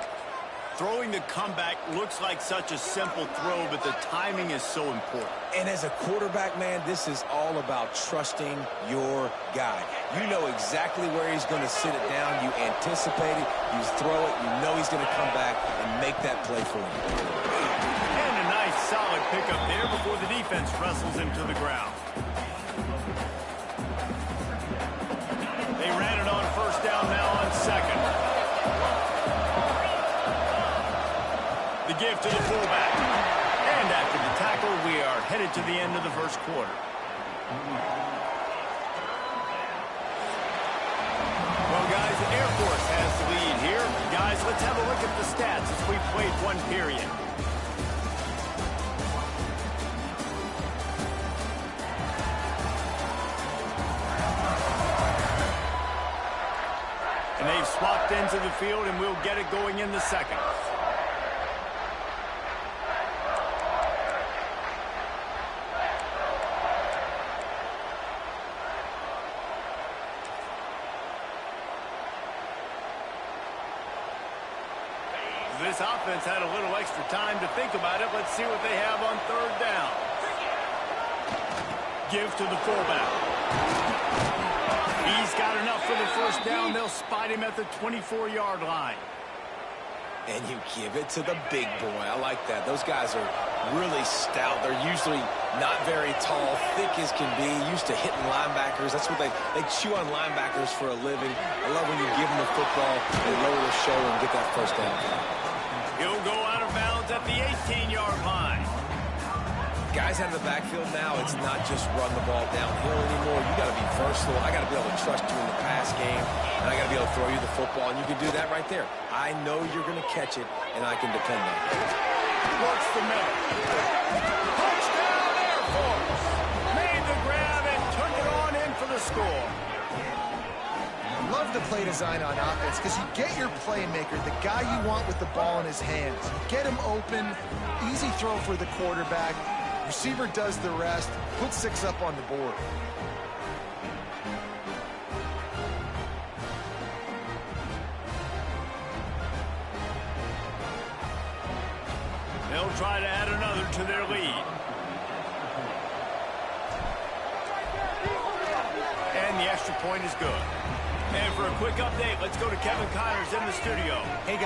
Throwing the comeback looks like such a simple throw, but the timing is so important. And as a quarterback, man, this is all about trusting your guy. You know exactly where he's going to sit it down. You anticipate it. You throw it. You know he's going to come back and make that play for you. And a nice solid pickup there before the defense wrestles him to the ground. They ran it on first down, now on second. The give to the fullback. And after the tackle, we are headed to the end of the first quarter. Well, guys, the Air Force has the lead here. Guys, let's have a look at the stats as we played one period. And they've swapped into the field, and we'll get it going in the second. This offense had a little extra time to think about it. Let's see what they have on third down. Give to the fullback. He's got enough for the first down. They'll spot him at the 24-yard line. And you give it to the big boy. I like that. Those guys are really stout. They're usually not very tall, thick as can be, used to hitting linebackers. That's what they chew on linebackers for a living. I love when you give them the football, they lower their shoulder and get that first down. He'll go out of bounds at the 18-yard line. Guys out of the backfield now, it's not just run the ball downhill anymore. You got to be versatile. I got to be able to trust you in the pass game, and I got to be able to throw you the football, and you can do that right there. I know you're going to catch it, and I can depend on it. Works the middle. Touchdown Air Force! Made the grab and took it on in for the score. Love the play design on offense because you get your playmaker, the guy you want with the ball in his hands. You get him open, easy throw for the quarterback. Receiver does the rest, put 6 up on the board. They'll try to add another to their lead. And the extra point is good. And for a quick update, let's go to Kevin Connors in the studio. Hey, guys.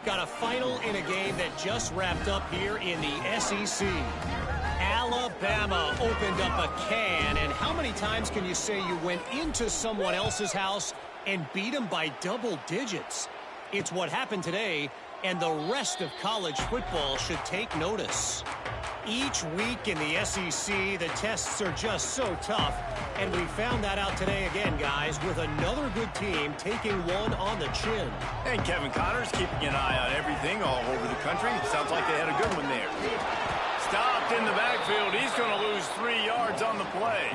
Got a final in a game that just wrapped up here in the SEC. Alabama opened up a can, and how many times can you say you went into someone else's house and beat them by double digits? It's what happened today, and the rest of college football should take notice. Each week in the SEC, the tests are just so tough, and we found that out today again, guys, with another good team taking one on the chin. And Kevin Connors keeping an eye on everything all over the country. Sounds like they had a good one there. Stopped in the backfield. He's going to lose 3 yards on the play.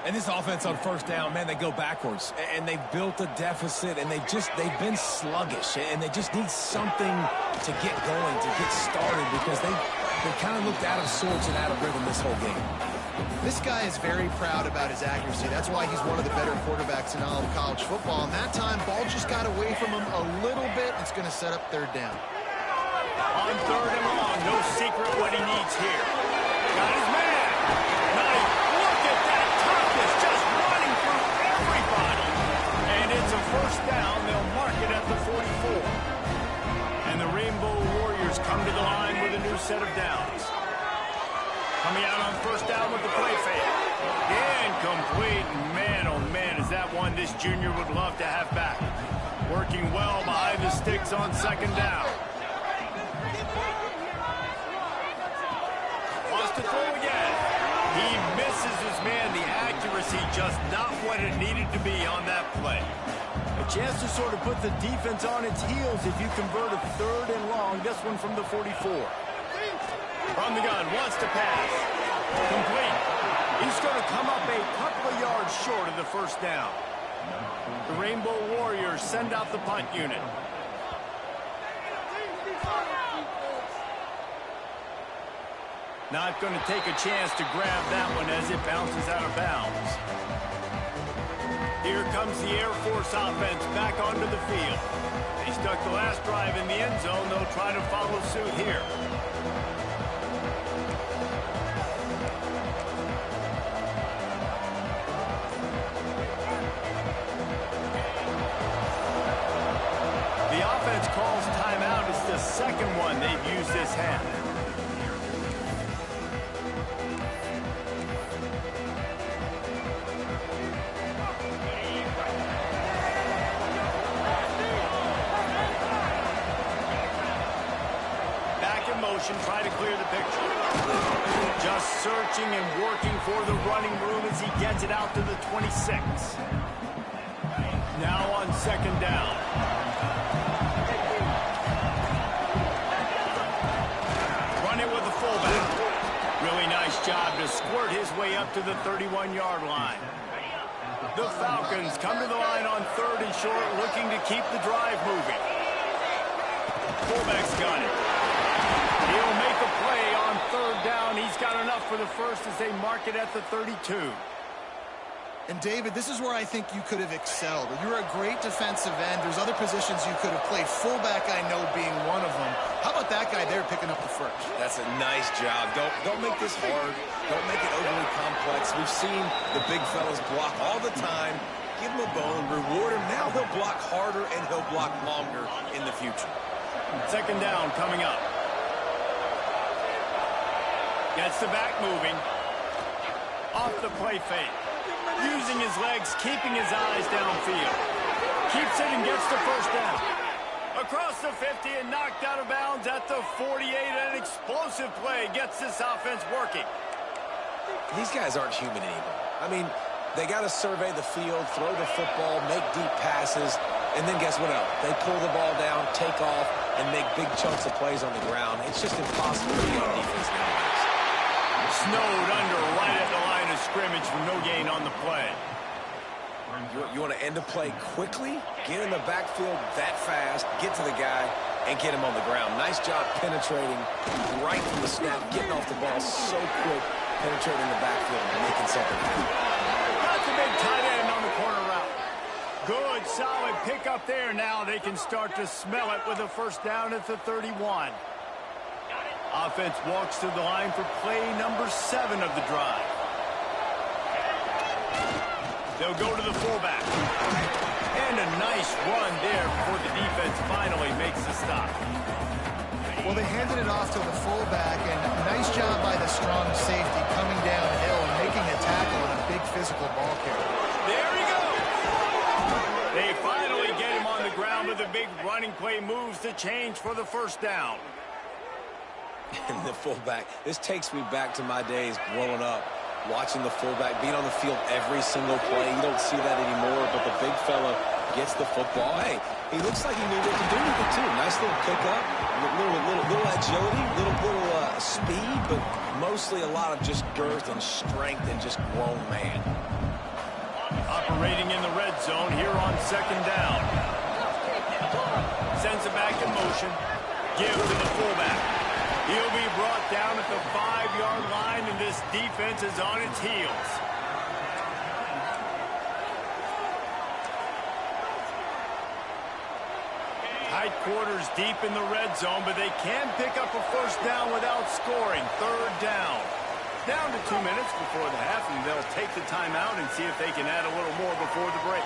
And this offense on first down, man, they go backwards. And they've built a deficit, and they've been sluggish. And they just need something to get going, to get started, because they kind of looked out of sorts and out of rhythm this whole game. This guy is very proud about his accuracy. That's why he's one of the better quarterbacks in all of college football. And that time, ball just got away from him a little bit. It's going to set up third down. On third and long, no secret what he needs here. Got his man. Nice. Look at that toughness, just running through everybody. And it's a first down. They'll mark it at the 44. And the Rainbow Warriors come to the line with a new set of downs. Coming out on first down with the play fake. Incomplete. Man, oh man, is that one this junior would love to have back. Working well behind the sticks on second down. Wants to throw again. He misses his man. The accuracy just not what it needed to be on that play. A chance to sort of put the defense on its heels if you convert a third and long. This one from the 44. From the gun, wants to pass. Complete. He's going to come up a couple of yards short of the first down. The Rainbow Warriors send out the punt unit. Not going to take a chance to grab that one as it bounces out of bounds. Here comes the Air Force offense back onto the field. They stuck the last drive in the end zone. They'll try to follow suit here. The offense calls timeout. It's the second one they've used this half. Try to clear the picture. Just searching and working for the running room as he gets it out to the 26. Now on second down. Run it with the fullback. Really nice job to squirt his way up to the 31-yard line. The Falcons come to the line on third and short, looking to keep the drive moving. Fullback's got it. He'll make a play on third down. He's got enough for the first as they mark it at the 32. And, David, this is where I think you could have excelled. You're a great defensive end. There's other positions you could have played. Fullback, I know, being one of them. How about that guy there picking up the first? That's a nice job. Don't make this hard. Don't make it overly complex. We've seen the big fellas block all the time. Give him a bone, reward him. Now he'll block harder and he'll block longer in the future. Second down coming up. Gets the back moving. Off the play fake. Using his legs, keeping his eyes downfield. Keeps it and gets the first down. Across the 50 and knocked out of bounds at the 48. An explosive play gets this offense working. These guys aren't human anymore. I mean, they got to survey the field, throw the football, make deep passes, and then guess what else? They pull the ball down, take off, and make big chunks of plays on the ground. It's just impossible to be on defense nowadays. Snowed under right at the line of scrimmage for no gain on the play. You want to end a play quickly, get in the backfield that fast, get to the guy, and get him on the ground. Nice job penetrating right from the snap, getting off the ball so quick, penetrating the backfield and making something happen. That's a big tight end on the corner route. Good, solid pickup there. Now they can start to smell it with a first down at the 31. Offense walks to the line for play number 7 of the drive. They'll go to the fullback. And a nice run there before the defense finally makes the stop. Well, they handed it off to the fullback, and nice job by the strong safety coming downhill and making a tackle on a big physical ball carrier. There he goes. They finally get him on the ground, but the big running play moves the change for the first down. And the fullback, this takes me back to my days growing up, watching the fullback being on the field every single play. You don't see that anymore, but the big fella gets the football. Hey, he looks like he knew what to do with it, too. Nice little pickup, little agility, little speed, but mostly a lot of just girth and strength and just grown man. Operating in the red zone here on second down. Sends it back in motion. Give to the fullback. He'll be brought down at the 5-yard line, and this defense is on its heels. Tight quarters deep in the red zone, but they can pick up a first down without scoring. Third down. Down to 2 minutes before the half, and they'll take the timeout and see if they can add a little more before the break.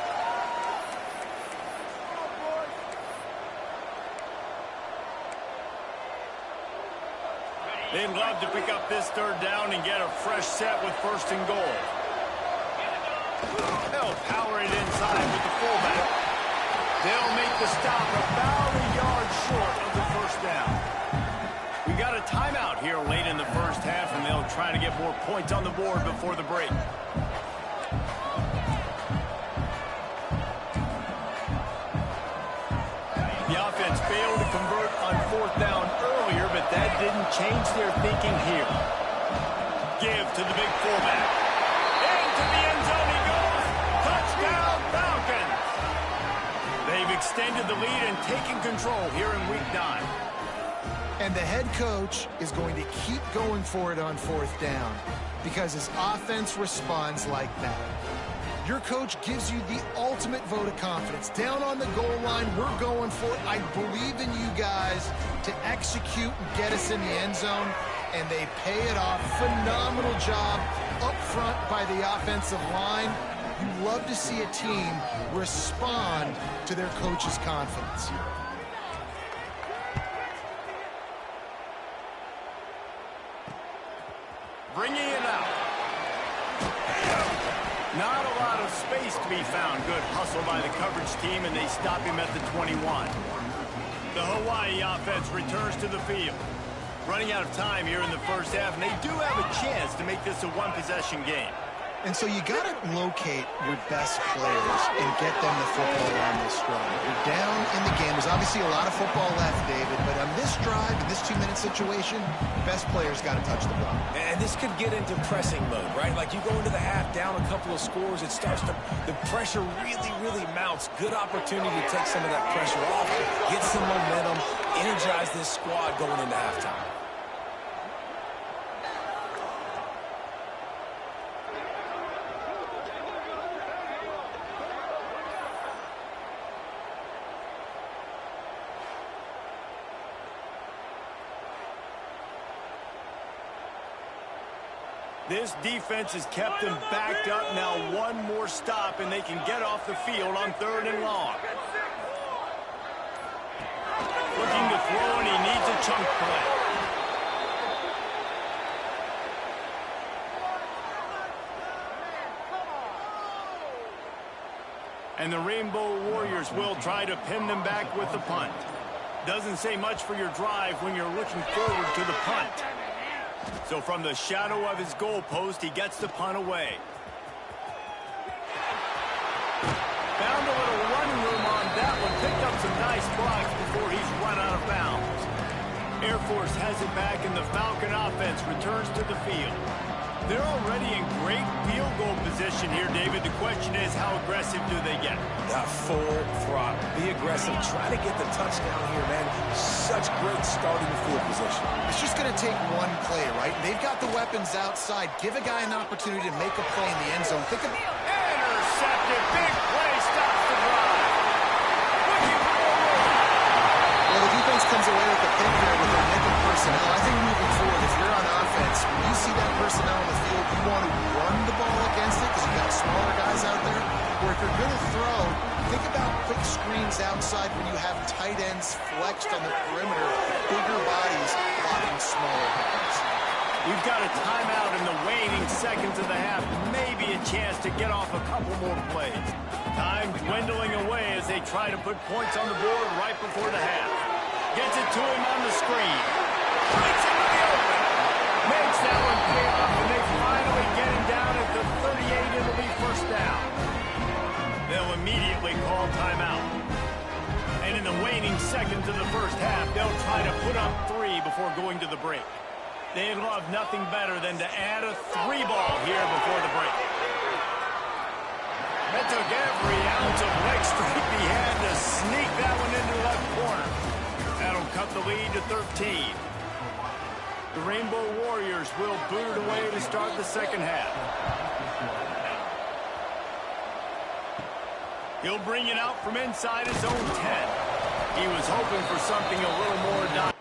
They'd love to pick up this third down and get a fresh set with first and goal. They'll power it inside with the fullback. They'll make the stop about a yard short of the first down. We got a timeout here late in the first half, and they'll try to get more points on the board before the break. The offense failed to convert on fourth down earlier, but that didn't change their thinking here. Give to the big fullback. Into the end zone he goes. Touchdown, Falcons. They've extended the lead and taken control here in week 9. And the head coach is going to keep going for it on fourth down because his offense responds like that. Your coach gives you the ultimate vote of confidence. Down on the goal line, we're going for it. I believe in you guys to execute and get us in the end zone, and they pay it off. Phenomenal job up front by the offensive line. You love to see a team respond to their coach's confidence. Bringing it out. Not a lot of space to be found. Good hustle by the coverage team, and they stop him at the 21. The Hawaii offense returns to the field. Running out of time here in the first half, and they do have a chance to make this a one-possession game. And so you got to locate your best players and get them the football on this drive. You're down in the game. There's obviously a lot of football left, David, but on this drive, in this 2-minute situation, best players got to touch the ball. And this could get into pressing mode, right? Like you go into the half down a couple of scores, it starts to, the pressure really mounts. Good opportunity to take some of that pressure off, get some momentum, energize this squad going into halftime. This defense has kept them backed up. Now one more stop, and they can get off the field on third and long. Looking to throw, and he needs a chunk play. And the Rainbow Warriors will try to pin them back with the punt. Doesn't say much for your drive when you're looking forward to the punt. So from the shadow of his goalpost, he gets the punt away. Found a little running room on that one. Picked up some nice blocks before he's run out of bounds. Air Force has it back, and the Falcon offense returns to the field. They're already in great field goal position here, David. The question is, how aggressive do they get? Full throttle. Be aggressive. Try to get the touchdown here, man. Such great starting field position. It's just going to take one play, right? They've got the weapons outside. Give a guy an opportunity to make a play in the end zone. Think of intercepted. Big play. Stops the drive. Looking forward. Well, the defense comes away with the pick there with their nickel personnel. I think moving forward, if you're on offense, when you see that personnel on the field, you want to run the ball against it because you've got smaller guys out there. Or if you're going to throw, think about matched on the perimeter. Bigger bodies blocking smaller guys. We've got a timeout in the waning seconds of the half. Maybe a chance to get off a couple more plays. Time dwindling away as they try to put points on the board right before the half. Gets it to him on the screen. Points into the open. Makes that one pay off, and they finally get him down at the 38. It'll be first down. They'll immediately call timeout. And in the waning seconds of the first half, they'll try to put up 3 before going to the break. They'd love nothing better than to add a 3 ball here before the break. That took every ounce of leg strength he had to sneak that one into the left corner. That'll cut the lead to 13. The Rainbow Warriors will boot it away to start the second half. He'll bring it out from inside his own 10. He was hoping for something a little more dynamic.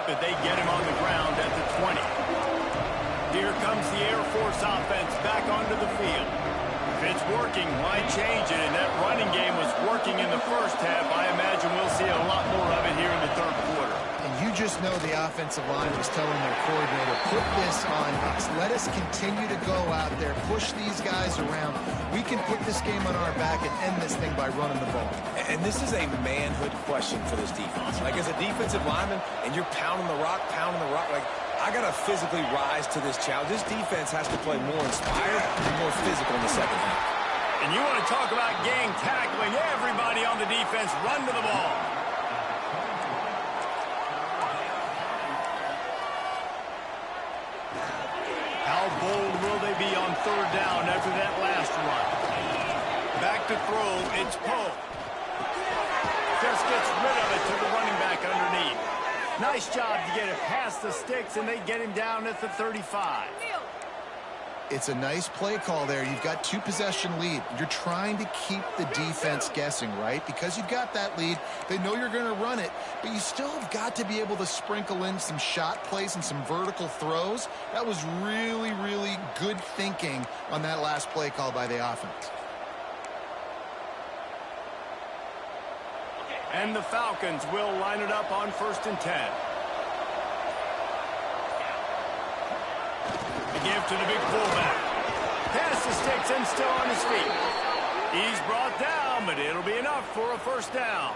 But they get him on the ground at the 20. Here comes the Air Force offense back onto the field. If it's working, why change it? And that running game was working in the first half. I imagine we'll see a lot more of it here in the third quarter. And you just know the offensive line was telling their coordinator, put this on us. Let us continue to go out there, push these guys around. We can put this game on our back and end this thing by running the ball. And this is a manhood question for this defense. Like, as a defensive lineman, and you're pounding the rock, like, I got to physically rise to this challenge. This defense has to play more inspired and more physical in the second half. And you want to talk about gang tackling. Everybody on the defense run to the ball. How bold will they be on third down after that last run? Back to throw, it's Poe. Just gets rid of it to the running back underneath. Nice job to get it past the sticks, and they get him down at the 35. It's a nice play call there. You've got 2-possession lead. You're trying to keep the defense guessing, right? Because you've got that lead, they know you're going to run it, but you still have got to be able to sprinkle in some shot plays and some vertical throws. That was really, really good thinking on that last play call by the offense. And the Falcons will line it up on 1st and 10. The give to the big fullback. Past the sticks and still on his feet. He's brought down, but it'll be enough for a first down.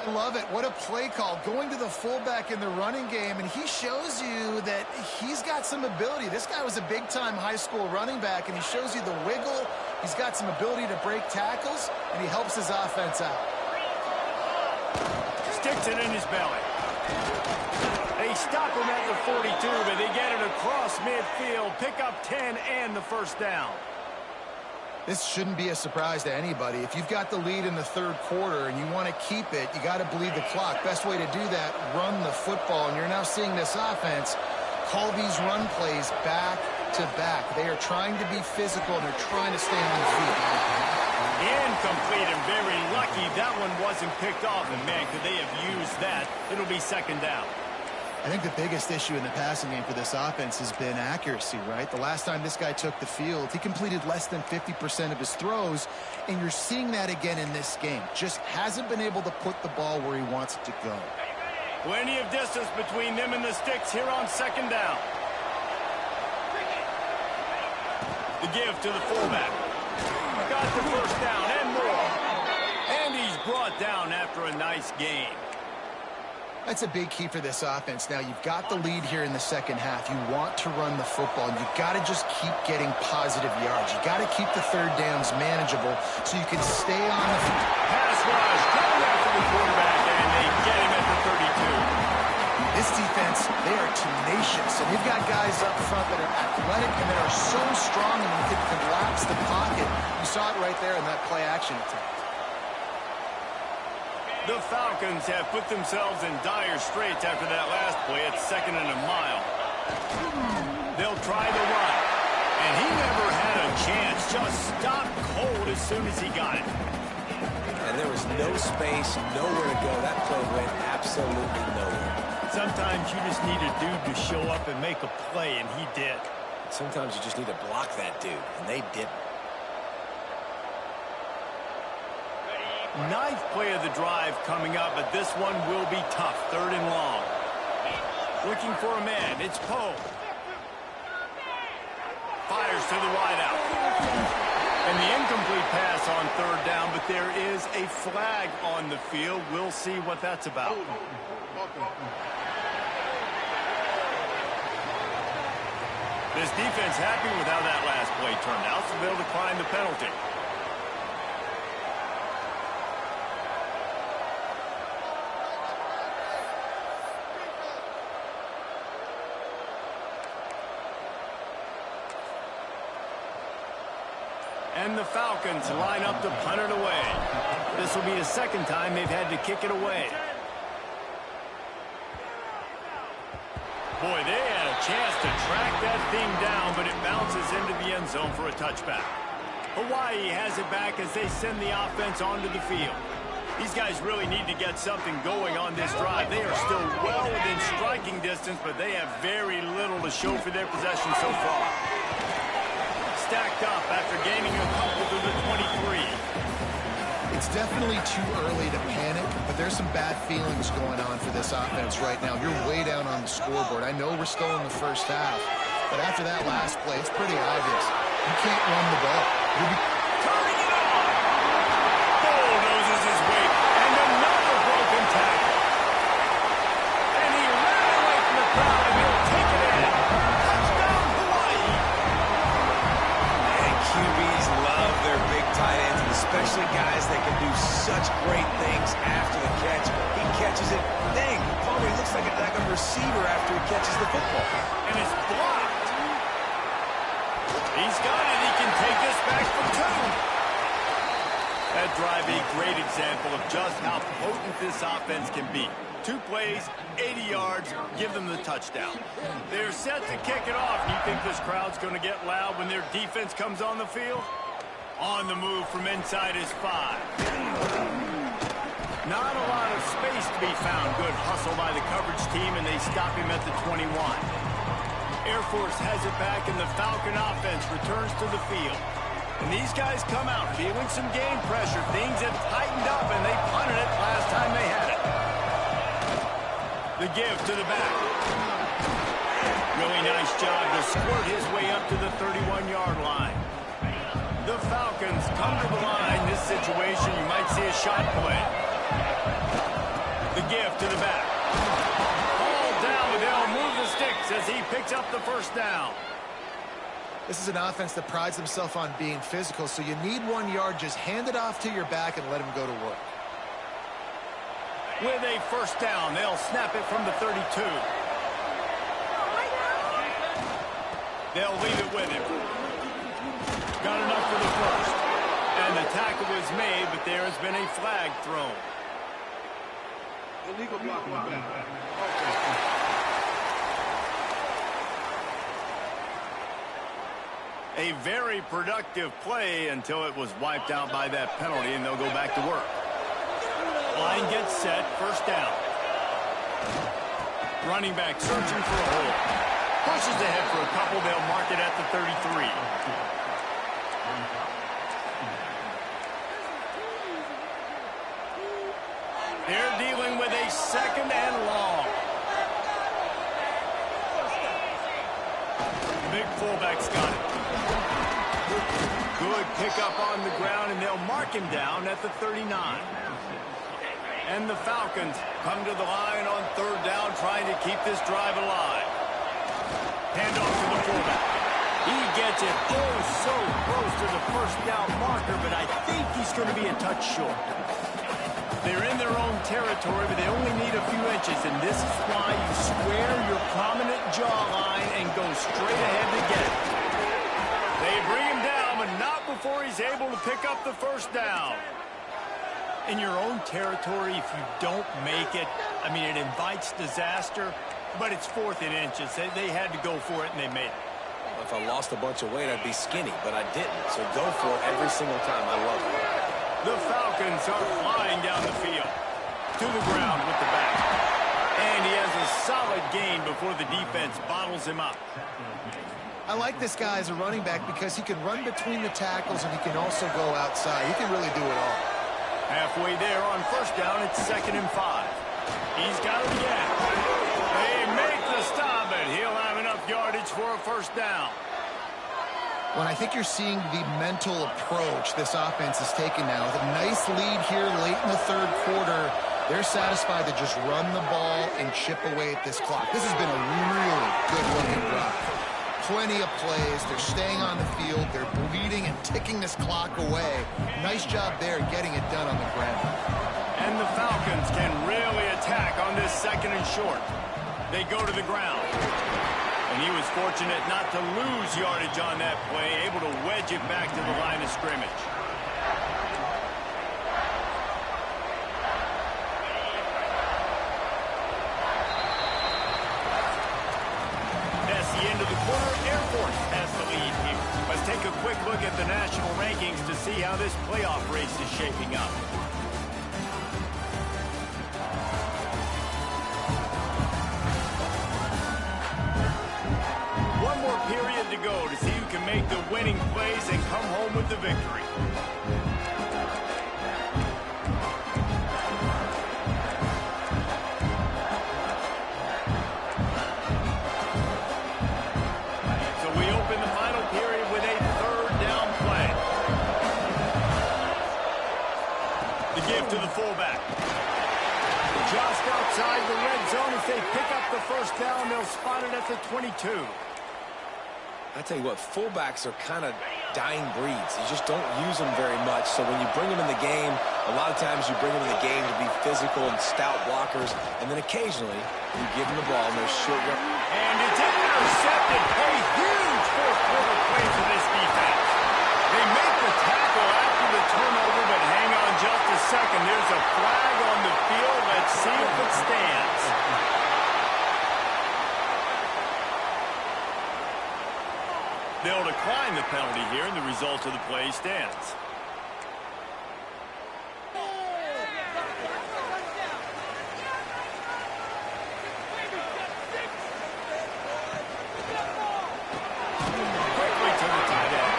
I love it. What a play call. Going to the fullback in the running game, and he shows you that he's got some ability. This guy was a big-time high school running back, and he shows you the wiggle. He's got some ability to break tackles, and he helps his offense out. Sticks it in his belly. They stop him at the 42, but they get it across midfield. Pick up 10 and the first down. This shouldn't be a surprise to anybody. If you've got the lead in the third quarter and you want to keep it, you got to bleed the clock. Best way to do that, run the football. And you're now seeing this offense call these run plays back to back. They are trying to be physical, and they're trying to stay on their feet. Incomplete, and very lucky that one wasn't picked off. And, man, could they have used that? It'll be second down. I think the biggest issue in the passing game for this offense has been accuracy, right? The last time this guy took the field, he completed less than 50% of his throws, and you're seeing that again in this game. Just hasn't been able to put the ball where he wants it to go. Plenty of distance between them and the sticks here on second down. The give to the fullback. Got the first down and more. And he's brought down after a nice game. That's a big key for this offense. Now, you've got the lead here in the second half. You want to run the football, and you've got to just keep getting positive yards. You've got to keep the third downs manageable so you can stay on the field. Pass rush coming after the quarterback, And they get him at the 32. This defense, they are tenacious. And you've got guys up front that are athletic and that are so strong and can collapse the pocket. You saw it right there in that play-action attempt. The Falcons have put themselves in dire straits after that last play. It's 2nd and a mile. They'll try the run. And he never had a chance. Just stopped cold as soon as he got it. And there was no space, nowhere to go. That play went absolutely nowhere. Sometimes you just need a dude to show up and make a play, and he did. Sometimes you just need to block that dude, and they didn't. 9th play of the drive coming up, but this one will be tough. 3rd and long. Looking for a man. It's Poe. Fires to the wideout. And the incomplete pass on 3rd down, but there is a flag on the field. We'll see what that's about. This defense happy with how that last play turned out, so they'll decline the penalty. And the Falcons line up to punt it away. This will be the 2nd time they've had to kick it away. Boy, they had a chance to track that thing down, but it bounces into the end zone for a touchback. Hawaii has it back as they send the offense onto the field. These guys really need to get something going on this drive. They are still well within striking distance, but they have very little to show for their possession so far. Stacked up after gaining a couple to the 23. It's definitely too early to panic, but there's some bad feelings going on for this offense right now. You're way down on the scoreboard. I know we're still in the first half, but after that last play, it's pretty obvious. You can't run the ball. Turning it on! Bulldozes his way, and another broken tackle. And he ran away from the crowd, and he'll take it in. Touchdown, Hawaii! And QBs love their big tight ends, and especially guys that can do such great things after the catch. He catches it. Dang, Palmer looks like a daggone receiver after he catches the football. And it's blocked. He's got it. He can take this back for 2. That drive, a great example of just how potent this offense can be. 2 plays, 80 yards, give them the touchdown. They're set to kick it off. You think this crowd's going to get loud when their defense comes on the field? On the move from inside his 5. Not a lot of space to be found. Good hustle by the coverage team, and they stop him at the 21. Air Force has it back, and the Falcon offense returns to the field. And these guys come out feeling some game pressure. Things have tightened up, and they punted it last time they had it. The give to the back. Really nice job to squirt his way up to the 31-yard line. The Falcons come to the line. This situation, you might see a shot play. The give to the back. All down, but they'll move the sticks as he picks up the 1st down. This is an offense that prides themselves on being physical, so you need 1 yard. Just hand it off to your back and let him go to work. With a 1st down, they'll snap it from the 32. They'll leave it with him. Got enough for the 1st. And the tackle was made, but there has been a flag thrown. Illegal block in the back. A very productive play until it was wiped out by that penalty, and they'll go back to work. Line gets set, 1st down. Running back searching for a hole. Pushes ahead for a couple. They'll mark it at the 33. They're dealing with a 2nd and long. Big fullback's got it. Good pickup on the ground, and they'll mark him down at the 39. And the Falcons come to the line on 3rd down, trying to keep this drive alive. Handoff to the fullback. He gets it so close to the 1st down marker, but I think he's going to be a touch short. They're in their own territory, but they only need a few inches, and this is why you square your prominent jawline and go straight ahead to get it. They bring him down, but not before he's able to pick up the first down. In your own territory, if you don't make it, I mean, it invites disaster, but it's 4th and inches. They had to go for it, and they made it. If I lost a bunch of weight, I'd be skinny, but I didn't. So go for it every single time. I love it. The Falcons are flying down the field. To the ground with the back. And he has a solid gain before the defense bottles him up. I like this guy as a running back because he can run between the tackles and he can also go outside. He can really do it all. Halfway there on first down, it's 2nd and 5. He's got it again. They make the stop, and he'll have enough yardage for a first down. When I think you're seeing the mental approach this offense is taking now, with a nice lead here late in the 3rd quarter, they're satisfied to just run the ball and chip away at this clock. This has been a really good-looking drive. Plenty of plays. They're staying on the field. They're bleeding and ticking this clock away. Nice job there getting it done on the ground. And the Falcons can really attack on this 2nd and short. They go to the ground. And he was fortunate not to lose yardage on that play, able to wedge it back to the line of scrimmage. That's the end of the quarter. Air Force has the lead here. Let's take a quick look at the national rankings to see how this playoff race is shaping up. Period to go to see who can make the winning plays and come home with the victory. So we open the final period with a 3rd down play. The give to the fullback. Just outside the red zone as they pick up the first down. They'll spot it at the 22. I tell you what, fullbacks are kind of dying breeds. You just don't use them very much. So when you bring them in the game, a lot of times you bring them in the game to be physical and stout blockers, and then occasionally you give them the ball and they're short. And it's intercepted. A huge 4th quarter play for this defense. They make the tackle after the turnover, but hang on just a second. There's a flag on the field. Let's see if it stands. They'll decline the penalty here, and the result of the play stands. Quickly to the tight end.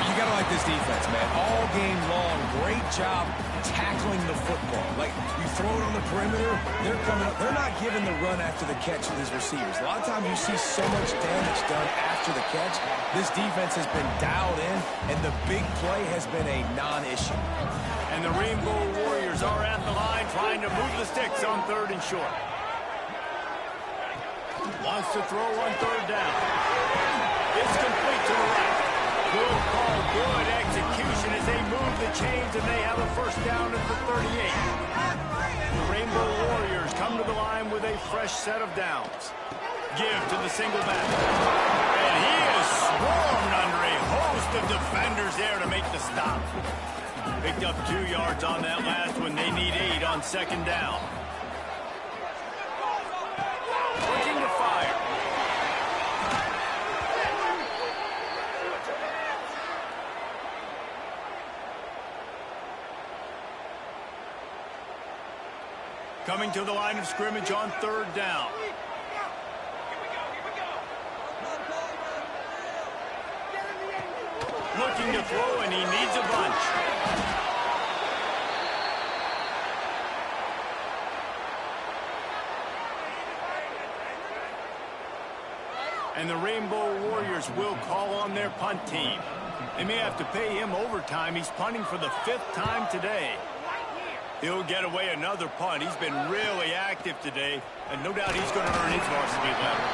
You got to like this defense, man. All game long, great job tackling the football. Like, you throw it on the perimeter, they're coming up. They're not giving the run after the catch to these receivers. A lot of times you see so much damage done after the catch. This defense has been dialed in, and the big play has been a non-issue. And the Rainbow Warriors are at the line trying to move the sticks on 3rd and short. Wants to throw on 3rd down. It's complete to the right. Good call, good execution as they move the chains, and they have a first down at the 38. The Rainbow Warriors come to the line with a fresh set of downs. Give to the single back. And he is swarmed under a host of defenders there to make the stop. Picked up 2 yards on that last one. They need 8 on 2nd down. Looking to fire. Coming to the line of scrimmage on 3rd down. Looking to throw, and he needs a bunch. And the Rainbow Warriors will call on their punt team. They may have to pay him overtime. He's punting for the 5th time today. He'll get away another punt. He's been really active today, and no doubt he's going to earn his varsity level.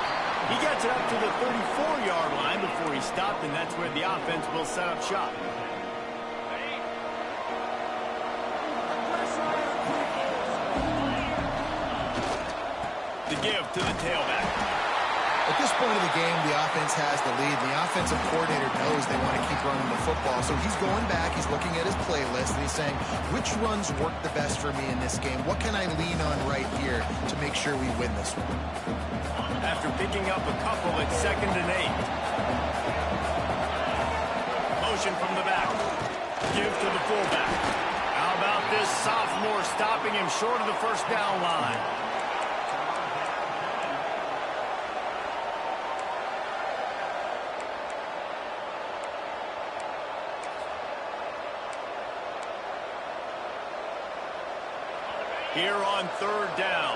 He gets it up to the 34-yard line before he stopped, and that's where the offense will set up shop. to the tailback. At this point of the game, the offense has the lead. The offensive coordinator knows they want to keep running the football. So he's going back, he's looking at his playlist, and he's saying, which runs work the best for me in this game? What can I lean on right here to make sure we win this one? After picking up a couple at 2nd and 8. Motion from the back. Give to the fullback. How about this sophomore stopping him short of the first down line? Here on 3rd down.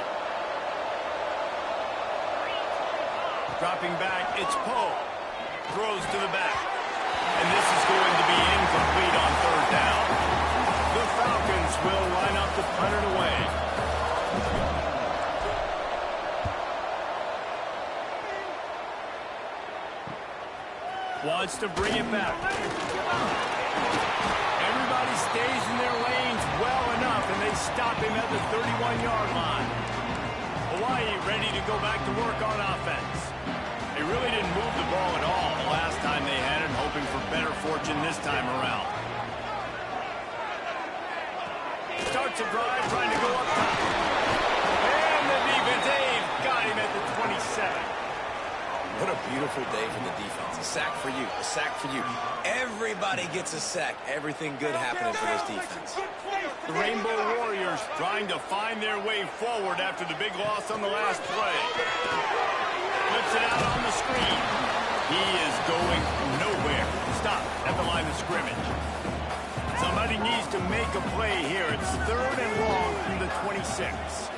Dropping back, it's Poe. Throws to the back. And this is going to be incomplete on 3rd down. The Falcons will line up to punt it away. Wants to bring it back. Everybody stays in their lanes well enough, and they stop him at the 31-yard line. Hawaii ready to go back to work on offense. They really didn't move the ball at all the last time they had it, hoping for better fortune this time around. Starts a drive, trying to go up top. And the defense, they've got him at the 27. What a beautiful day for the defense. A sack for you, a sack for you. Everybody gets a sack. Everything good happening for this defense. The Rainbow Warriors trying to find their way forward after the big loss on the last play. Flips it out on the screen. He is going nowhere. Stop at the line of scrimmage. Somebody needs to make a play here. It's 3rd and long from the 26.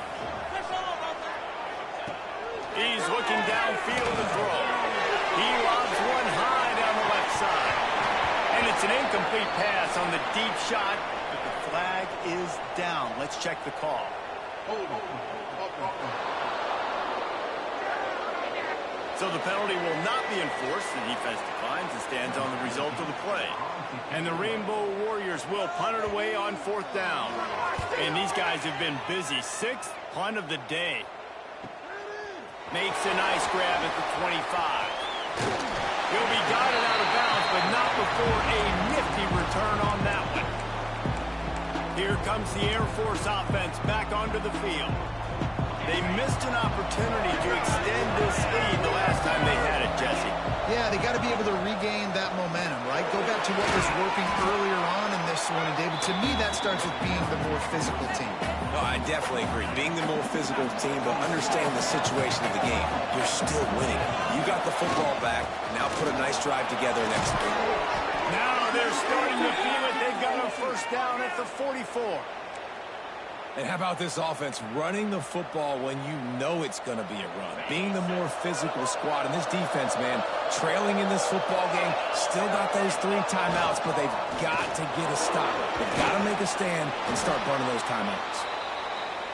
He's looking downfield to throw. He lobs one high down the left side. And it's an incomplete pass on the deep shot, but the flag is down. Let's check the call. So the penalty will not be enforced. The defense declines and stands on the result of the play. And the Rainbow Warriors will punt it away on 4th down. And these guys have been busy. 6th punt of the day. Makes a nice grab at the 25. He'll be guided out of bounds, but not before a nifty return on that one. Here comes the Air Force offense back onto the field. They missed an opportunity to extend this lead the last time they had it, Jesse. Yeah, they got to be able to regain that momentum, right? Go back to what was working earlier on in this one. And, David, to me, that starts with being the more physical team. No, I definitely agree. Being the more physical team, but understanding the situation of the game. You're still winning. You got the football back. Now put a nice drive together and execute. Now they're starting to feel it. They've got a first down at the 44. And how about this offense running the football when you know it's going to be a run? Being the more physical squad. And this defense, man, trailing in this football game, still got those 3 timeouts, but they've got to get a stop. They've got to make a stand and start burning those timeouts.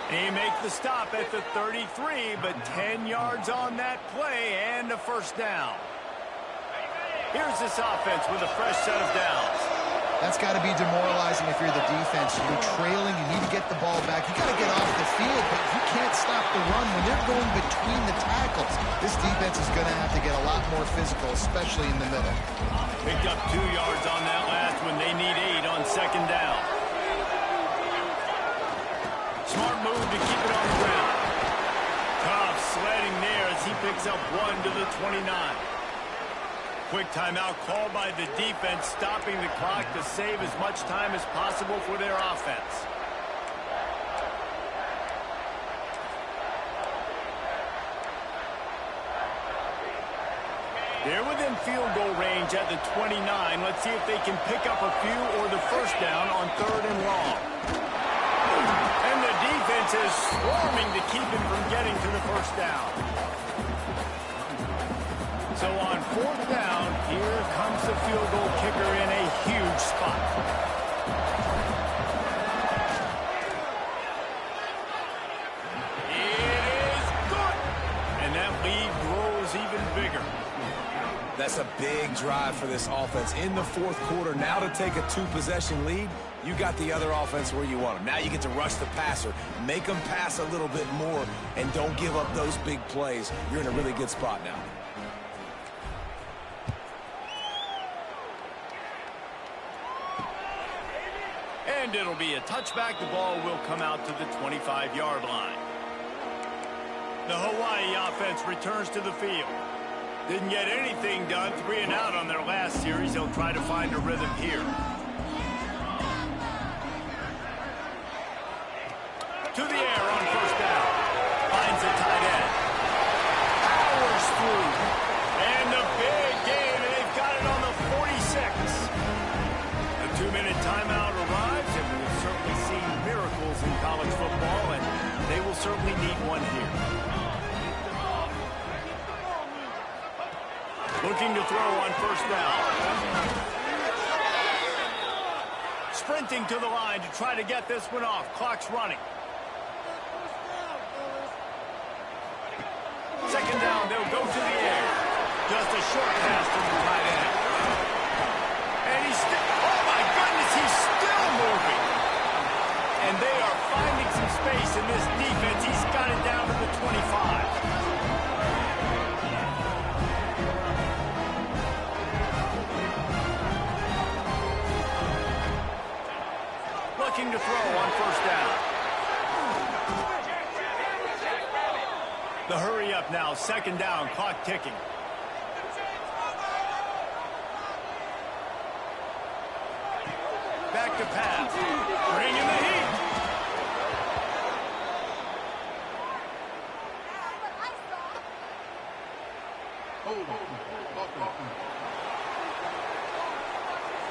They make the stop at the 33, but 10 yards on that play and a first down. Here's this offense with a fresh set of downs. That's got to be demoralizing if you're the defense. You're trailing. You need to get the ball back. You got to get off the field, but you can't stop the run when they're going between the tackles. This defense is going to have to get a lot more physical, especially in the middle. Picked up 2 yards on that last one. They need 8 on 2nd down. Smart move to keep it on the ground. Tough sledding there as he picks up 1 to the 29. Quick timeout called by the defense, stopping the clock to save as much time as possible for their offense. They're within field goal range at the 29. Let's see if they can pick up a few or the first down on 3rd and long. And the defense is swarming to keep him from getting to the first down. So on 4th down, here comes the field goal kicker in a huge spot. It is good. And that lead grows even bigger. That's a big drive for this offense in the fourth quarter. Now to take a 2-possession lead, you got the other offense where you want them. Now you get to rush the passer, make them pass a little bit more, and don't give up those big plays. You're in a really good spot now. And it'll be a touchback. The ball will come out to the 25-yard line. The Hawaii offense returns to the field. Didn't get anything done, 3 and out on their last series. They'll try to find a rhythm here. To the air on first down. Finds a tight end. Powers through. And the big game, and they've got it on the 46. A 2-minute timeout arrives, and we've certainly seen miracles in college football, and they will certainly need one here. Looking to throw on first down. Sprinting to the line to try to get this one off. Clock's running. Second down, they'll go to the air. Just a short pass to the tight end. And he's still, oh my goodness, he's still moving. And they are finding some space in this defense. He's got it down to the 25. Looking to throw on first down. The hurry up now, second down, clock ticking. Back to pass. Bring in the heat.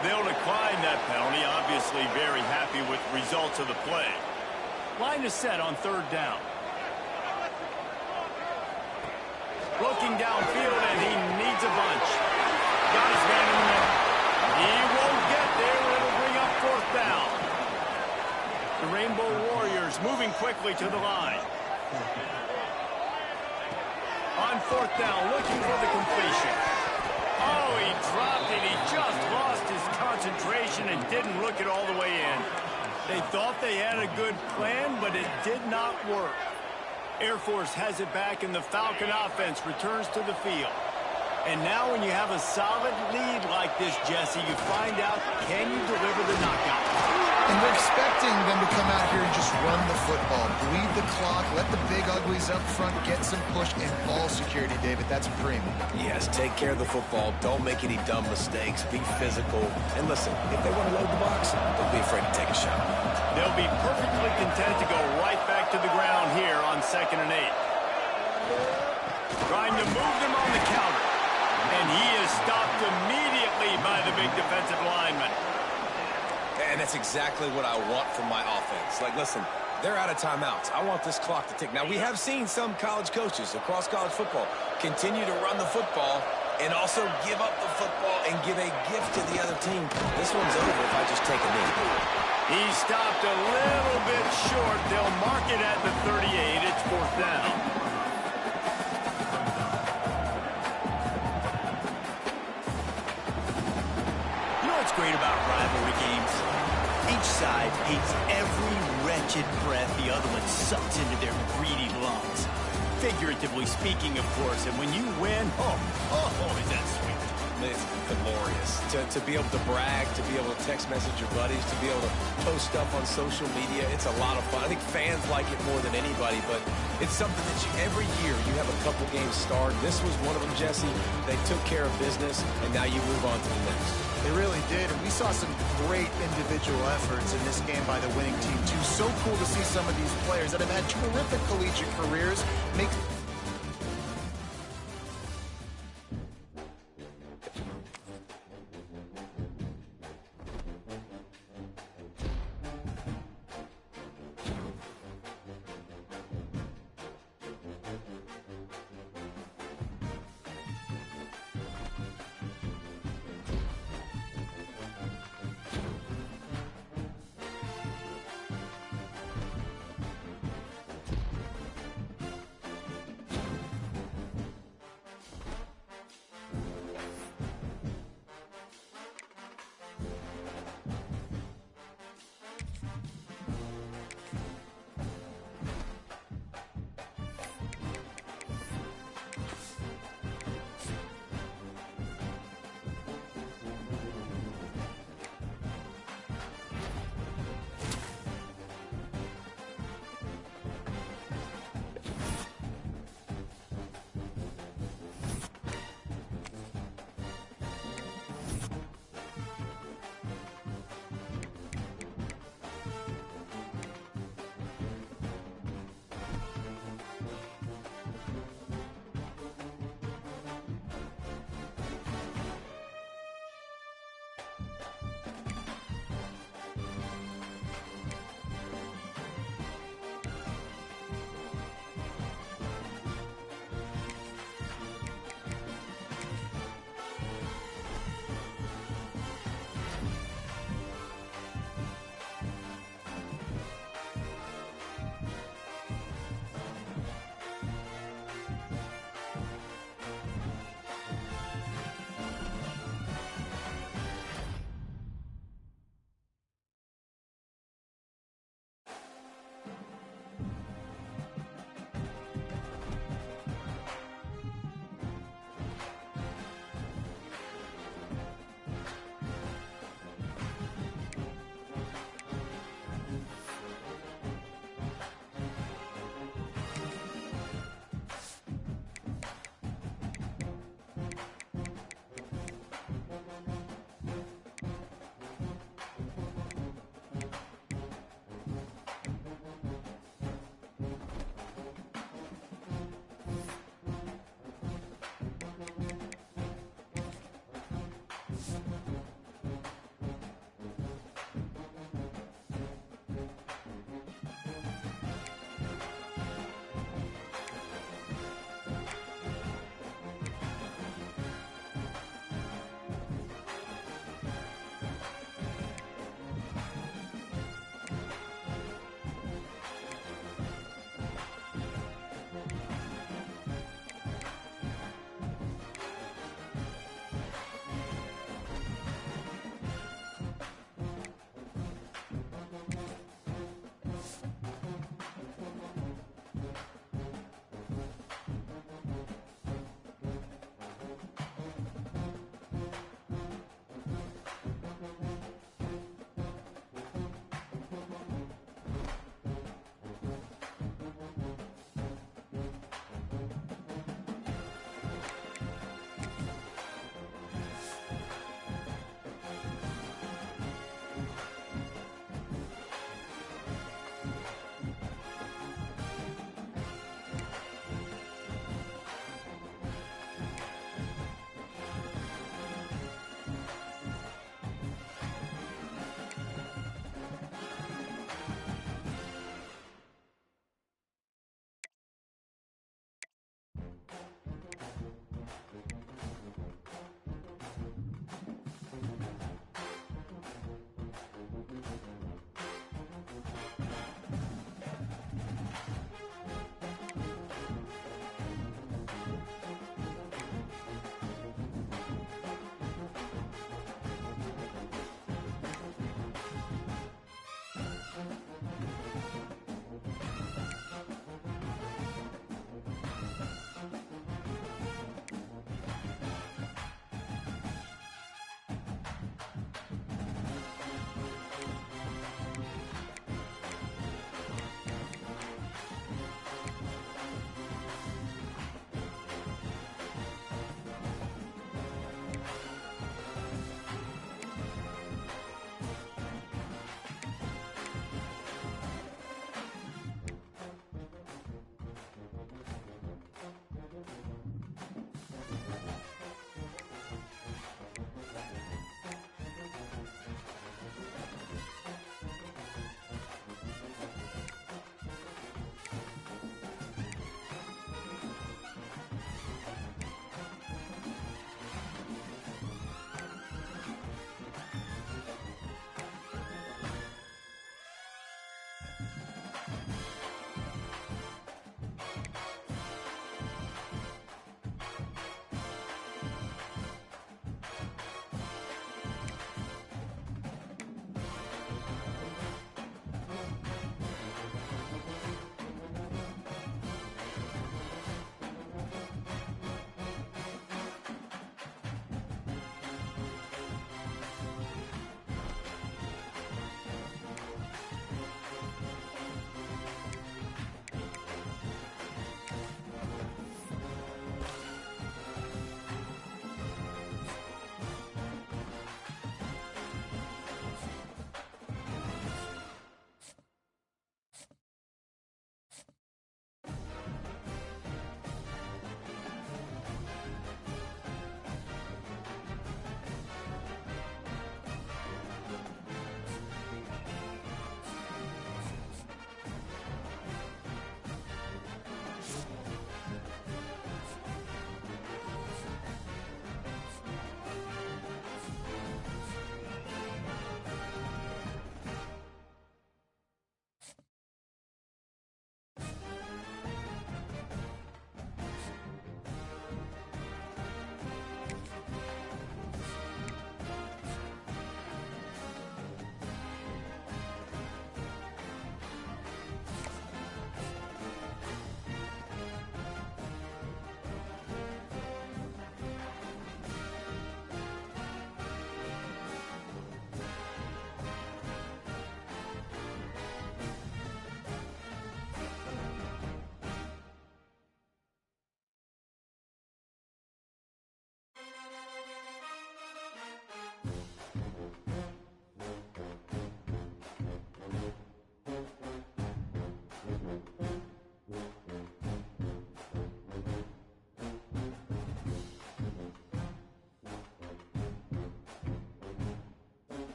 They'll decline that penalty, obviously very happy with the results of the play. Line is set on third down. Looking downfield, and he needs a bunch. Got his man in the middle. He won't get there. It'll bring up fourth down. The Rainbow Warriors moving quickly to the line. On fourth down, looking for the completion. Oh, he dropped it. He just lost his concentration and didn't look it all the way in. They thought they had a good plan, but it did not work. Air Force has it back, and the Falcon offense returns to the field. And now when you have a solid lead like this, Jesse, you find out, can you deliver the knockout? And we're expecting them to come out here and just run the football, bleed the clock, let the big uglies up front get some push and ball security, David. That's a premium. Yes, take care of the football. Don't make any dumb mistakes. Be physical. And listen, if they want to load the box, don't be afraid to take a shot. They'll be perfectly content to go right back to the ground here on 2nd and 8. Trying to move them on the counter. And he is stopped immediately by the big defensive lineman. And that's exactly what I want from my offense. Like, listen, they're out of timeouts. I want this clock to tick. Now, we have seen some college coaches across college football continue to run the football and also give up the football and give a gift to the other team. This one's over if I just take a knee. He stopped a little bit short. They'll mark it at the 38. It's fourth down. You know what's great about rivalry games? Each side hates every wretched breath the other one sucks into their greedy lungs. Figuratively speaking, of course. And when you win, oh, is that sweet. It's glorious. To be able to brag, to be able to text message your buddies, to be able to post stuff on social media, it's a lot of fun. I think fans like it more than anybody, but it's something that every year you have a couple games start. This was one of them, Jesse. They took care of business, and now you move on to the next. They really did, and we saw some great individual efforts in this game by the winning team, too. So cool to see some of these players that have had terrific collegiate careers make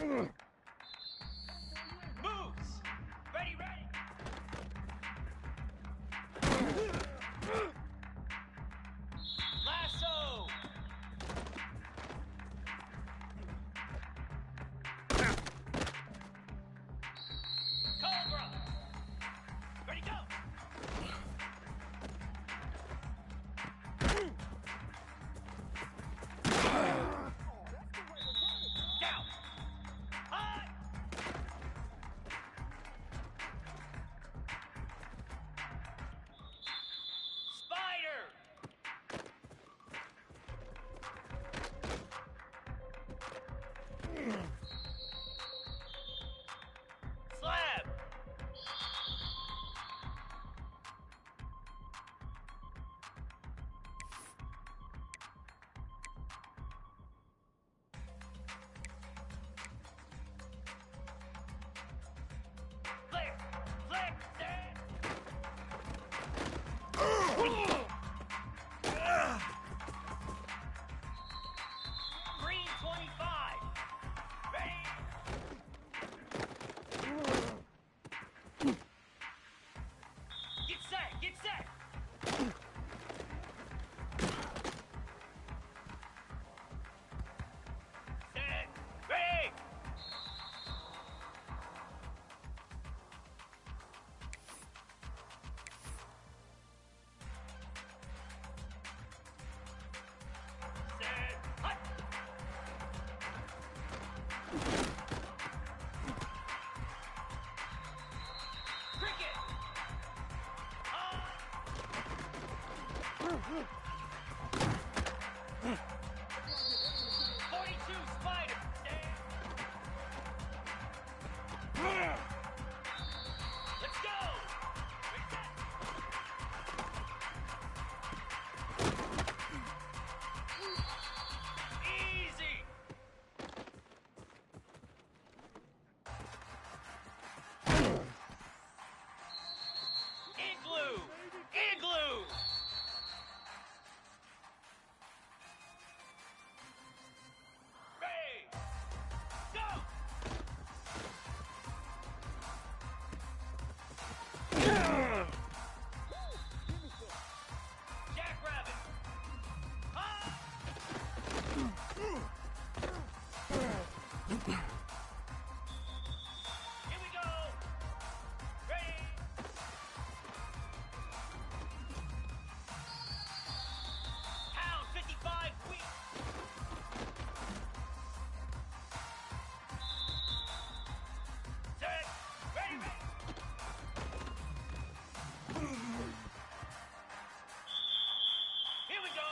Moves. Ready, ready. Lasso. Cobra. Ready, go. Down. High. Spider. Slab. Flare. Flare. There. Green 25. Ready. Get set. Get set. Set. Ready. Set. Hut. Cricket. Hut. 42 Spider. Stand. Let's go. Reset. Easy. Igloo. Igloo. Ready. Go. Jackrabbit. Ah! Here we go. Ready. Pound 55 feet. Set. Ready, ready. Here we go.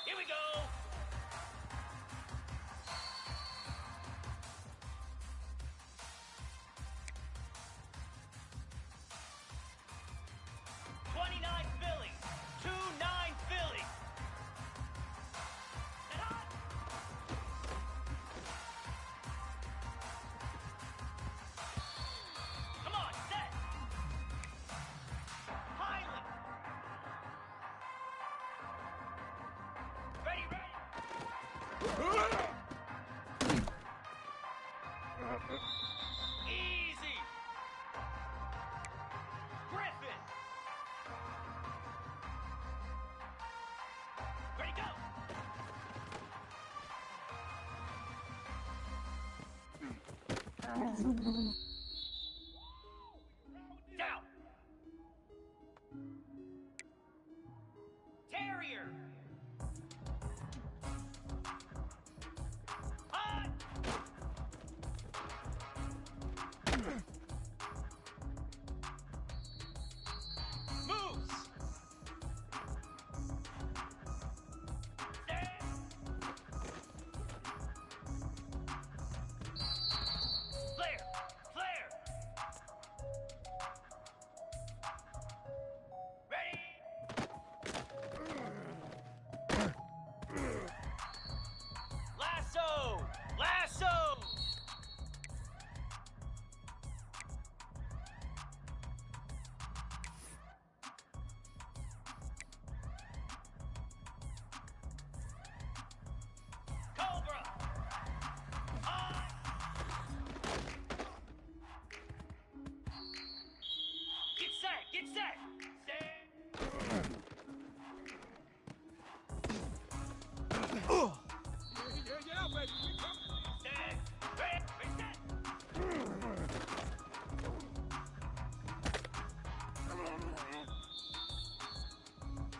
Here we go. $29 Phillies. 2-9 Phillies. Set hot. Come on, set. Highland. Ready, ready. Easy. Griffin. Ready, go. Down. Terrier. Hot. Moves. Stand. Flare. Flare. Set. Stand. Stand. Ready. Reset.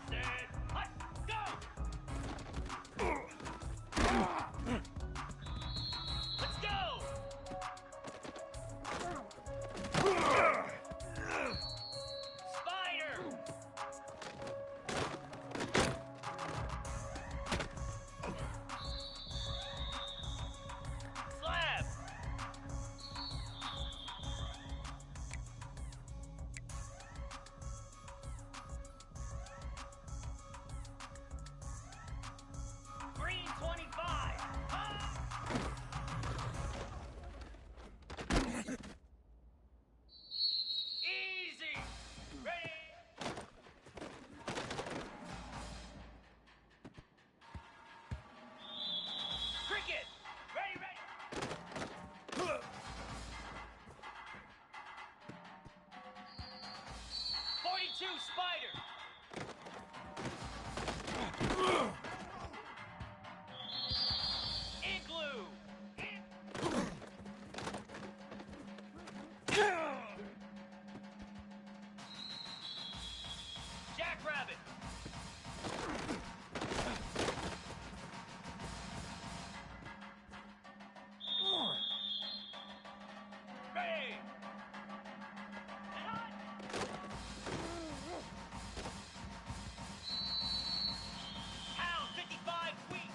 Stand. Hut. Go. Let's go. Spider. Slab. Green 25. Easy. Ready. Cricket. Ready, ready. 42 Spider. Igloo. Jackrabbit. Ready. And on. Pound 55 wheat.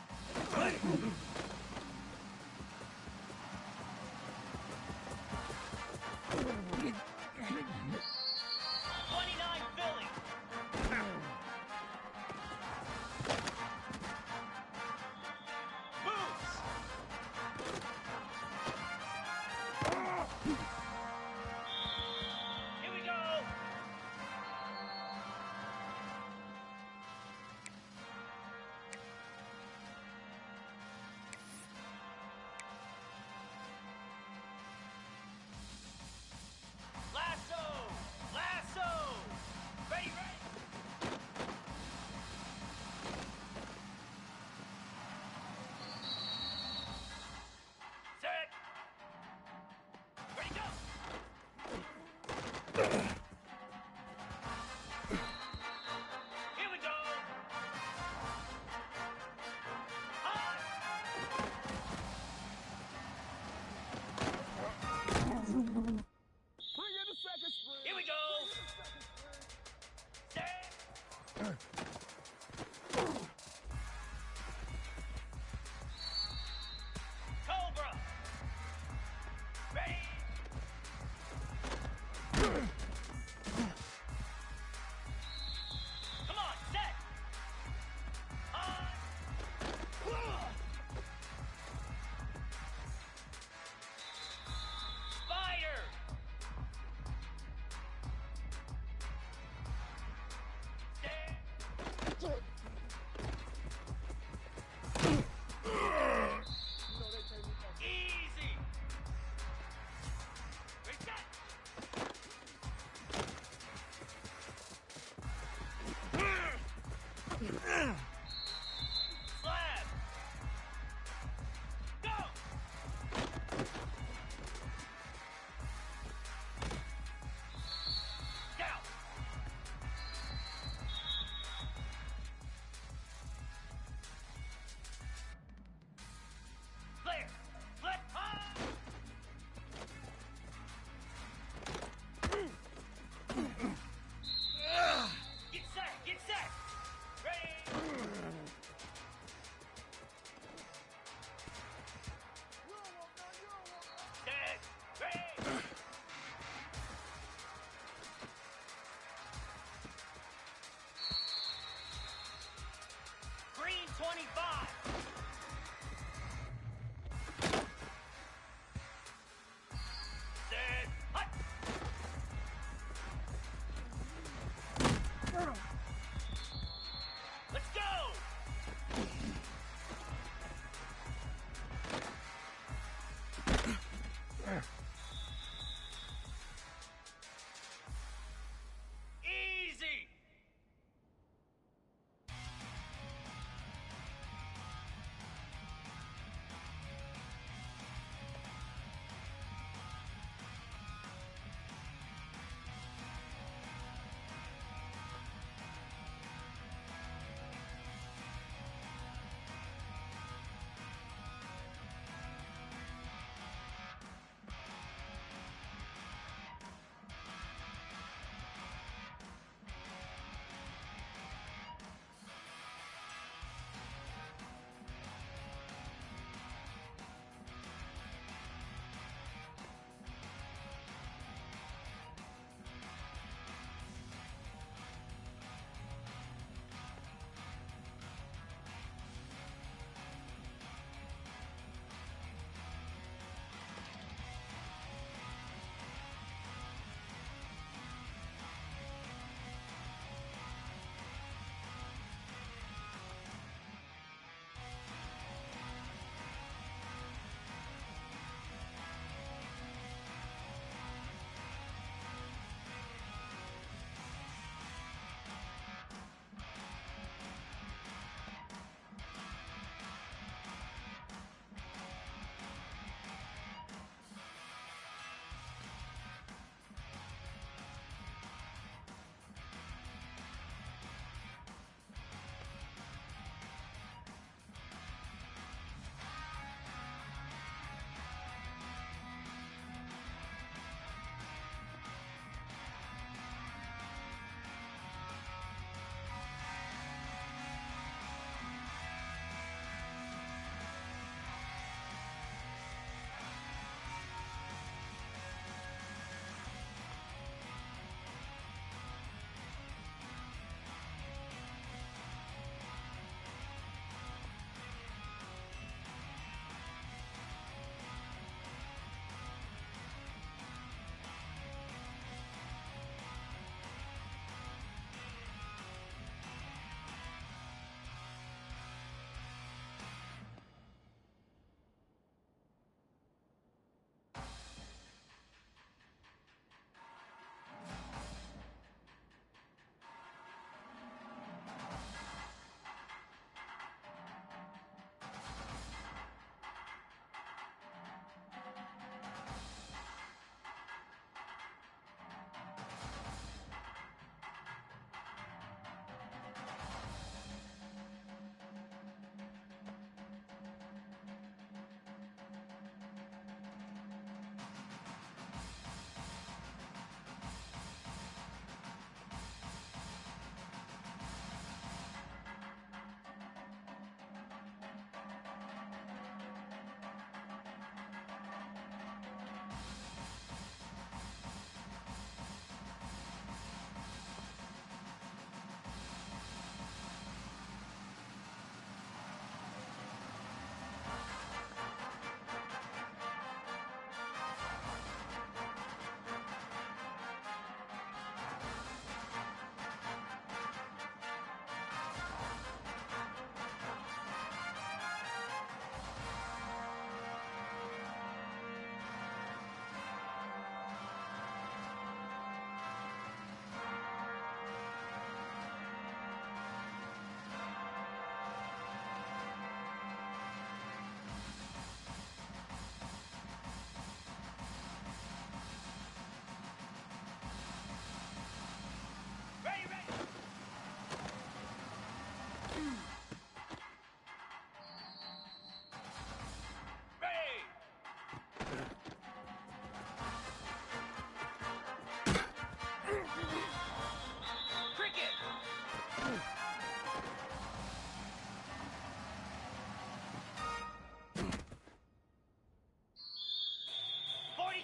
29 Philly. Boots. Here we go. Lasso. Lasso. Ready, ready. Set. Ready, go. Here we go. Hot. Here we go. Stand. Cobra. Ready. Come on, set. On. Spider. Stand. Easy. Reset.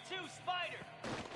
2, Spider.